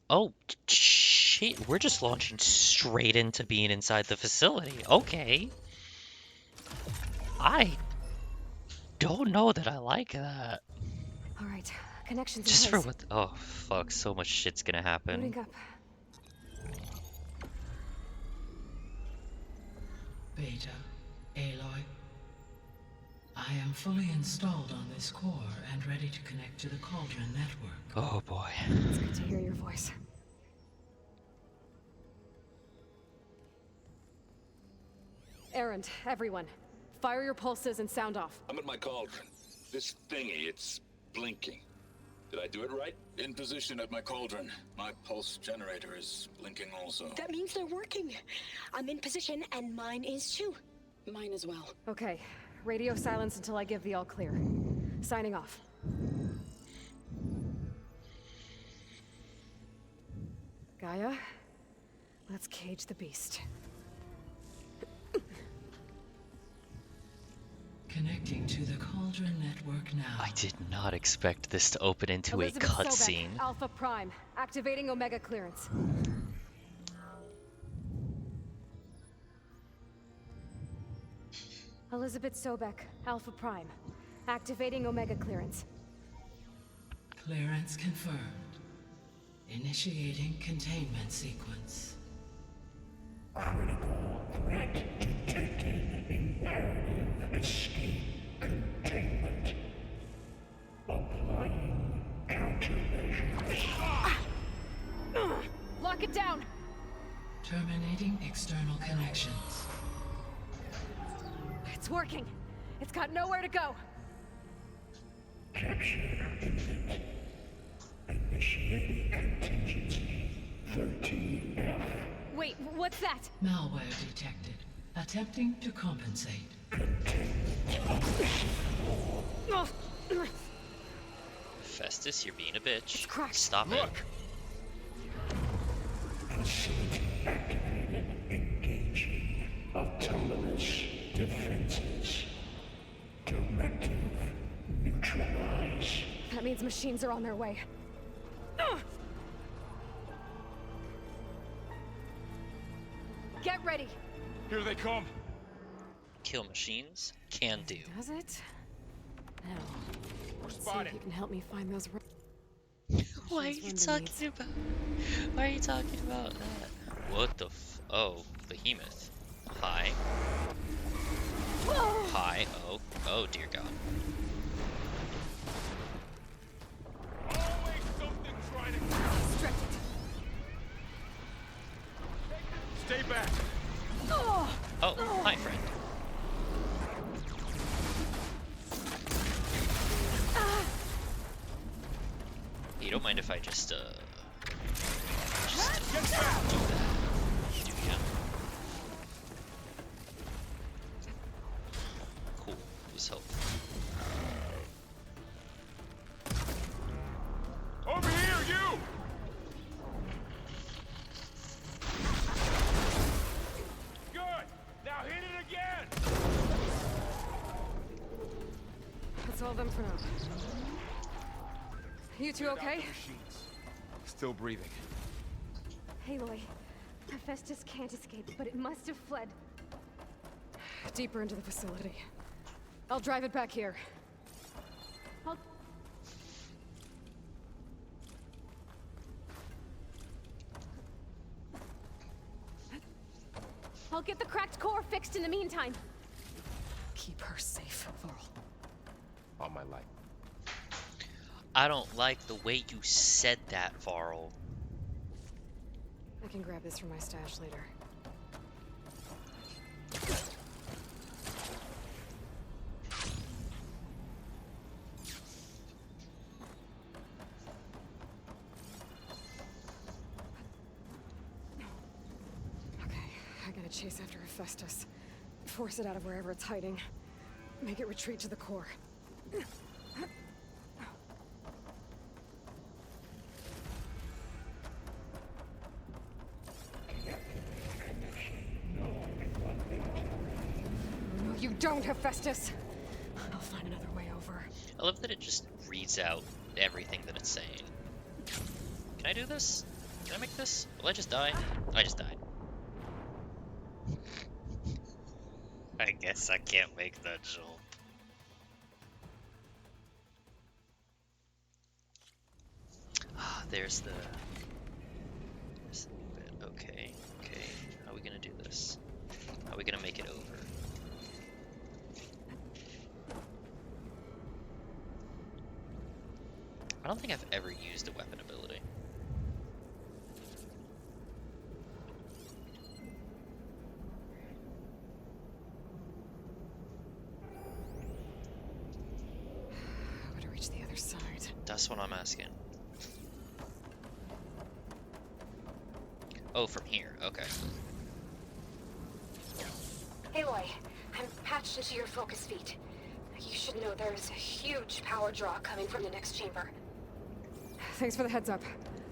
Oh, shit, we're just launching straight into being inside the facility. Okay. don't know that I like that. All right, connections Just in for place. what? Oh fuck! So much shit's gonna happen. Booting up. Beta, Aloy. I am fully installed on this core and ready to connect to the Cauldron network. Oh boy. It's good to hear your voice. Errand, everyone. Fire your pulses and sound off. I'm at my cauldron. This thingy, it's blinking. Did I do it right? In position at my cauldron. My pulse generator is blinking also. That means they're working. I'm in position, and mine is too. Mine as well. Okay. Radio silence until I give the all clear. Signing off. Gaia, let's cage the beast. Connecting to the Cauldron network now. I did not expect this to open into Elizabeth a Sobek, cutscene. Alpha Prime, activating Omega clearance. Elizabeth Sobek, Alpha Prime, activating Omega clearance. Clearance confirmed. Initiating containment sequence. Critical threat detected. Imperative escape containment. Applying countermeasures. Lock it down! Terminating external connections. It's working. It's got nowhere to go. Capture imminent. Initiating contingency 13F. Wait, what's that? Malware detected. Attempting to compensate. Festus, you're being a bitch. Cracked. Stop it. Facility activated. Engaging autonomous defenses. Directive neutralize. That means machines are on their way. Get ready. Here they come. Kill machines? Can do. Does it? No. We're See if spotted. you can help me find those. Why are you talking about? Why are you talking about that? What the f? Oh, behemoth. Hi. Hi. Oh. Oh dear God. Always something trying to Stretch it. stay back. Oh, hi friend. You don't mind if I just do that? Do ya? Cool. Was helpful. Over here, you! Good. Now hit it again. That's all of them for now. You two okay? Still breathing. Aloy, Hephaestus can't escape, but it must have fled. Deeper into the facility. I'll drive it back here. I'll get the cracked core fixed in the meantime. Keep her safe, Varl. On my life. I don't like the way you said that, Varl. I can grab this from my stash later. Okay, I gotta chase after Hephaestus. Force it out of wherever it's hiding. Make it retreat to the core. No, you don't, Hephaestus! I'll find another way over. I love that it just reads out everything that it's saying. Can I do this? Can I make this? Will I just die? I just died. I guess I can't make that jump. there's the new bit. Okay, okay. How are we gonna do this? How are we gonna make it over? I don't think I've ever used a weapon ability. How would I reach the other side? That's what I'm asking. Oh, from here. Okay. Aloy, I'm patched into your focus feed. You should know there's a huge power draw coming from the next chamber. Thanks for the heads up.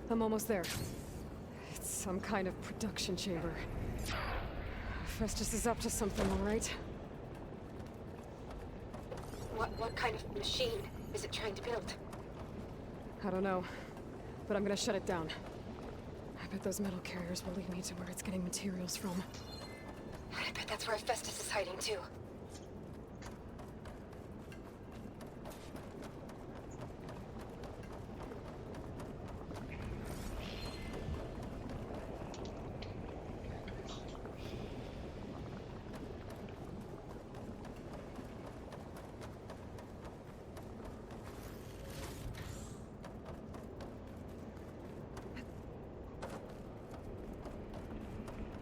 I'm almost there. It's some kind of production chamber. Festus is up to something, all right? What kind of machine is it trying to build? I don't know, but I'm gonna shut it down. I bet those metal carriers will lead me to where it's getting materials from. I bet that's where Festus is hiding too.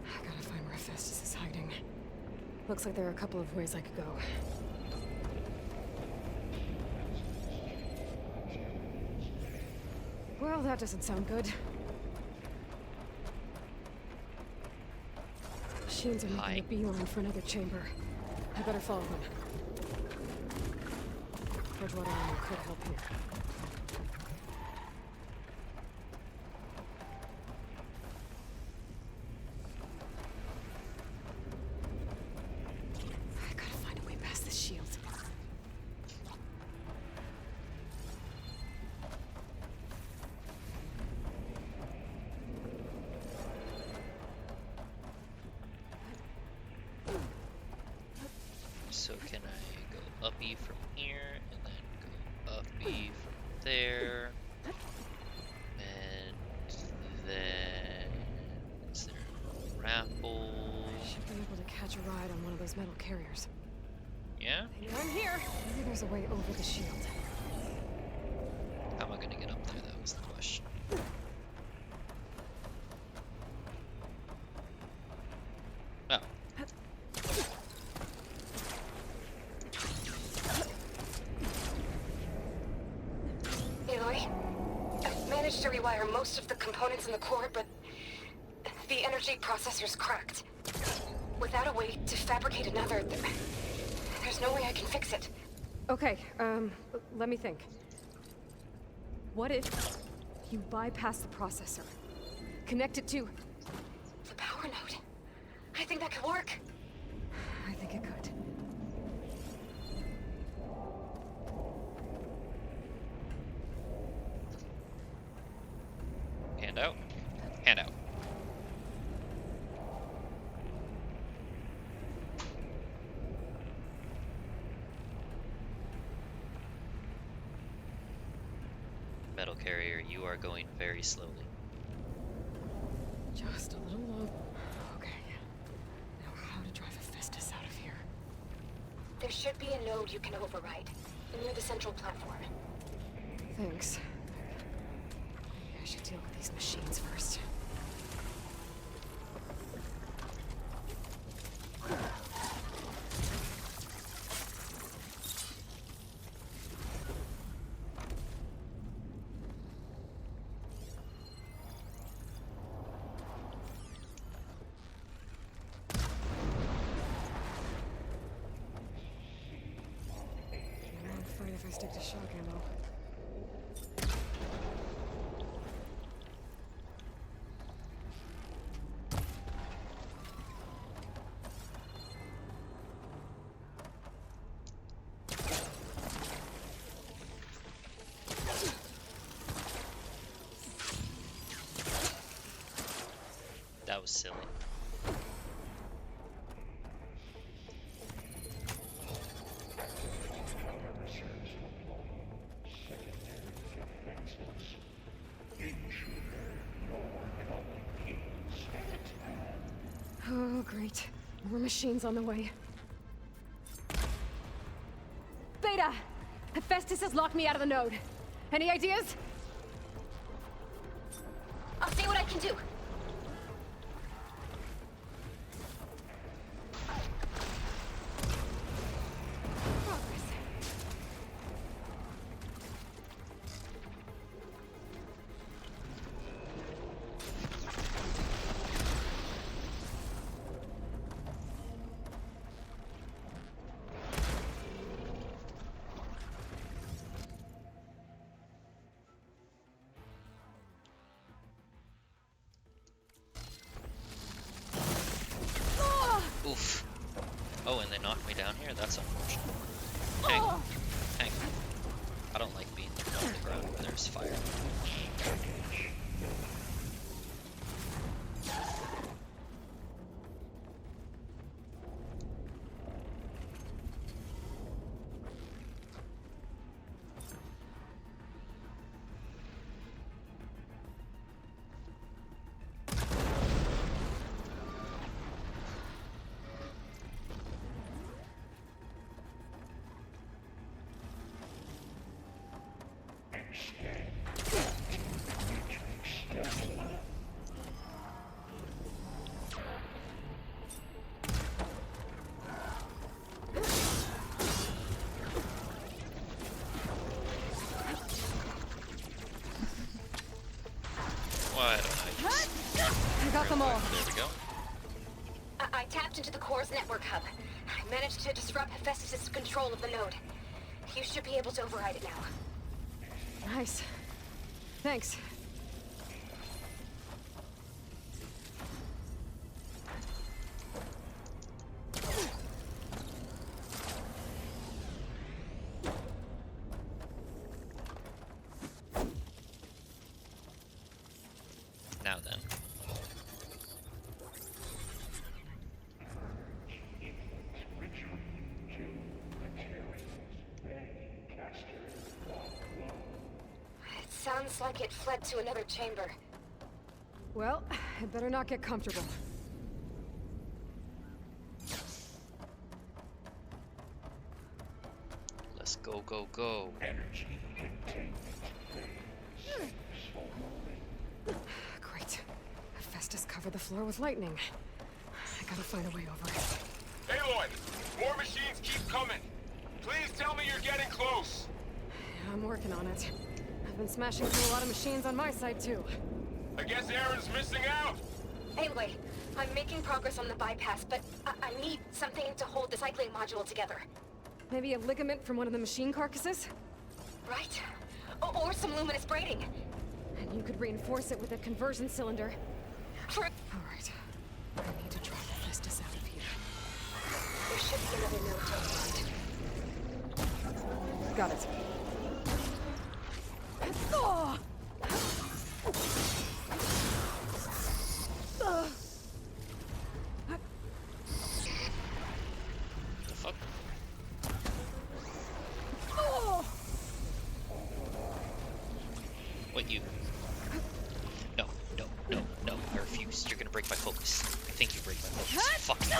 I gotta find where Festus is hiding. Looks like there are a couple of ways I could go. Well, that doesn't sound good. Machines are making a beeline for another chamber. I better follow them. Bridgewater armor could help here. I gotta find a way past this shield. So can I go uppy from here and then go uppy from there? And then is there a raffle? I should be able to catch a ride on one of those metal carriers. Yeah? I'm here! Maybe there's a way over the shield. How am I gonna get up there? That was the question. Oh. Aloy, I've managed to rewire most of the components in the core, but the energy processor's cracked. Without a way to fabricate another, there's no way I can fix it. Okay, let me think. What if you bypass the processor? Connect it to... The power node. I think that could work. I think it could. Hand out. Hand out. Metal carrier, you are going very slowly. Just a little low. Okay. Now how to drive Hephaestus out of here? There should be a node you can override, near the central platform. Thanks. Maybe I should deal with these machines first. I'm afraid if I stick to shock ammo. That was silly. Secondary effects. Great. More machines on the way. Beta! Hephaestus has locked me out of the node. Any ideas? I'll see what I can do. Oof. Oh, and they knocked me down here? That's unfortunate. Hang on. Hang on. I don't like being on the ground where there's fire. Why don't I just... I got them all. There we go. I tapped into the core's network hub. I managed to disrupt Hephaestus' control of the node. You should be able to override it now. Nice. Thanks. Now then. It sounds like it fled to another chamber. Well, I better not get comfortable. Let's go, go, go. Great. Hephaestus covered the floor with lightning. I gotta find a way over it. Aloy! More machines keep coming! Please tell me you're getting close! Yeah, I'm working on it. I've been smashing through a lot of machines on my side, too. I guess Aaron's missing out! Anyway, I'm making progress on the bypass, but I need something to hold the cycling module together. Maybe a ligament from one of the machine carcasses? Right? Or some luminous braiding. And you could reinforce it with a conversion cylinder. For... Alright. I need to drop Hephaestus out of here. There should be another node to override. Got it. The fuck? Wait, you... No, no, no, no. I refuse. You're gonna break my focus. I think you break my focus. Fuck you.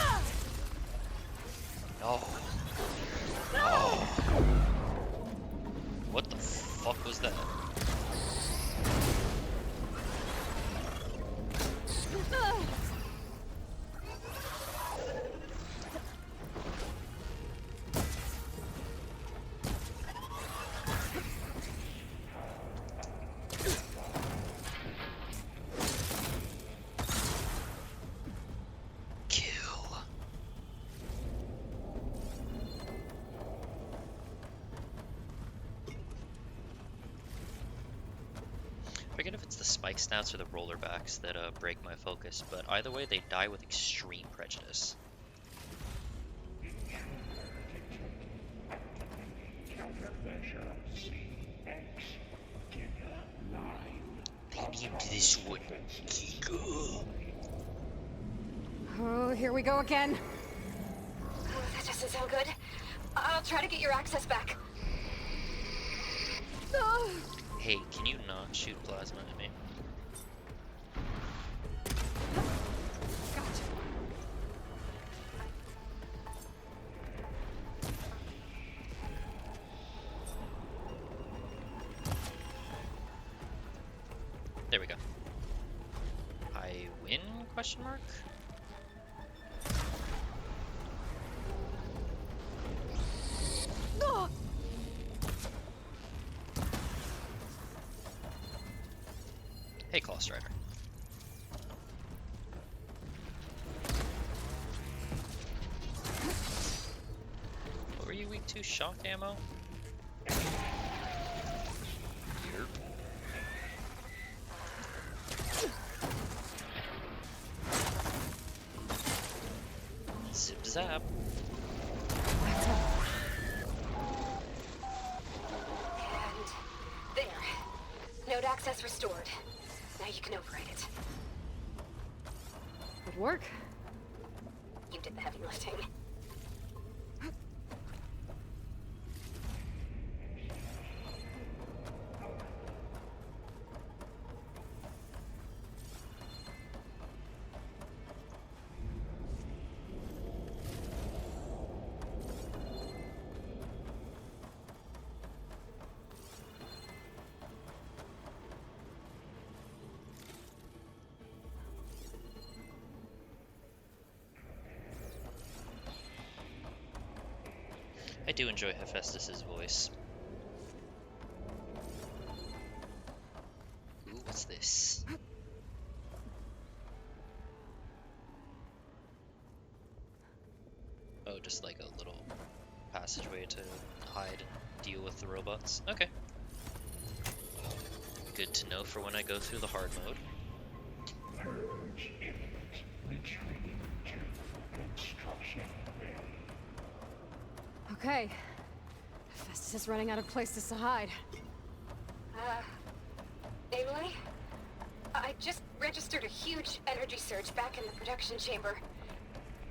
No. No. What the fuck was that? I forget if it's the spike snouts or the rollerbacks that break my focus, but either way they die with extreme prejudice. Lean into this one, Kiko. Oh, here we go again. That doesn't sound good. I'll try to get your access back. Hey, can you not shoot plasma at me? There we go. I win? Question mark? No! Hey, Claw Strider. What were you weak to? Shock ammo? Here. Zip zap. And there. Node access restored. Now you can override it. Good work. You did the heavy lifting. I do enjoy Hephaestus's voice. Ooh, what's this? Oh, just like a little passageway to hide and deal with the robots. Okay. Good to know for when I go through the hard mode. Okay. Festus is running out of places to hide. Aloy? I just registered a huge energy surge back in the production chamber.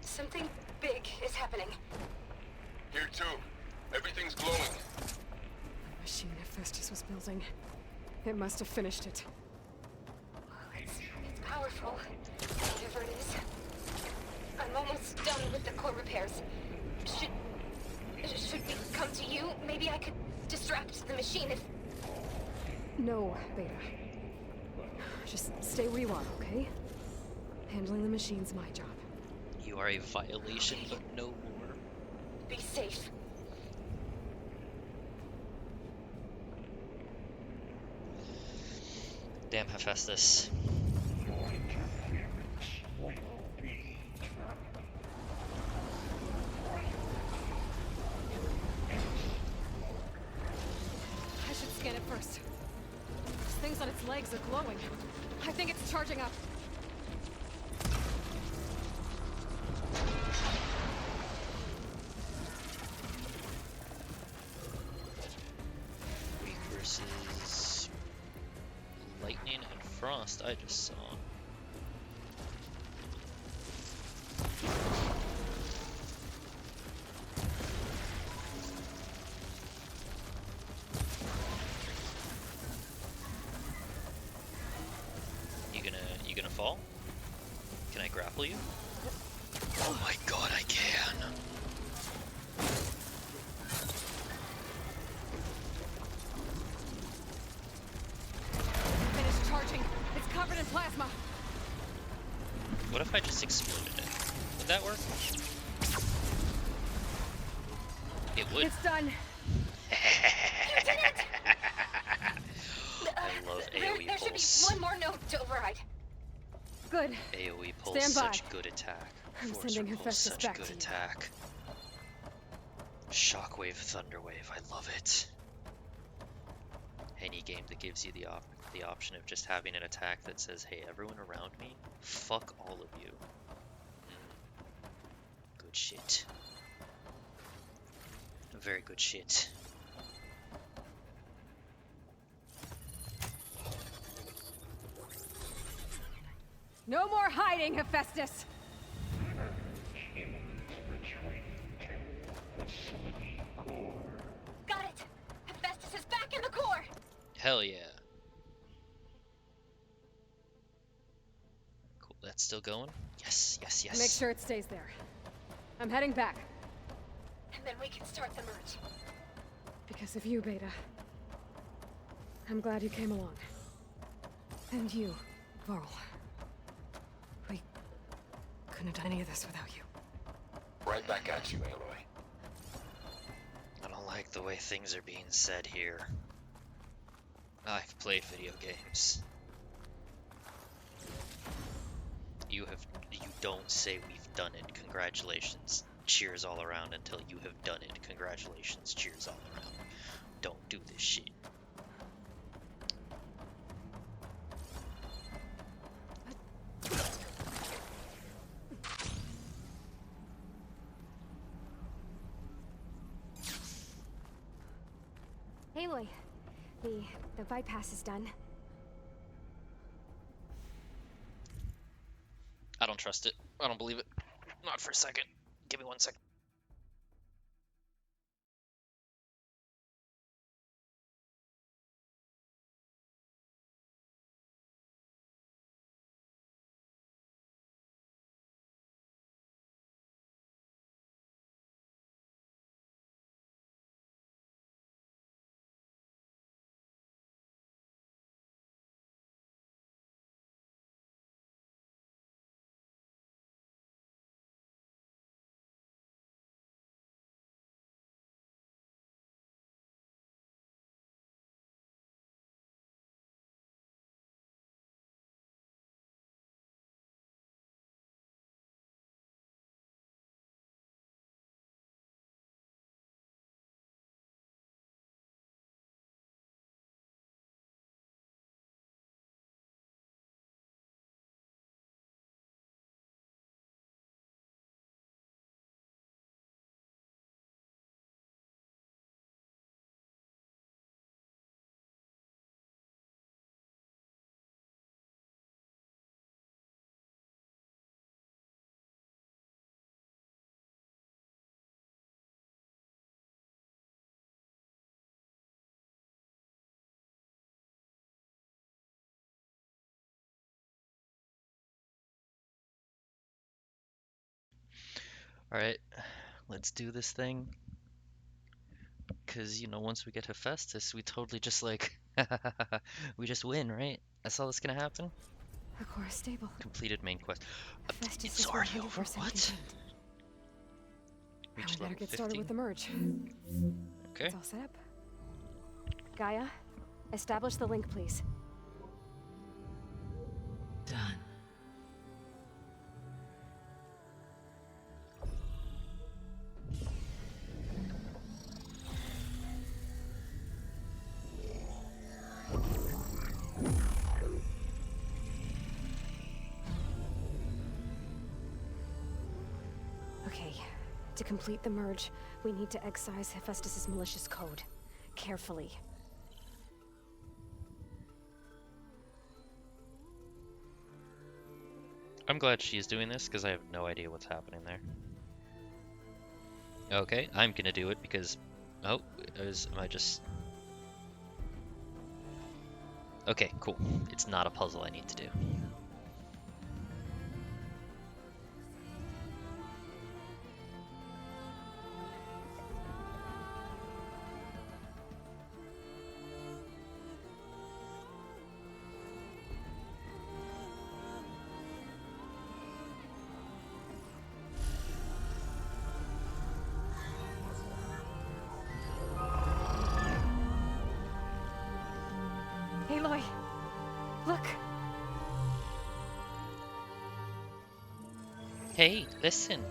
Something big is happening. Here too. Everything's glowing. The machine Hephaestus was building. It must have finished it. It's powerful, whatever it is. I'm almost done with the core repairs. Should we come to you? Maybe I could distract the machine if... No, Beta. Just stay where you are, okay? Handling the machine's my job. You are a violation, but no more. Be safe. Damn Hephaestus. I should scan it first. Those things on its legs are glowing. I think it's charging up. Weak versus lightning and frost, I just saw. You gonna fall? Can I grapple you? Oh my god, I can! Finished charging. It's covered in plasma. What if I just exploded it? Would that work? It would. It's done. I love AoE There should be pulse. one more node to override. Good. AoE pulse, Stand by. such good attack. I'm Force sending repulse, Hephaestus such back good to you. attack. Shockwave, Thunderwave, I love it. Any game that gives you the option of just having an attack that says, hey, everyone around me, fuck all of you. Good shit. Very good shit. No more hiding, Hephaestus! Got it! Hephaestus is back in the core! Hell yeah. Cool, that's still going? Yes, yes, yes. Make sure it stays there. I'm heading back. And then we can start the merge. Because of you, Beta. I'm glad you came along. And you, Varl. We couldn't have done any of this without you. Right back at you, Aloy. I don't like the way things are being said here. I've played video games. You don't say we've done it. Congratulations. Cheers all around until you have done it. Congratulations. Cheers all around. Don't do this shit. Aloy, the bypass is done. I don't trust it. I don't believe it. Not for a second. Give me 1 second. Alright, let's do this thing. Because, once we get Hephaestus, we totally just we just win, right? That's all that's gonna happen? The core is stable. Completed main quest. Hephaestus It's is already 100% over? What? contained. Now Reached we better level get started 50? with the merge. Okay. It's all set up. Gaia, establish the link, please. Done. Okay, to complete the merge, we need to excise Hephaestus' malicious code. Carefully. I'm glad she's doing this, because I have no idea what's happening there. Okay, I'm gonna do it because... Oh, am I just... Okay, cool. It's not a puzzle I need to do. Aloy! Look! Hey, listen!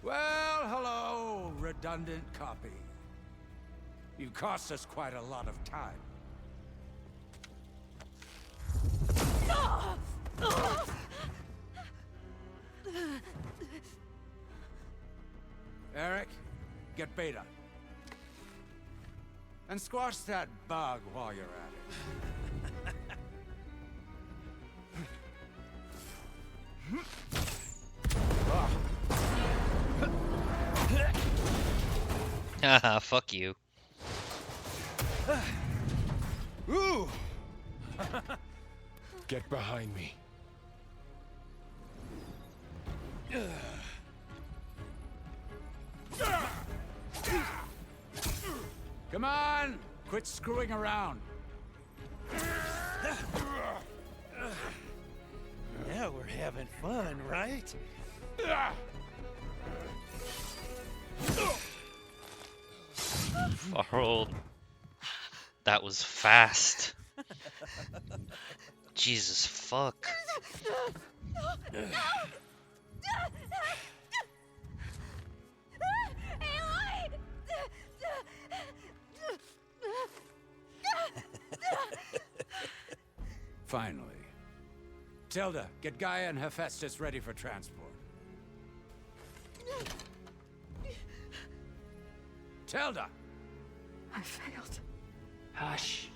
Well, hello, redundant copy. You cost us quite a lot of time. Eric, get Beta. And squash that bug while you're at it. Haha, fuck you. Ooh! Get behind me. Come on! Quit screwing around. Now we're having fun, right? Farrell. That was fast. Jesus fuck. Finally. Tilda, get Gaia and Hephaestus ready for transport. Tilda! I failed. Hush.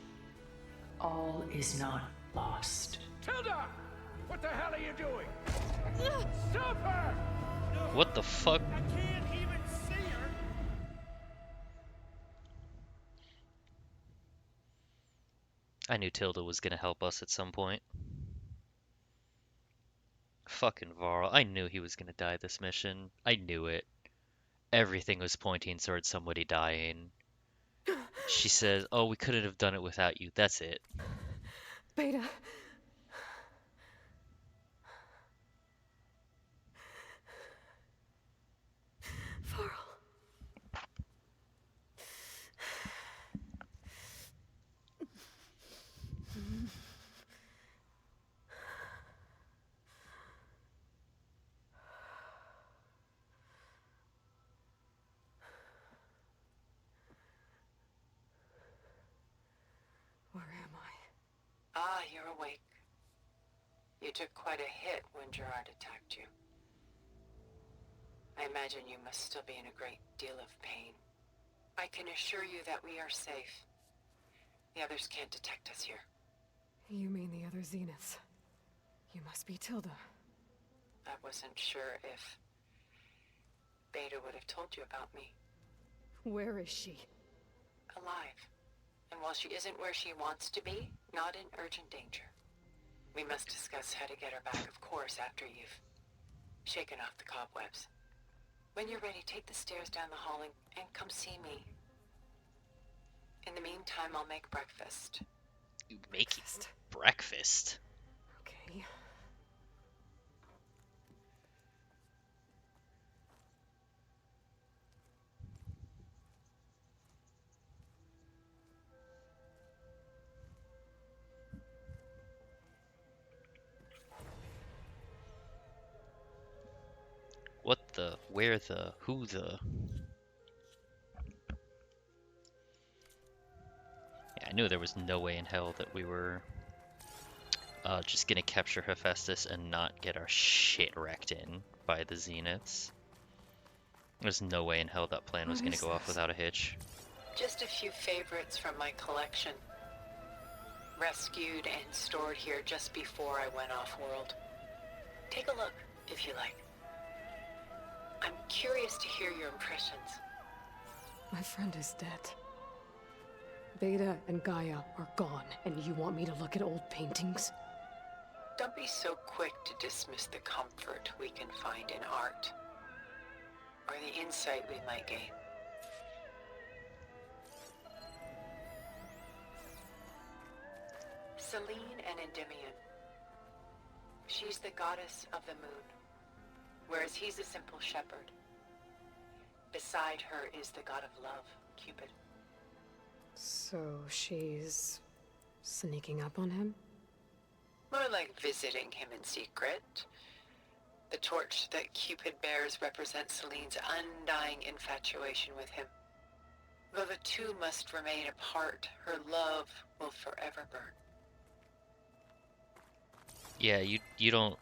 All is not lost. Tilda! What the hell are you doing? Stop her! What the fuck? I can't even see her. I knew Tilda was gonna help us at some point. Fucking Varl. I knew he was gonna die this mission. I knew it. Everything was pointing towards somebody dying. She says, oh, we couldn't have done it without you. That's it. Beta. Farrell. Where am I? Ah, you're awake. You took quite a hit when Gerard attacked you. I imagine you must still be in a great deal of pain. I can assure you that we are safe. The others can't detect us here. You mean the other Zeniths? You must be Tilda. I wasn't sure if Beta would have told you about me. Where is she? Alive. And while she isn't where she wants to be, not in urgent danger. We must discuss how to get her back, of course, after you've shaken off the cobwebs. When you're ready, take the stairs down the hall and come see me. In the meantime, I'll make breakfast. You making breakfast? Okay. What the? Where the? Who the? Yeah, I knew there was no way in hell that we were just gonna capture Hephaestus and not get our shit wrecked in by the Zeniths. There's no way in hell that plan was gonna go off without a hitch. Just a few favorites from my collection. Rescued and stored here just before I went off-world. Take a look, if you like. I'm curious to hear your impressions. My friend is dead. Beta and Gaia are gone, and you want me to look at old paintings? Don't be so quick to dismiss the comfort we can find in art, or the insight we might gain. Selene and Endymion. She's the goddess of the moon, whereas he's a simple shepherd. Beside her is the god of love, Cupid. So she's sneaking up on him? More like visiting him in secret. The torch that Cupid bears represents Selene's undying infatuation with him. Though the two must remain apart, her love will forever burn. Yeah, you don't.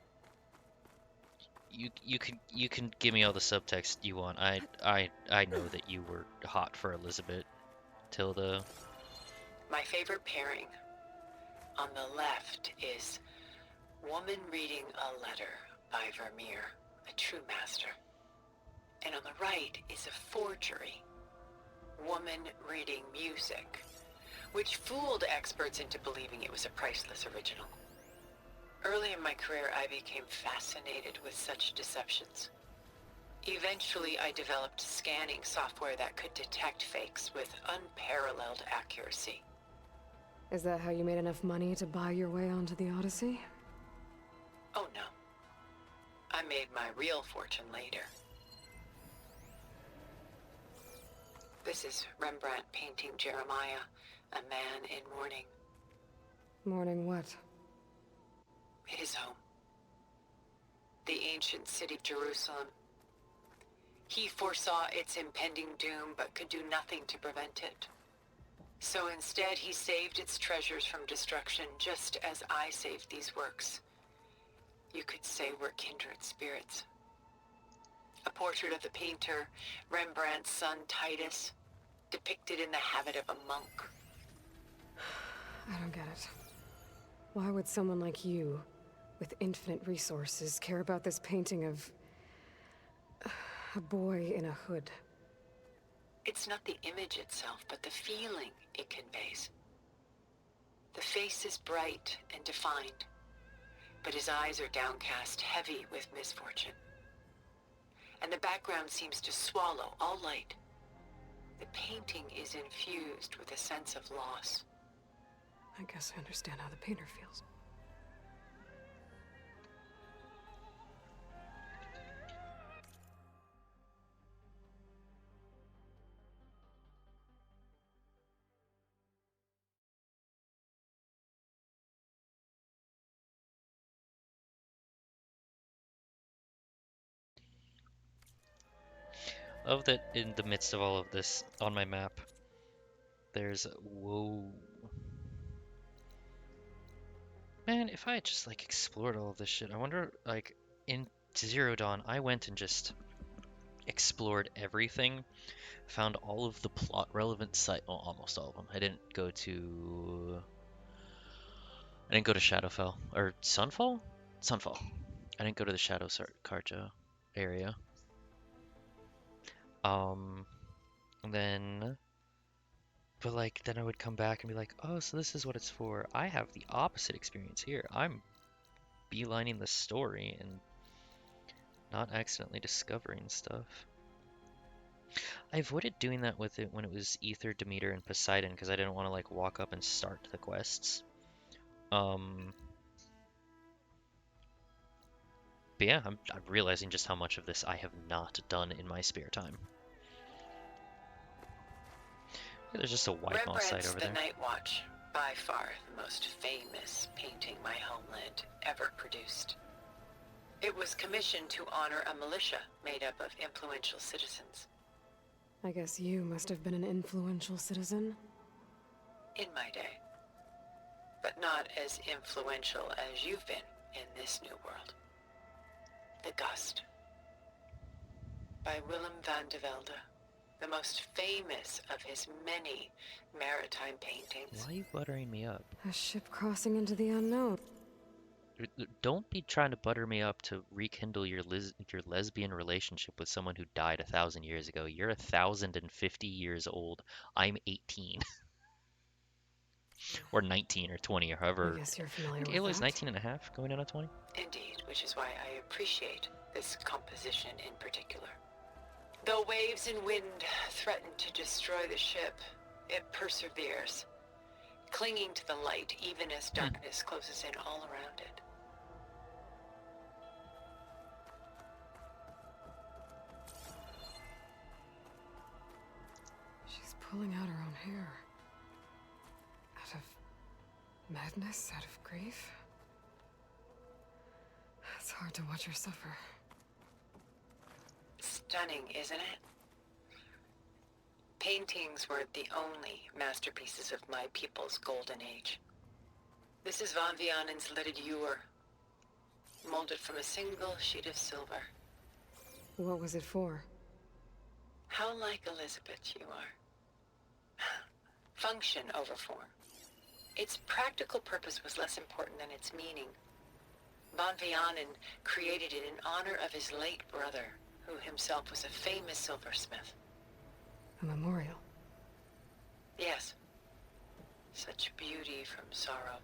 You can give me all the subtext you want. I know that you were hot for Elizabeth, Tilda. My favorite pairing. On the left is Woman Reading a Letter by Vermeer, a true master. And on the right is a forgery woman reading music, which fooled experts into believing it was a priceless original. Early in my career, I became fascinated with such deceptions. Eventually, I developed scanning software that could detect fakes with unparalleled accuracy. Is that how you made enough money to buy your way onto the Odyssey? Oh no. I made my real fortune later. This is Rembrandt painting Jeremiah, a man in mourning. Mourning what? His home. The ancient city of Jerusalem. He foresaw its impending doom, but could do nothing to prevent it. So instead, he saved its treasures from destruction, just as I saved these works. You could say we're kindred spirits. A portrait of the painter, Rembrandt's son Titus, depicted in the habit of a monk. I don't get it. Why would someone like you, with infinite resources, care about this painting of a boy in a hood? It's not the image itself, but the feeling it conveys. The face is bright and defined, but his eyes are downcast, heavy with misfortune. And the background seems to swallow all light. The painting is infused with a sense of loss. I guess I understand how the painter feels. Of that, in the midst of all of this, on my map, there's whoa. Man, if I had just like explored all of this shit, I wonder like in Zero Dawn, I went and just explored everything, found all of the plot relevant site, well, almost all of them. I didn't go to Shadowfell or Sunfall. Sunfall. I didn't go to the Shadow Karja area. And then, but like, then I would come back and be like, oh, so this is what it's for. I have the opposite experience here. I'm beelining the story and not accidentally discovering stuff. I avoided doing that with it when it was Ether, Demeter, and Poseidon because I didn't want to like walk up and start the quests. But yeah, I'm realizing just how much of this I have not done in my spare time. There's just a white moss site over there. The Night Watch, by far the most famous painting my homeland ever produced. It was commissioned to honor a militia made up of influential citizens. I guess you must have been an influential citizen. In my day. But not as influential as you've been in this new world. The Gust. By Willem van de Velde. The most famous of his many maritime paintings. Why are you buttering me up? A ship crossing into the unknown. Don't be trying to butter me up to rekindle your lesbian relationship with someone who died 1,000 years ago. You're 1,050 years old. I'm 18. Or 19 or 20 or however. I guess you're familiar with Aloy's that. 19 and a half, going on 20. Indeed, which is why I appreciate this composition in particular. Though waves and wind threaten to destroy the ship, it perseveres, clinging to the light even as darkness closes in all around it. She's pulling out her own hair. Out of madness, out of grief. It's hard to watch her suffer. Stunning, isn't it? Paintings weren't the only masterpieces of my people's golden age. This is Van Vianen's Leaded Ewer, molded from a single sheet of silver. What was it for? How like Elizabeth you are. Function over form. Its practical purpose was less important than its meaning. Van Vianen created it in honor of his late brother, who himself was a famous silversmith. A memorial. Yes. Such beauty from sorrow.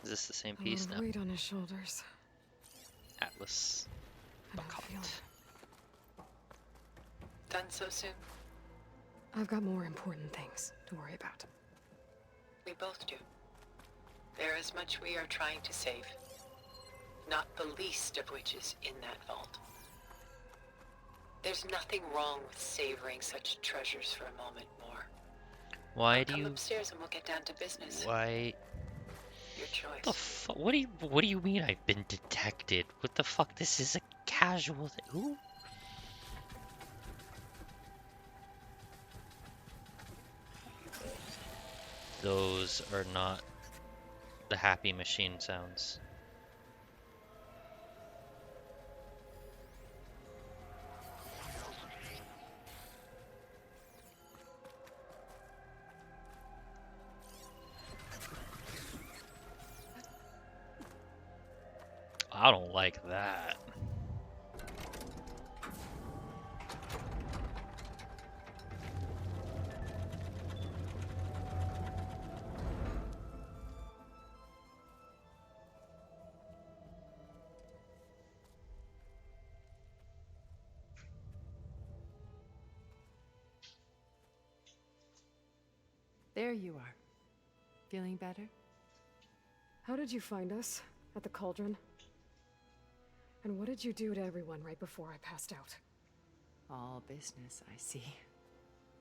Is this the same A piece lot now? of weight on his shoulders. Atlas. I don't feel it. Done so soon? I've got more important things to worry about. We both do. There is much we are trying to save. Not the least of which is in that vault. There's nothing wrong with savoring such treasures for a moment more. Why do Come you... upstairs and we'll get down to business. Why... Your choice. The fu- What do you mean I've been detected? What the fuck? This is a casual thing. Who? Those are not the happy machine sounds. I don't like that. There you are. Feeling better? How did you find us? At the cauldron? And what did you do to everyone right before I passed out? All business, I see.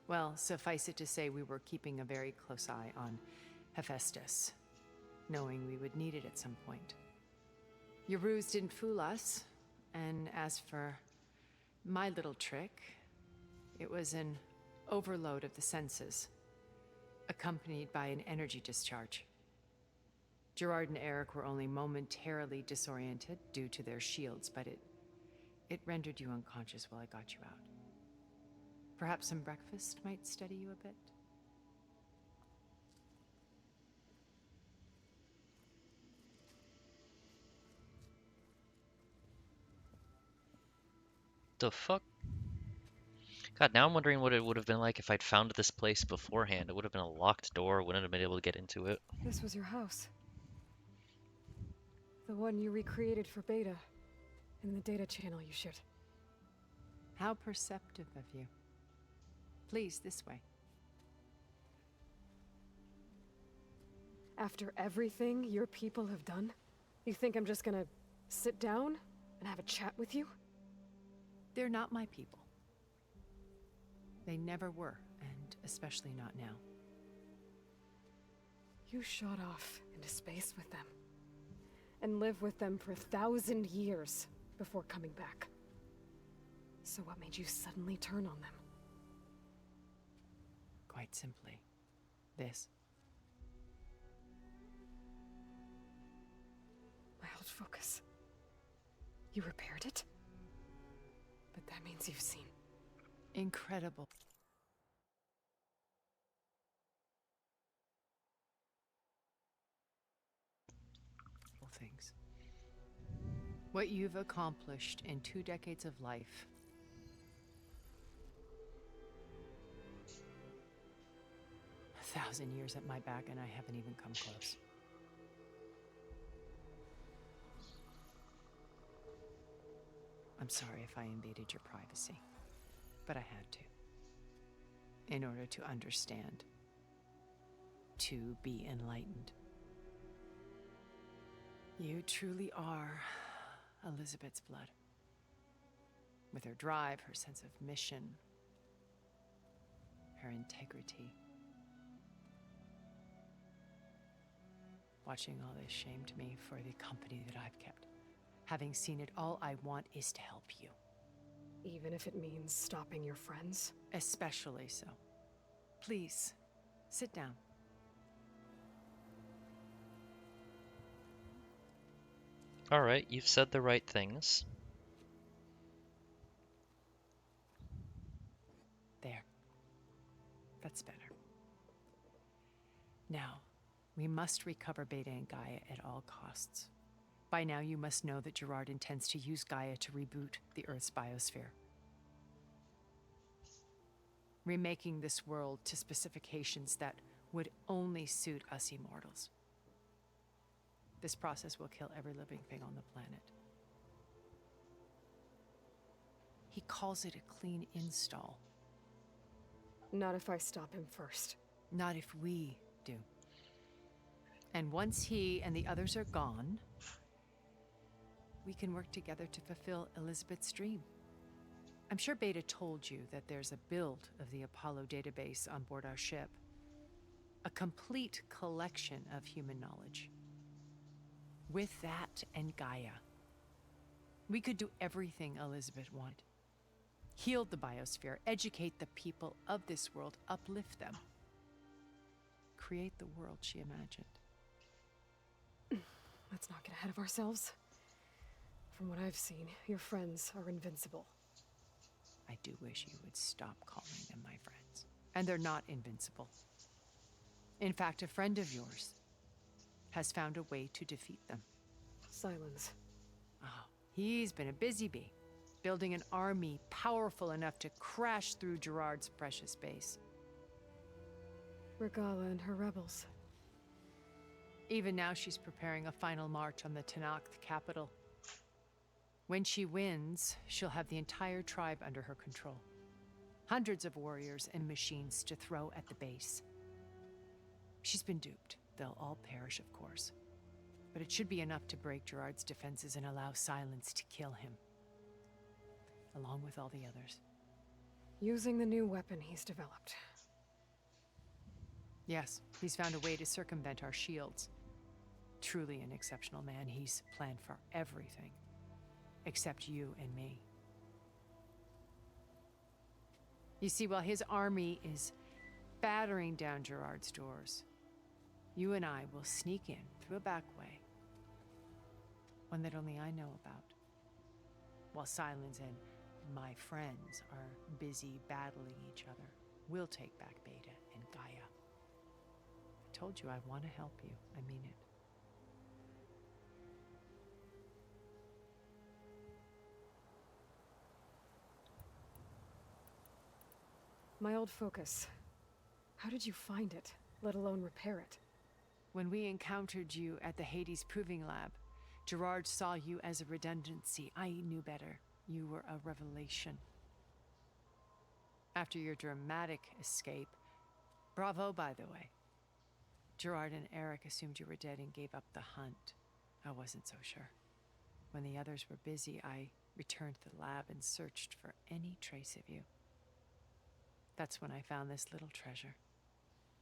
Well, suffice it to say we were keeping a very close eye on HEPHAESTUS, knowing we would need it at some point. Your ruse didn't fool us, and as for my little trick, it was an overload of the senses, accompanied by an energy discharge. Gerard and Eric were only momentarily disoriented due to their shields, but it rendered you unconscious while I got you out. Perhaps some breakfast might steady you a bit? The fuck? God, now I'm wondering what it would have been like if I'd found this place beforehand. It would have been a locked door, wouldn't have been able to get into it. This was your house. The one you recreated for Beta. In the data channel you shared. How perceptive of you. Please, this way. After everything your people have done, you think I'm just gonna sit down and have a chat with you? They're not my people. They never were, and especially not now. You shot off into space with them. And lived with them for 1,000 years before coming back. So what made you suddenly turn on them? Quite simply, this. My old focus. You repaired it? But that means you've seen. Incredible. Things. What you've accomplished in 2 decades of life. A 1,000 years at my back and I haven't even come close. I'm sorry if I invaded your privacy, but I had to. In order to understand. To be enlightened. You truly are Elizabeth's blood. With her drive, her sense of mission, her integrity. Watching all this shamed me for the company that I've kept. Having seen it, all I want is to help you. Even if it means stopping your friends? Especially so. Please, sit down. Alright, you've said the right things. There. That's better. Now, we must recover Beta and Gaia at all costs. By now, you must know that Gerard intends to use Gaia to reboot the Earth's biosphere. remaking this world to specifications that would only suit us immortals. This process will kill every living thing on the planet. He calls it a clean install. Not if I stop him first. Not if we do. And once he and the others are gone, we can work together to fulfill Elizabeth's dream. I'm sure Beta told you that there's a build of the Apollo database on board our ship. A complete collection of human knowledge. With that and Gaia, we could do everything Elizabeth wanted. Heal the biosphere, educate the people of this world, uplift them. Create the world she imagined. Let's not get ahead of ourselves. From what I've seen, your friends are invincible. I do wish you would stop calling them my friends. And they're not invincible. In fact, a friend of yours has found a way to defeat them. Silence. Oh, he's been a busy bee, building an army powerful enough to crash through Gerard's precious base. Regala and her rebels. Even now, she's preparing a final march on the Tenakth capital. When she wins, she'll have the entire tribe under her control. Hundreds of warriors and machines to throw at the base. She's been duped. They'll all perish, of course. But it should be enough to break Gerard's defenses and allow Silence to kill him. Along with all the others. Using the new weapon he's developed. Yes, he's found a way to circumvent our shields. Truly an exceptional man. He's planned for everything. Except you and me. You see, while his army is battering down Gerard's doors, you and I will sneak in through a back way. One that only I know about. While Silence and my friends are busy battling each other, we'll take back Beta and Gaia. I told you I want to help you. I mean it. My old focus. How did you find it, let alone repair it? When we encountered you at the Hades Proving Lab, Gerard saw you as a redundancy. I knew better. You were a revelation. After your dramatic escape, bravo, by the way. Gerard and Eric assumed you were dead and gave up the hunt. I wasn't so sure. When the others were busy, I returned to the lab and searched for any trace of you. That's when I found this little treasure.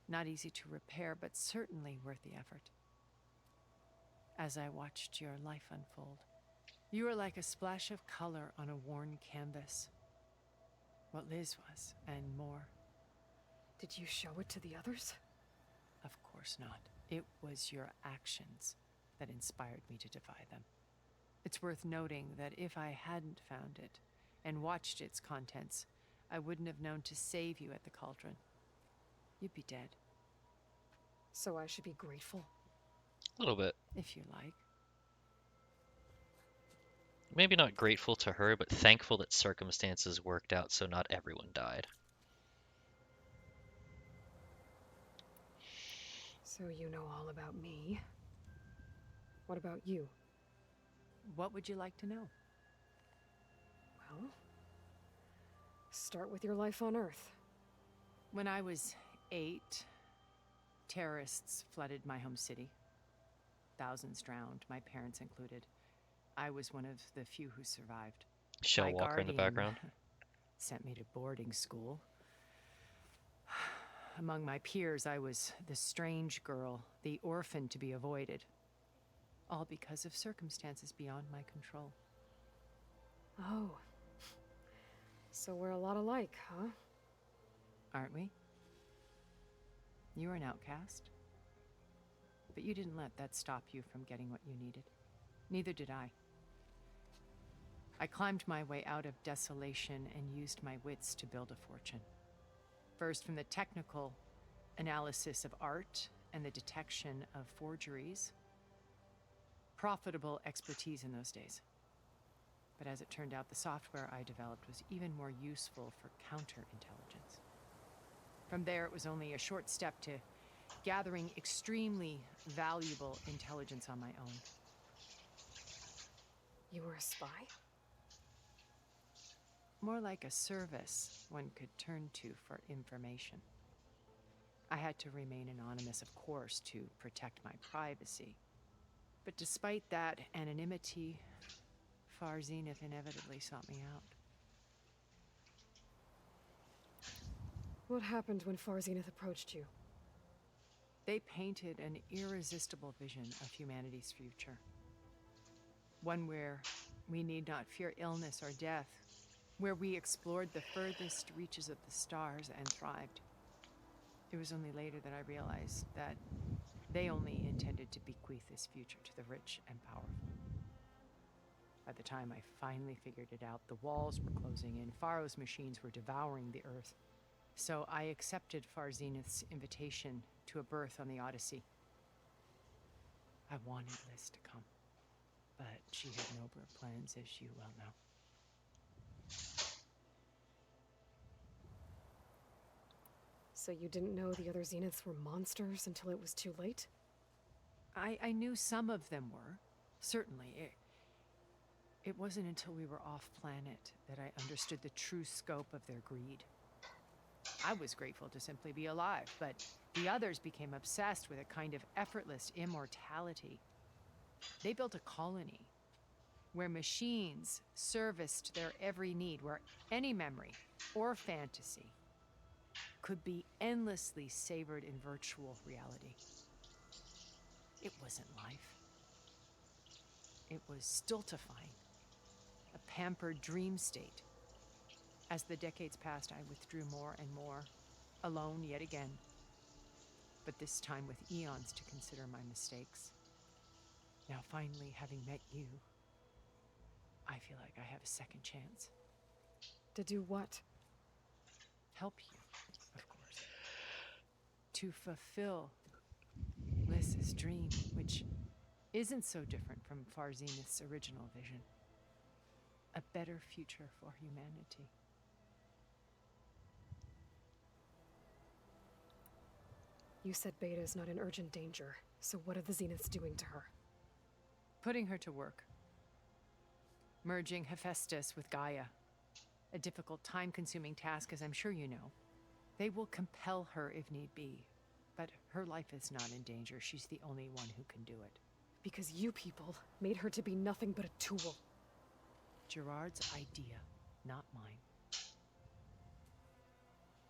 Not easy to repair, but certainly worth the effort. As I watched your life unfold, you were like a splash of color on a worn canvas. What Liz was, and more. Did you show it to the others? Of course not. It was your actions that inspired me to defy them. It's worth noting that if I hadn't found it and watched its contents, I wouldn't have known to save you at the cauldron. You'd be dead. So I should be grateful? A little bit. If you like. Maybe not grateful to her, but thankful that circumstances worked out so not everyone died. So you know all about me. What about you? What would you like to know? Well, start with your life on Earth. When I was 8, terrorists flooded my home city. Thousands drowned, my parents included. I was one of the few who survived. Shell My Walker in the guardian background. sent me to boarding school. Among my peers, I was the strange girl, the orphan to be avoided. All because of circumstances beyond my control. Oh. So we're a lot alike, huh? Aren't we? You were an outcast. But you didn't let that stop you from getting what you needed. Neither did I. I climbed my way out of desolation and used my wits to build a fortune. First, from the technical analysis of art and the detection of forgeries. Profitable expertise in those days. But as it turned out, the software I developed was even more useful for counterintelligence. From there, it was only a short step to gathering extremely valuable intelligence on my own. You were a spy? More like a service one could turn to for information. I had to remain anonymous, of course, to protect my privacy. But despite that anonymity, Far Zenith inevitably sought me out. What happened when Far Zenith approached you? They painted an irresistible vision of humanity's future. One where we need not fear illness or death, where we explored the furthest reaches of the stars and thrived. It was only later that I realized that they only intended to bequeath this future to the rich and powerful. By the time I finally figured it out, the walls were closing in, Pharaoh's machines were devouring the Earth. So I accepted Far Zenith's invitation to a berth on the Odyssey. I wanted Liz to come, but she had nobler plans, as you well know. So you didn't know the other Zeniths were monsters until it was too late? I knew some of them were, certainly. It wasn't until we were off-planet that I understood the true scope of their greed. I was grateful to simply be alive, but the others became obsessed with a kind of effortless immortality. They built a colony where machines serviced their every need, where any memory or fantasy could be endlessly savored in virtual reality. It wasn't life. It was stultifying, a pampered dream state. As the decades passed, I withdrew more and more, alone yet again, but this time with eons to consider my mistakes. Now finally, having met you, I feel like I have a second chance. To do what? Help you, of course. To fulfill Liz's dream, which isn't so different from Far Zenith's original vision. A better future for humanity. You said Beta is not in urgent danger, so what are the Zeniths doing to her? Putting her to work. Merging Hephaestus with Gaia. A difficult, time-consuming task, as I'm sure you know. They will compel her if need be, but her life is not in danger. She's the only one who can do it. Because you people made her to be nothing but a tool. Gerard's idea, not mine.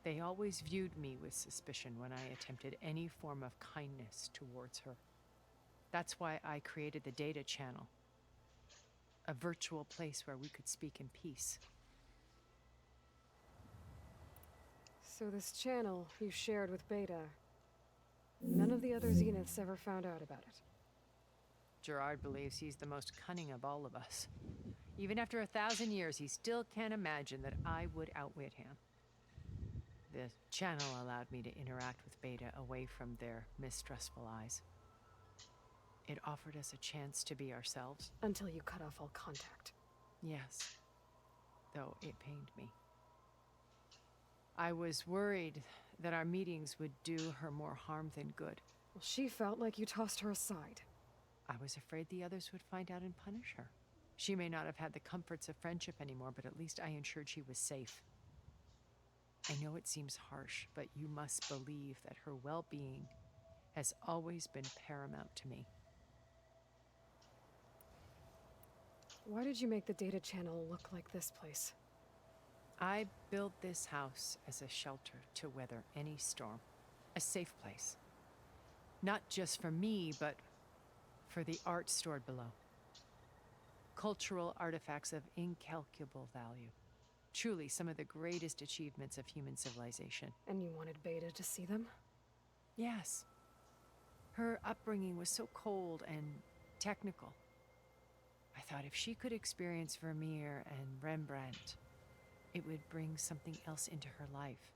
They always viewed me with suspicion when I attempted any form of kindness towards her. That's why I created the data channel. A virtual place where we could speak in peace. So this channel you shared with Beta, none of the other Zeniths ever found out about it? Gerard believes he's the most cunning of all of us. Even after 1,000 years, he still can't imagine that I would outwit him. The channel allowed me to interact with Beta away from their mistrustful eyes. It offered us a chance to be ourselves. Until you cut off all contact. Yes, though it pained me. I was worried that our meetings would do her more harm than good. Well, she felt like you tossed her aside. I was afraid the others would find out and punish her. She may not have had the comforts of friendship anymore, but at least I ensured she was safe. I know it seems harsh, but you must believe that her well-being has always been paramount to me. Why did you make the data channel look like this place? I built this house as a shelter to weather any storm. A safe place. Not just for me, but for the art stored below. Cultural artifacts of incalculable value. Truly some of the greatest achievements of human civilization. And you wanted Beta to see them? Yes. Her upbringing was so cold and technical. I thought if she could experience Vermeer and Rembrandt, it would bring something else into her life.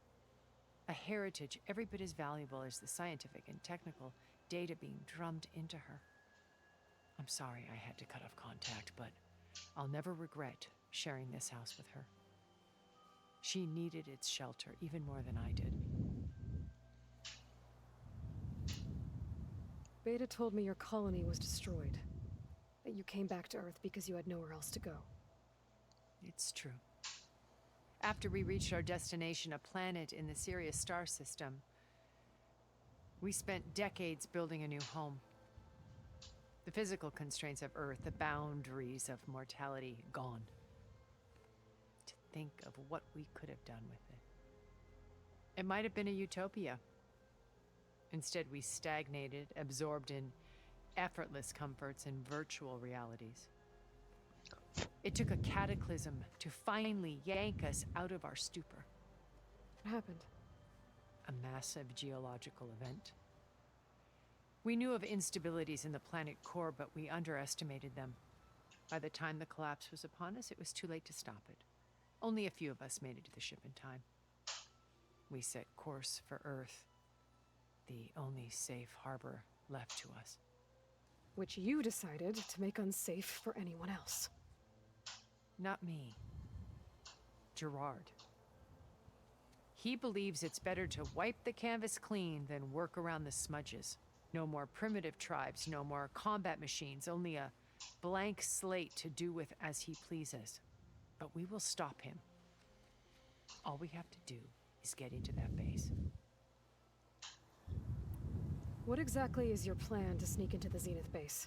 A heritage every bit as valuable as the scientific and technical data being drummed into her. I'm sorry I had to cut off contact, but I'll never regret sharing this house with her. She needed its shelter even more than I did. Beta told me your colony was destroyed. That you came back to Earth because you had nowhere else to go. It's true. After we reached our destination, a planet in the Sirius star system, we spent decades building a new home. The physical constraints of Earth, the boundaries of mortality, gone. To think of what we could have done with it. It might have been a utopia. Instead, we stagnated, absorbed in effortless comforts and virtual realities. It took a cataclysm to finally yank us out of our stupor. What happened? A massive geological event. We knew of instabilities in the planet core, but we underestimated them. By the time the collapse was upon us, it was too late to stop it. Only a few of us made it to the ship in time. We set course for Earth, the only safe harbor left to us. Which you decided to make unsafe for anyone else. Not me. Gerard. He believes it's better to wipe the canvas clean than work around the smudges. No more primitive tribes, no more combat machines, only a blank slate to do with as he pleases. But we will stop him. All we have to do is get into that base. What exactly is your plan to sneak into the Zenith base?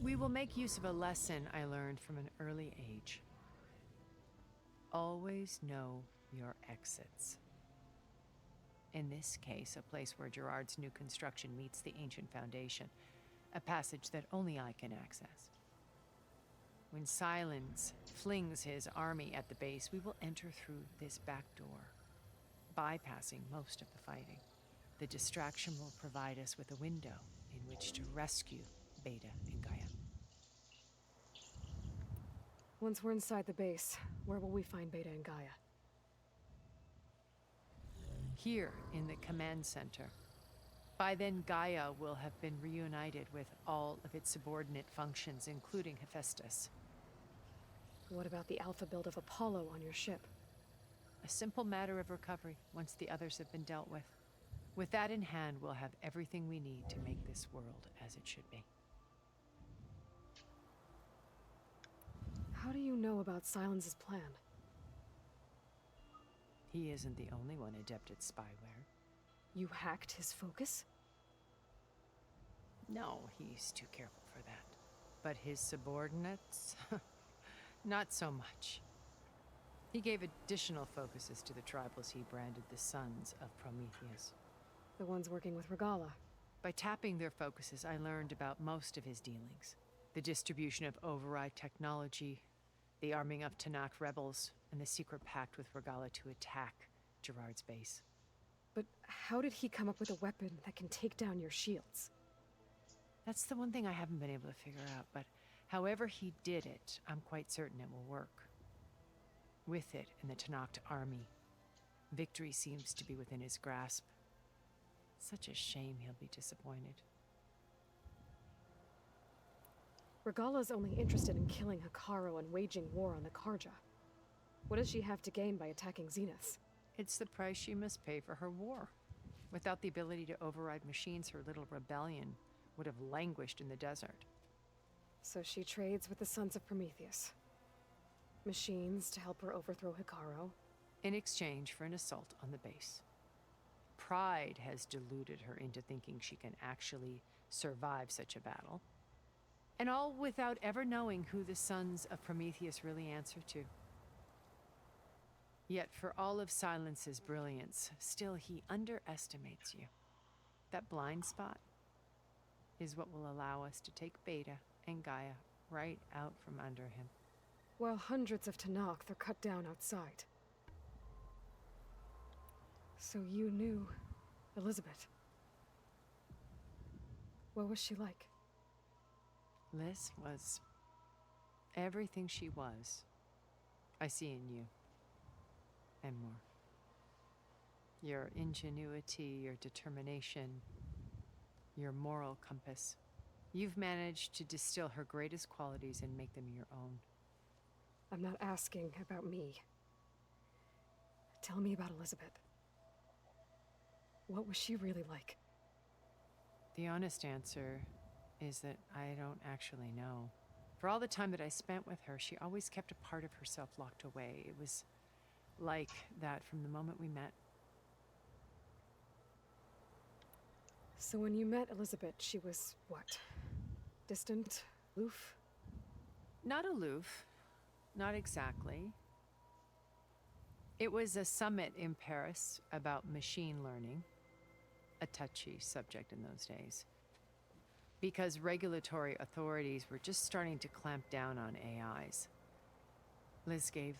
We will make use of a lesson I learned from an early age. Always know your exits. In this case, a place where Gerard's new construction meets the ancient foundation, a passage that only I can access. When Silence flings his army at the base, we will enter through this back door, bypassing most of the fighting. The distraction will provide us with a window in which to rescue Beta and Gaia. Once we're inside the base, where will we find Beta and Gaia? Here in the command center. By then, Gaia will have been reunited with all of its subordinate functions, including HEPHAESTUS. What about the alpha build of Apollo on your ship? A simple matter of recovery once the others have been dealt with. With that in hand, we'll have everything we need to make this world as it should be. How do you know about Silence's plan? He isn't the only one adept at spyware. You hacked his focus? No, he's too careful for that. But his subordinates? Not so much. He gave additional focuses to the tribals he branded the Sons of Prometheus. The ones working with Regala. By tapping their focuses, I learned about most of his dealings. The distribution of override technology, the arming of Tanakh rebels, and the secret pact with Regala to attack Gerard's base. But how did he come up with a weapon that can take down your shields? That's the one thing I haven't been able to figure out, but however he did it, I'm quite certain it will work. With it and the Tanakh army, victory seems to be within his grasp. Such a shame he'll be disappointed. Regala's only interested in killing Hekarro and waging war on the Karja. What does she have to gain by attacking Zenith? It's the price she must pay for her war. Without the ability to override machines, her little rebellion would have languished in the desert. So she trades with the Sons of Prometheus. Machines to help her overthrow Hekarro. In exchange for an assault on the base. Pride has deluded her into thinking she can actually survive such a battle. And all without ever knowing who the Sons of Prometheus really answer to. Yet for all of Silence's brilliance, still he underestimates you. That blind spot is what will allow us to take Beta and Gaia right out from under him. While hundreds of Tanakh are cut down outside. So you knew Elizabeth. What was she like? Liz was everything she was. I see in you. And more. Your ingenuity, your determination, your moral compass. You've managed to distill her greatest qualities and make them your own. I'm not asking about me. Tell me about Elizabeth. What was she really like? The honest answer is that I don't actually know. For all the time that I spent with her, she always kept a part of herself locked away. It was like that from the moment we met. So when you met Elizabeth, she was what? Distant? Aloof? Not aloof. Not exactly. It was a summit in Paris about machine learning, a touchy subject in those days, because regulatory authorities were just starting to clamp down on AIs. Liz gave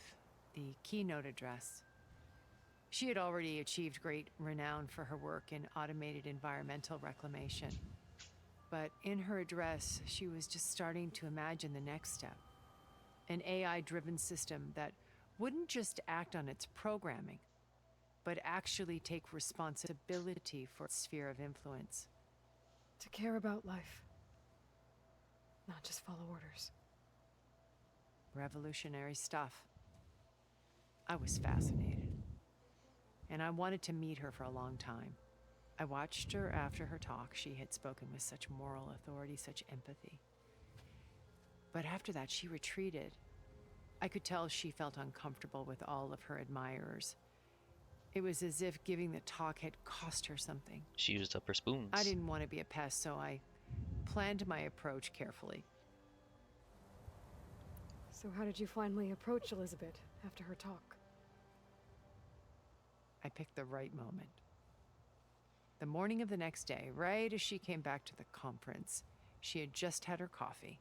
the keynote address. She had already achieved great renown for her work in automated environmental reclamation. But in her address, she was just starting to imagine the next step. An AI-driven system that wouldn't just act on its programming, but actually take responsibility for its sphere of influence. To care about life. Not just follow orders. Revolutionary stuff. I was fascinated. And I wanted to meet her for a long time. I watched her after her talk. She had spoken with such moral authority, such empathy. But after that, she retreated. I could tell she felt uncomfortable with all of her admirers. It was as if giving the talk had cost her something. She used up her spoons. I didn't want to be a pest, so I planned my approach carefully. So how did you finally approach Elizabeth after her talk? I picked the right moment. The morning of the next day, right as she came back to the conference, she had just had her coffee.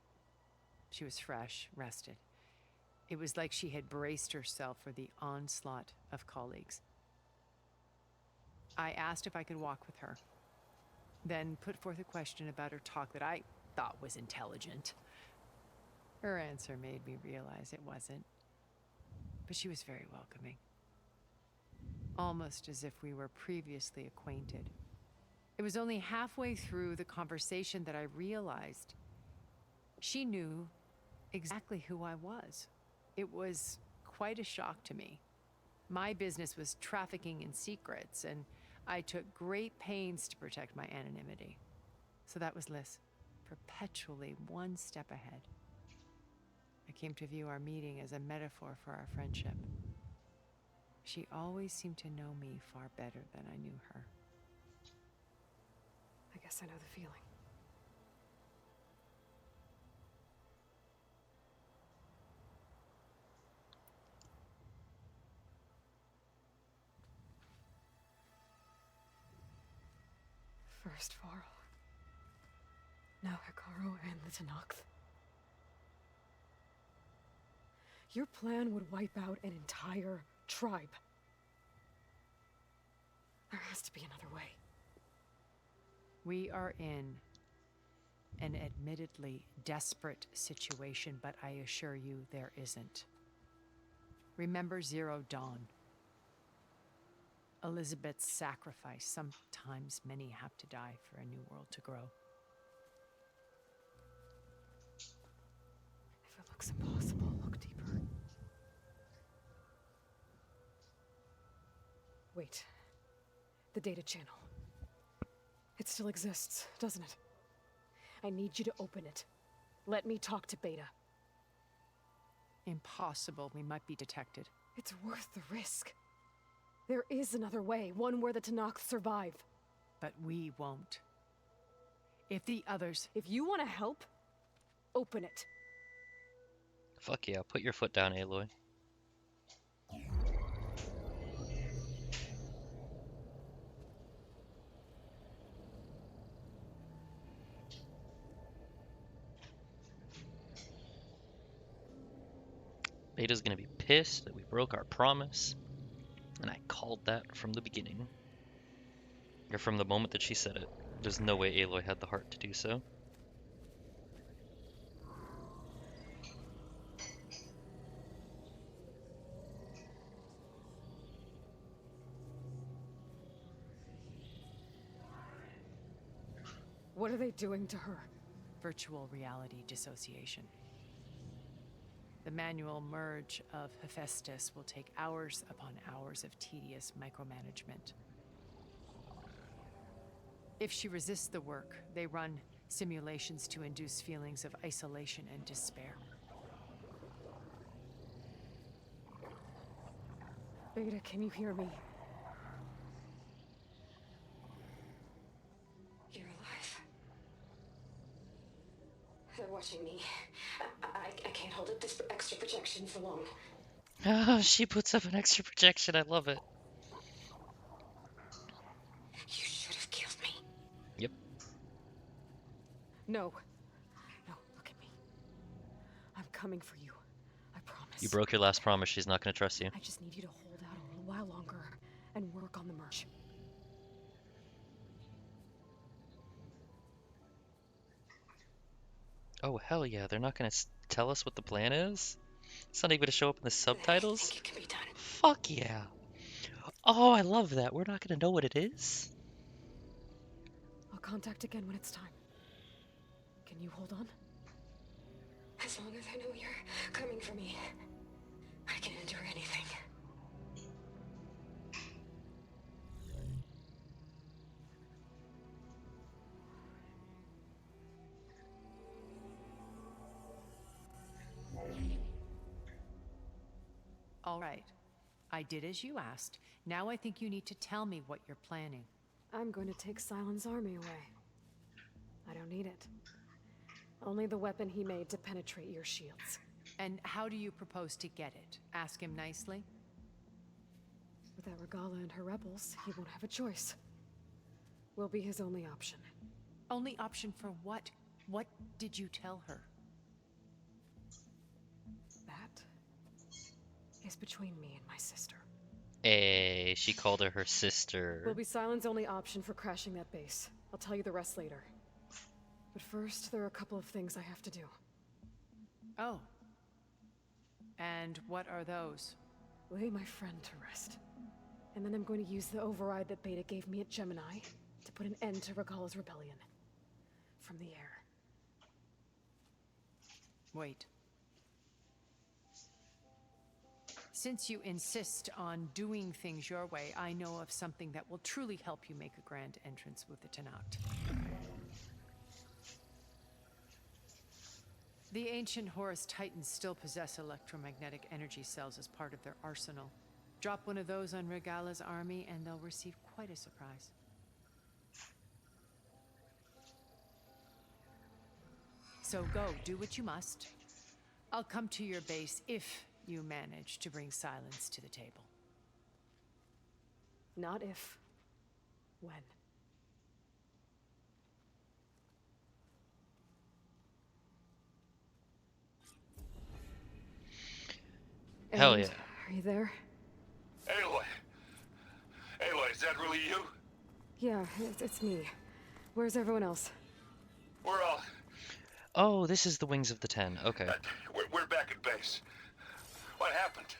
She was fresh, rested. It was like she had braced herself for the onslaught of colleagues. I asked if I could walk with her, then put forth a question about her talk that I thought was intelligent. Her answer made me realize it wasn't, but she was very welcoming. Almost as if we were previously acquainted. It was only halfway through the conversation that I realized she knew exactly who I was. It was quite a shock to me. My business was trafficking in secrets, and I took great pains to protect my anonymity. So that was Liz, perpetually one step ahead. I came to view our meeting as a metaphor for our friendship. She always seemed to know me far better than I knew her. I guess I know the feeling. First Varl. Now Hekarro and the Tenakth. Your plan would wipe out an entire tribe. There has to be another way. We are in an admittedly desperate situation, but I assure you there isn't. Remember Zero Dawn. Elizabeth's sacrifice. Sometimes many have to die for a new world to grow. If it looks impossible, look deeper. Wait. The data channel. It still exists, doesn't it? I need you to open it. Let me talk to Beta. Impossible. We might be detected. It's worth the risk. There is another way, one where the Tenakth survive. But we won't. If the others... If you want to help, open it. Fuck yeah, put your foot down, Aloy. Beta's gonna be pissed that we broke our promise, and I called that from the beginning. Or from the moment that she said it. There's no way Aloy had the heart to do so. What are they doing to her? Virtual reality dissociation. The manual merge of HEPHAESTUS will take hours upon hours of tedious micromanagement. If she resists the work, they run simulations to induce feelings of isolation and despair. Beta, can you hear me? You're alive. They're watching me. I can't hold up this extra projection for long. Oh, she puts up an extra projection. I love it. You should have killed me. Yep. No. No, look at me. I'm coming for you. I promise. You broke your last promise. She's not going to trust you. I just need you to hold out a little while longer and work on the merge. Oh, hell yeah. They're not going to tell us what the plan is? It's not even going to show up in the subtitles? I think it can be done. Fuck yeah. Oh, I love that. We're not going to know what it is? I'll contact again when it's time. Can you hold on? As long as I know you're coming for me, I can endure anything. All right. I did as you asked. Now I think you need to tell me what you're planning. I'm going to take Silent's army away. I don't need it. Only the weapon he made to penetrate your shields. And how do you propose to get it? Ask him nicely? Without Regala and her rebels, he won't have a choice. We'll be his only option. Only option for what? What did you tell her? That is between me and my sister. Hey, she called her sister. Will be Silent's only option for crashing that base. I'll tell you the rest later. But first, there are a couple of things I have to do. Oh. And what are those? Lay my friend to rest. And then I'm going to use the override that Beta gave me at Gemini to put an end to Regala's rebellion. From the air. Wait. Since you insist on doing things your way, I know of something that will truly help you make a grand entrance with the Tenakth. The ancient Horus Titans still possess electromagnetic energy cells as part of their arsenal. Drop one of those on Regala's army and they'll receive quite a surprise. So go, do what you must. I'll come to your base if you manage to bring Silence to the table. Not if. When. Hell yeah. Are you there? Aloy! Aloy, is that really you? Yeah, it's me. Where's everyone else? We're all... Oh, this is the Wings of the Ten. Okay. We're back at base. What happened?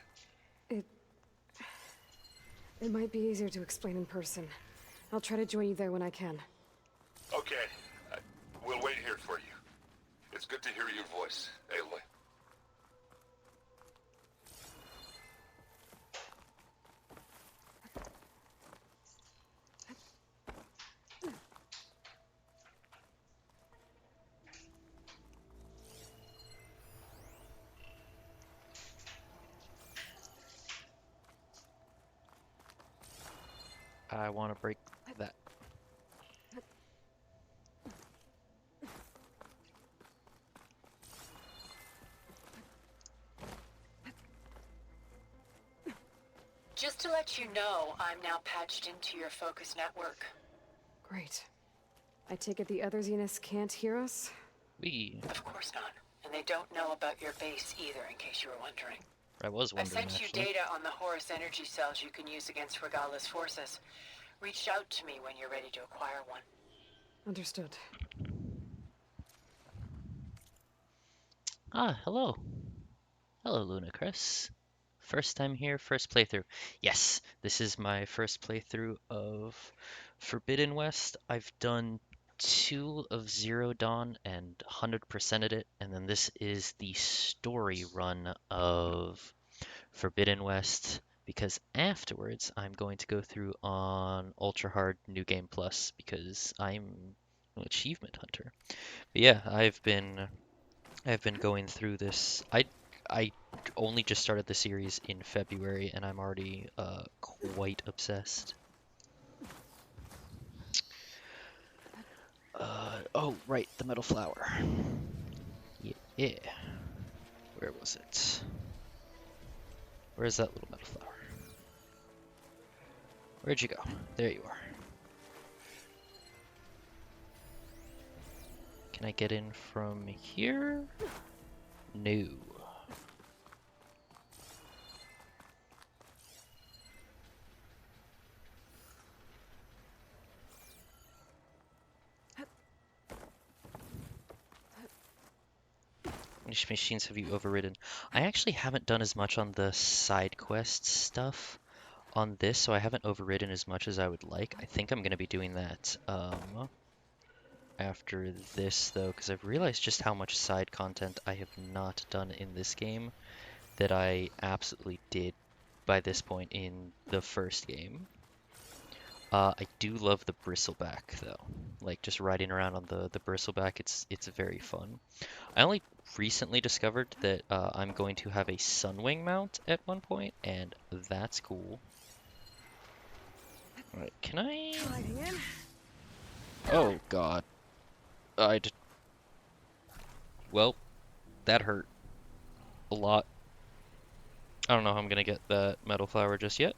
It might be easier to explain in person. I'll try to join you there when I can. Okay. We'll wait here for you. It's good to hear your voice, Aloy. I want to break that. Just to let you know, I'm now patched into your focus network. Great. I take it the other Zeniths can't hear us? Of course not. And they don't know about your base either, in case you were wondering. I was wondering, I sent you actually. data on the Horus energy cells you can use against Regala's forces. Reach out to me when you're ready to acquire one. Understood. Ah, hello. Hello, Luna Chris. First time here, first playthrough. Yes, this is my first playthrough of Forbidden West. I've done 2 of Zero Dawn and 100%ed it, and then this is the story run of Forbidden West because afterwards I'm going to go through on Ultra Hard New Game Plus because I'm an achievement hunter. But yeah, I've been going through this. I only just started the series in February and I'm already quite obsessed. Oh right, the metal flower. Yeah. Where was it? Where's that little metal flower? Where'd you go? There you are. Can I get in from here? No. Which machines have you overridden? I actually haven't done as much on the side quest stuff on this, so I haven't overridden as much as I would like. I think I'm going to be doing that after this, though, because I've realized just how much side content I have not done in this game that I absolutely did by this point in the first game. I do love the bristleback, though. Like, just riding around on the bristleback, it's very fun. I only recently discovered that I'm going to have a Sunwing mount at one point, and that's cool. Alright, can I... Oh, God. Well, that hurt a lot. I don't know how I'm gonna get that metal flower just yet.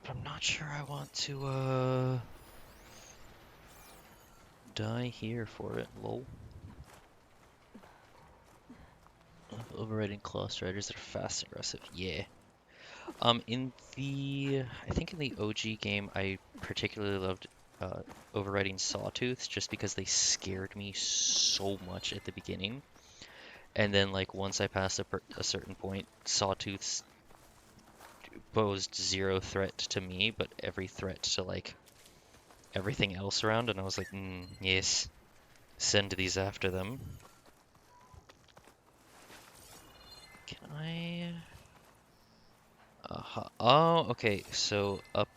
But I'm not sure I want to, die here for it, lol. Overriding claw striders that are fast and aggressive, yeah. I think in the OG game, I particularly loved overriding sawtooths just because they scared me so much at the beginning. And then, like, once I passed a certain point, sawtooths posed zero threat to me, but every threat to, like, everything else around, and I was like, yes, send these after them. Can I... Oh, okay, so up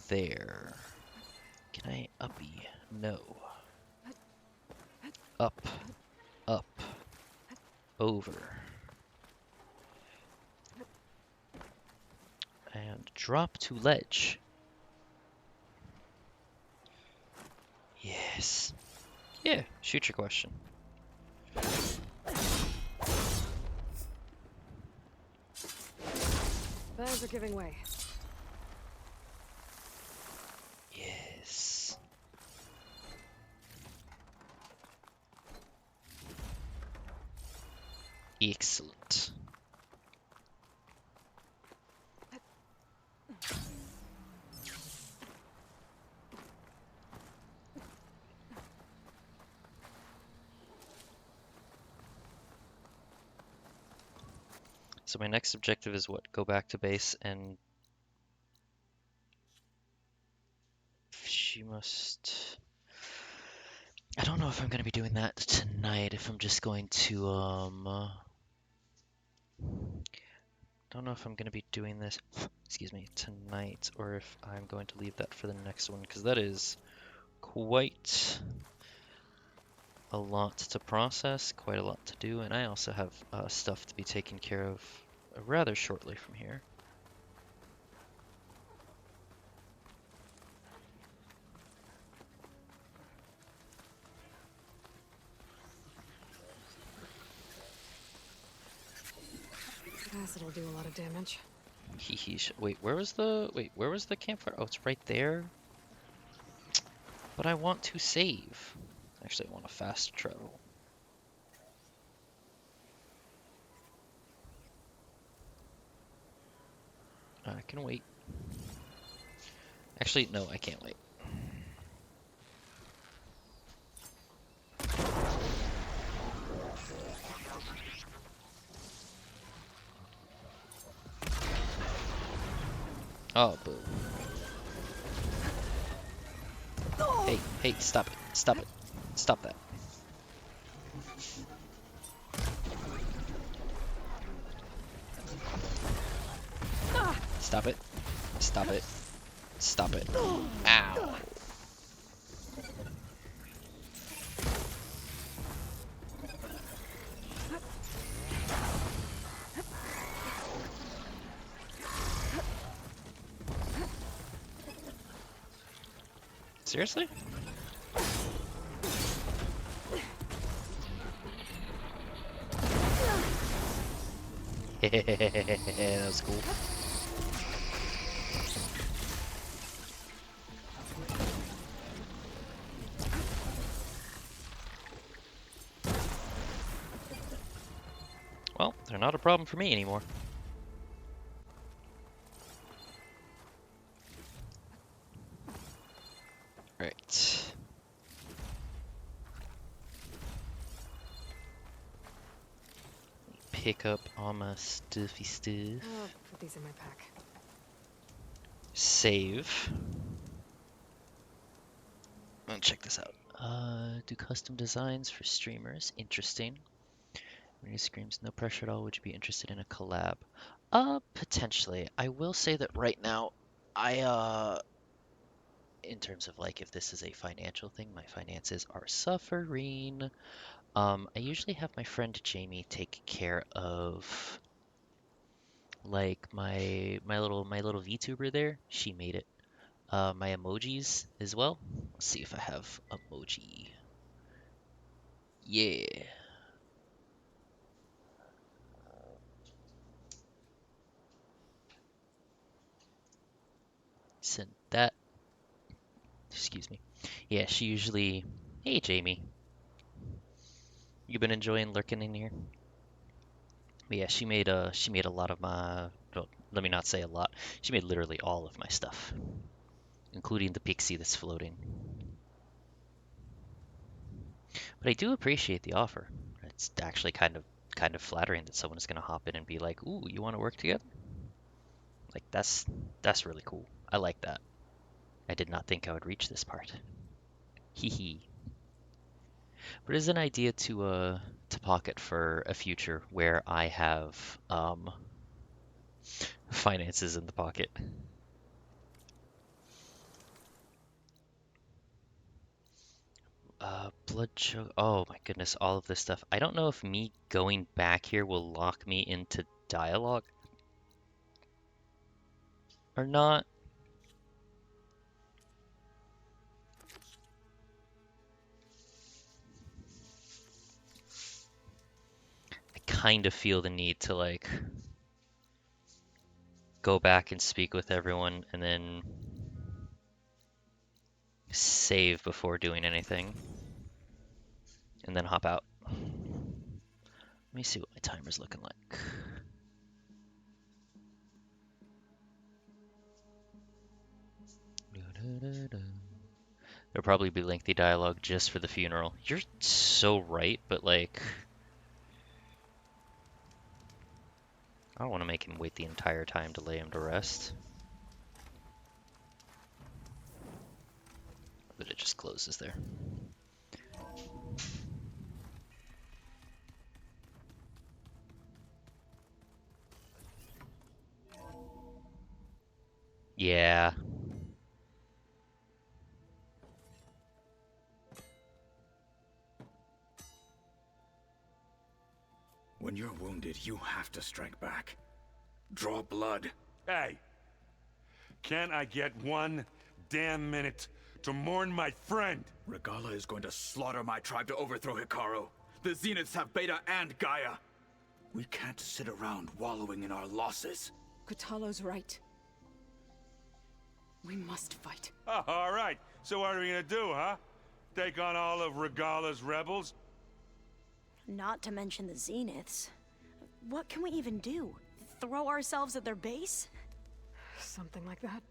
there. Can I uppy? No. Up, up, over. And drop to ledge. Yes. Yeah, shoot your question. Bags are giving way. Yes. Excellent. So my next objective is what? Go back to base and she must... I don't know if I'm going to be doing that tonight, if I'm just going to, don't know if I'm going to be doing this, excuse me, tonight, or if I'm going to leave that for the next one, because that is quite a lot to process, quite a lot to do, and I also have stuff to be taken care of rather shortly from here. Acid will do a lot of damage. Wait, where was the campfire? Oh, it's right there. But I want to save. Actually, I want to fast travel. I can wait. Actually, no, I can't wait. Oh, boo. Hey, stop it. Stop it. Stop that. Stop it. Stop it. Stop it. Ow. Seriously? That was cool. Well, they're not a problem for me anymore. Right. Pick up all my stuffy stuff. I'll put these in my pack. Save. Check this out. Do custom designs for streamers. Interesting. When he screams, no pressure at all. Would you be interested in a collab? Potentially. I will say that right now, in terms of like if this is a financial thing, my finances are suffering. I usually have my friend Jamie take care of like my little VTuber there. She made it. My emojis as well. Let's see if I have emoji. Yeah. Send that. Excuse me. Yeah, she usually. Hey, Jamie. You been enjoying lurking in here? But yeah, she made a lot of my. Well, let me not say a lot. She made literally all of my stuff, including the pixie that's floating. But I do appreciate the offer. It's actually kind of flattering that someone is gonna hop in and be like, "Ooh, you want to work together?" Like that's really cool. I like that. I did not think I would reach this part. Hee hee. But it is an idea to pocket for a future where I have finances in the pocket. Blood choke. Oh my goodness, all of this stuff. I don't know if me going back here will lock me into dialogue or not. I kind of feel the need to like go back and speak with everyone and then save before doing anything and then hop out. Let me see what my timer's looking like. There'll probably be lengthy dialogue just for the funeral. You're so right, but like, I don't want to make him wait the entire time to lay him to rest. But it just closes there. Yeah. When you're wounded, you have to strike back. Draw blood. Hey, can't I get one damn minute to mourn my friend? Regala is going to slaughter my tribe to overthrow Hikaru. The Zeniths have Beta and Gaia. We can't sit around wallowing in our losses. Kutalo's right. We must fight. Oh, all right, so what are we gonna do, huh? Take on all of Regala's rebels? Not to mention the Zeniths. What can we even do? Throw ourselves at their base? Something like that.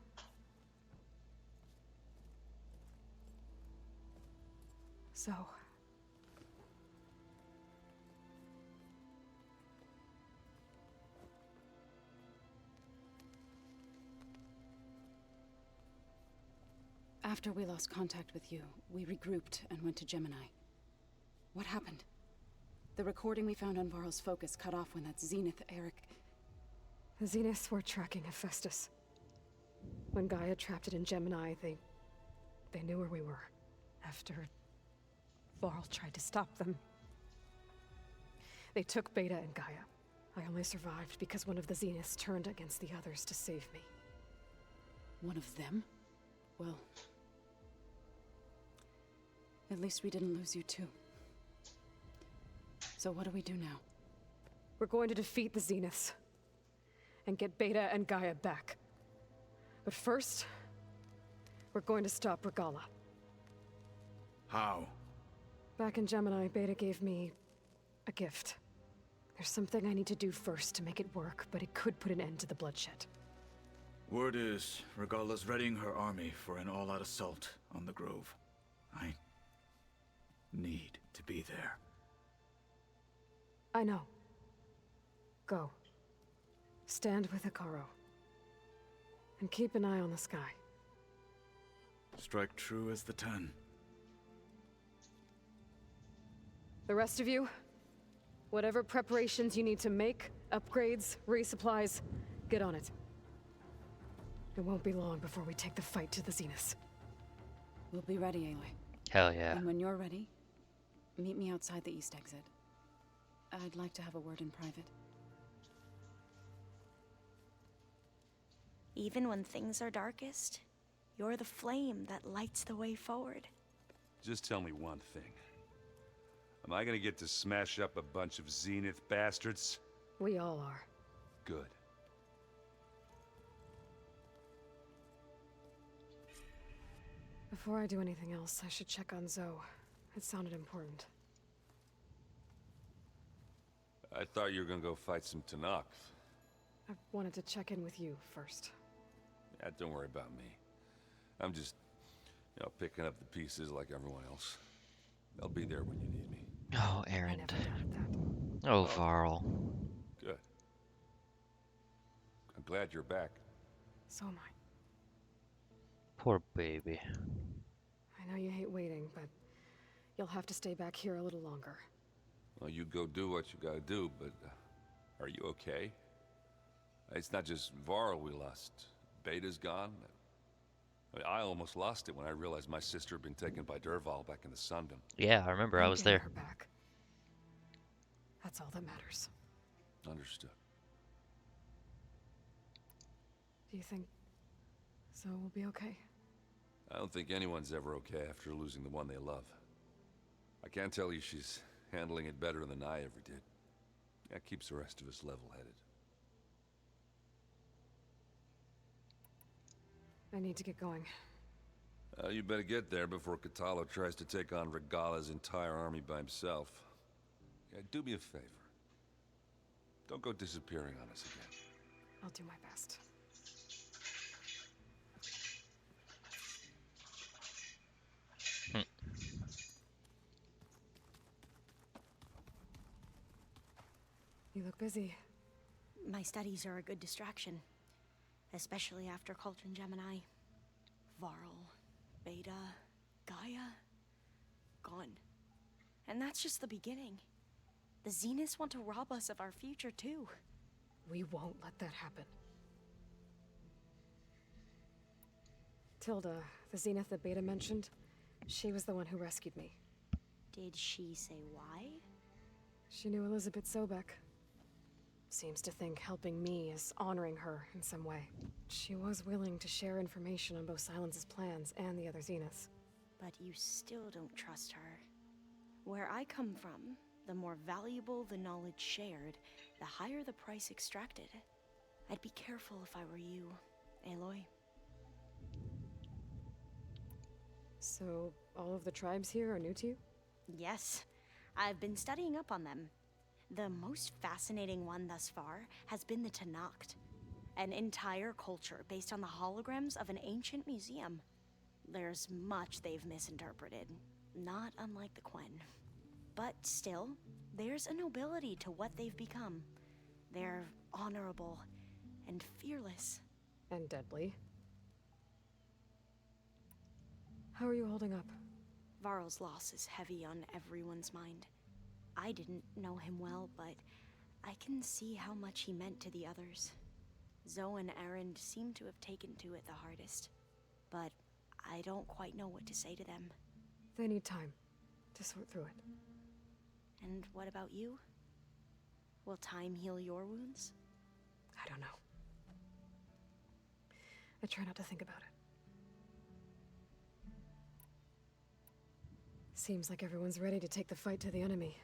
So... After we lost contact with you, we regrouped and went to Gemini. What happened? The recording we found on Varl's focus cut off when that Zenith Eric... The Zeniths were tracking HEPHAESTUS. When Gaia trapped it in Gemini, they knew where we were. After Varl tried to stop them. They took Beta and Gaia. I only survived because one of the Zeniths turned against the others to save me. One of them? Well... at least we didn't lose you too. So what do we do now? We're going to defeat the Zeniths. And get Beta and Gaia back. But first... we're going to stop Regala. How? Back in Gemini, Beta gave me... a gift. There's something I need to do first to make it work, but it could put an end to the bloodshed. Word is, Regala's readying her army for an all-out assault on the Grove. I need to be there. I know. Go. Stand with Ikaro. And keep an eye on the sky. Strike true as the 10. The rest of you, whatever preparations you need to make, upgrades, resupplies, get on it. It won't be long before we take the fight to the Zeniths. We'll be ready, Aloy. Hell yeah. And when you're ready, meet me outside the east exit. I'd like to have a word in private. Even when things are darkest, you're the flame that lights the way forward. Just tell me one thing. Am I gonna get to smash up a bunch of Zenith bastards? We all are. Good. Before I do anything else, I should check on Zoe. It sounded important. I thought you were gonna go fight some Tanakh. I wanted to check in with you first. Yeah, don't worry about me. I'm just, picking up the pieces like everyone else. They'll be there when you need me. Oh, Erend. Oh, Varl. Good. I'm glad you're back. So am I. Poor baby. I know you hate waiting, but you'll have to stay back here a little longer. Well, you go do what you gotta do, but are you okay? It's not just Varl we lost. Beta's gone. I almost lost it when I realized my sister had been taken by Dervahl back in the Sundom. Yeah, I remember. I was there. Her back. That's all that matters. Understood. Do you think Zoe will be okay? I don't think anyone's ever okay after losing the one they love. I can't tell you she's handling it better than I ever did. That keeps the rest of us level-headed. I need to get going. You better get there before Katalo tries to take on Regala's entire army by himself. Yeah, do me a favor. Don't go disappearing on us again. I'll do my best. You look busy. My studies are a good distraction. Especially after Cauldron Gemini. Varl, Beta, Gaia, gone. And that's just the beginning. The Zeniths want to rob us of our future too. We won't let that happen. Tilda, the Zenith that Beta mentioned, she was the one who rescued me. Did she say why? She knew Elizabeth Sobek. Seems to think helping me is honoring her in some way. She was willing to share information on both Silence's plans and the other Zeniths. But you still don't trust her. Where I come from, the more valuable the knowledge shared, the higher the price extracted. I'd be careful if I were you, Aloy. So, all of the tribes here are new to you? Yes. I've been studying up on them. The most fascinating one thus far has been the Tanakh, an entire culture based on the holograms of an ancient museum. There's much they've misinterpreted, not unlike the Quen. But still, there's a nobility to what they've become. They're honorable and fearless. And deadly. How are you holding up? Varl's loss is heavy on everyone's mind. I didn't know him well, but I can see how much he meant to the others. Zoe and Aaron seem to have taken to it the hardest, but I don't quite know what to say to them. They need time to sort through it. And what about you? Will time heal your wounds? I don't know. I try not to think about it. Seems like everyone's ready to take the fight to the enemy.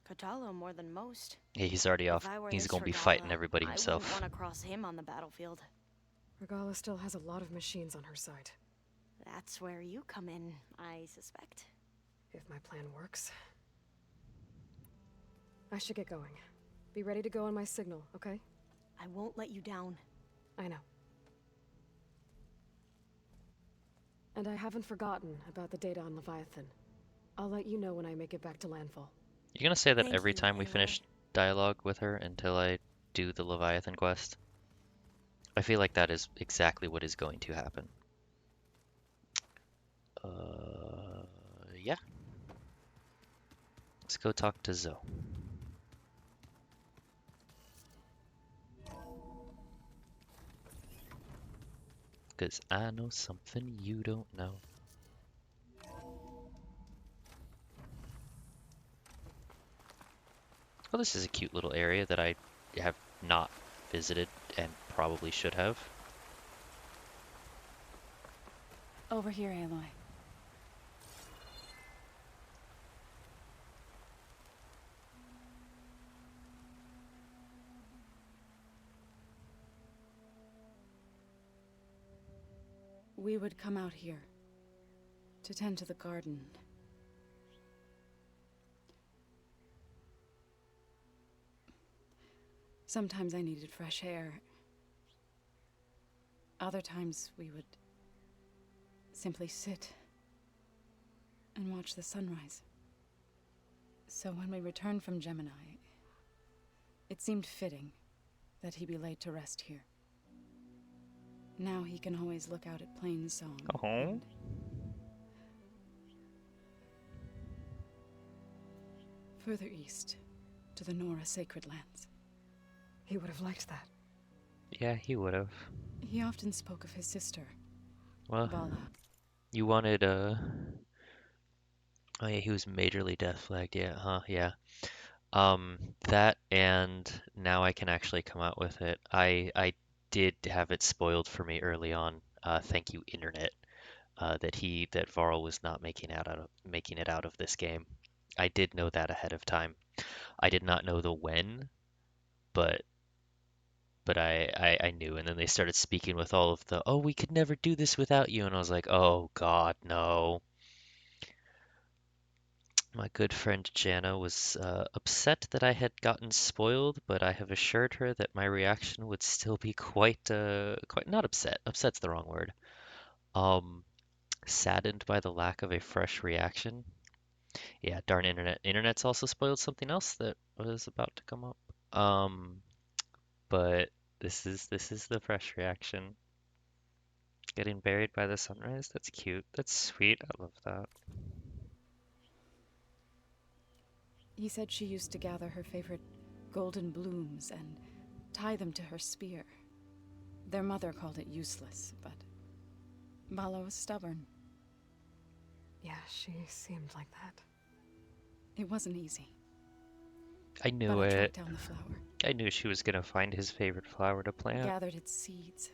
Kotallo more than most. Yeah, he's already off. If I were He's this gonna be Regala, fighting everybody I wouldn't himself. want to cross him on the battlefield. Regala still has a lot of machines on her side. That's where you come in, I suspect. If my plan works. I should get going. Be ready to go on my signal, okay? I won't let you down. I know. And I haven't forgotten about the data on Leviathan. I'll let you know when I make it back to landfall. You're gonna say that Thank every you, time we Aloy. finish dialogue with her until I do the Leviathan quest? I feel like that is exactly what is going to happen. Yeah. Let's go talk to Zoe. Because I know something you don't know. Well, this is a cute little area that I have not visited and probably should have. Over here, Aloy. We would come out here to tend to the garden. Sometimes I needed fresh air. Other times we would simply sit and watch the sunrise. So when we returned from Gemini, it seemed fitting that he be laid to rest here. Now he can always look out at Plains Song. Oh. Further east, to the Nora Sacred Lands. He would have liked that. Yeah, he would have. He often spoke of his sister, Well, Bala. you wanted, oh yeah, he was majorly death flagged, yeah, huh, yeah. That and now I can actually come out with it. I did have it spoiled for me early on. Thank you, internet. That Varl was not making it out of this game. I did know that ahead of time. I did not know the when, but I knew. And then they started speaking with all of the, oh, we could never do this without you. And I was like, oh God, no. My good friend Jana was upset that I had gotten spoiled, but I have assured her that my reaction would still be quite not upset. Upset's the wrong word. Saddened by the lack of a fresh reaction. Yeah, darn internet. Internet's also spoiled something else that was about to come up. But this is the fresh reaction. Getting buried by the sunrise. That's cute. That's sweet. I love that. He said she used to gather her favorite golden blooms and tie them to her spear. Their mother called it useless, but Bala was stubborn. Yeah, she seemed like that. It wasn't easy. I knew but I it. tracked down the flower. I knew she was gonna find his favorite flower to plant. Gathered its seeds.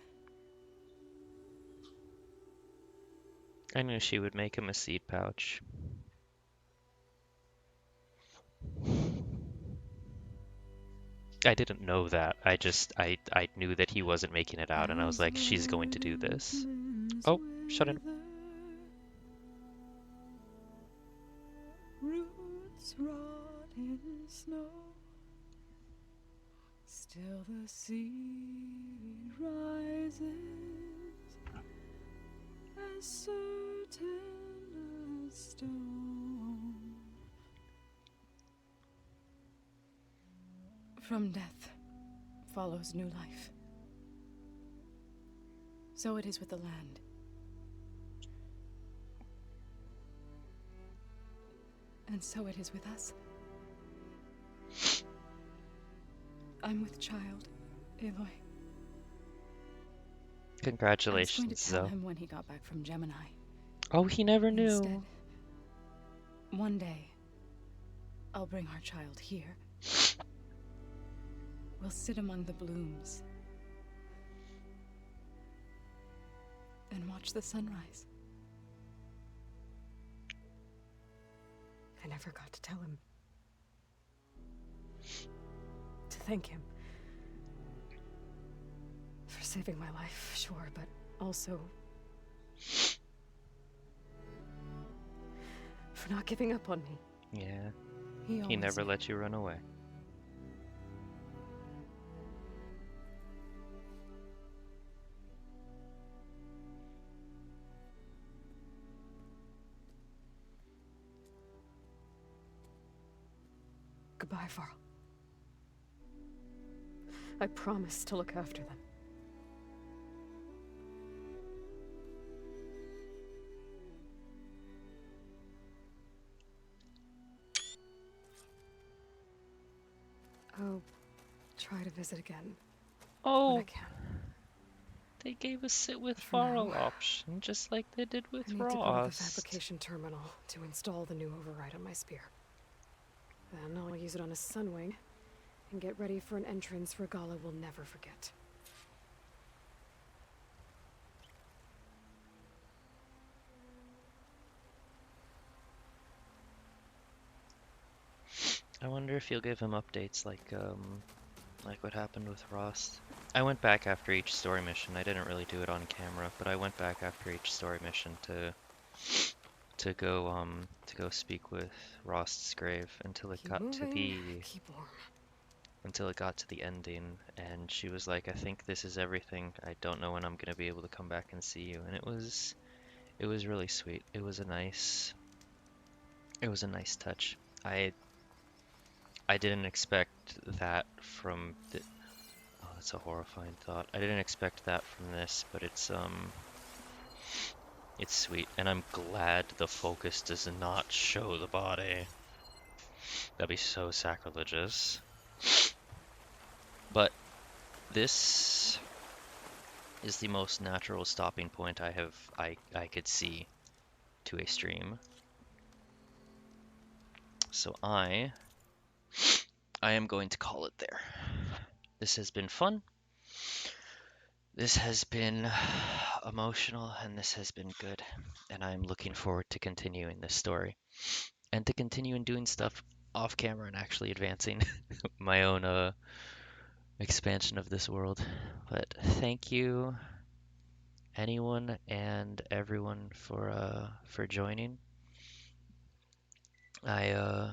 I knew she would make him a seed pouch. I didn't know that. I knew that he wasn't making it out, and I was like, she's going to do this. Oh, shut in. Roots rot in snow. Still the seed rises as certain as stone. From death follows new life. So it is with the land. And so it is with us. I'm with child, Aloy. I was going to Congratulations, tell Zoe. him when he got back from Gemini. Oh, he never Instead, knew. one day, I'll bring our child here. We'll sit among the blooms and watch the sunrise. I never got to tell him. To thank him. For saving my life, sure, but also for not giving up on me. Yeah. He He always never knew. let you run away. Goodbye, Varl. I promise to look after them. I'll try to visit again when I Oh, can. they gave a sit with For now, Varl option, just like they did with I need to go to the Rost. fabrication terminal to install the new override on my spear. Then I'll use it on a sunwing and get ready for an entrance Regala will never forget. I wonder if you'll give him updates like what happened with Rost. I went back after each story mission. I didn't really do it on camera, but I went back after each story mission to go speak with Rost's grave until it Keep got to moving, the keep warm. until it got to the ending, and she was like, I think this is everything. I don't know when I'm gonna be able to come back and see you. And it was really sweet. It was a nice touch. I didn't expect that from the oh, that's a horrifying thought. I didn't expect that from this, but it's sweet, and I'm glad the focus does not show the body. That'd be so sacrilegious. But this is the most natural stopping point I could see to a stream. So I am going to call it there. This has been fun. This has been emotional, and this has been good. And I'm looking forward to continuing this story and to continuing doing stuff off camera and actually advancing my own expansion of this world. But thank you anyone and everyone for joining. I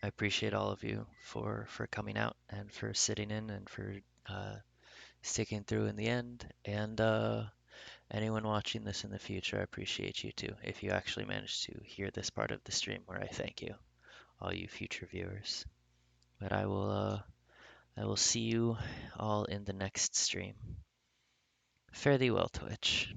appreciate all of you for coming out and for sitting in and for uh, sticking through in the end. And anyone watching this in the future, I appreciate you too. If you actually managed to hear this part of the stream, where I thank you, all you future viewers. But I will see you all in the next stream. Fare thee well, Twitch.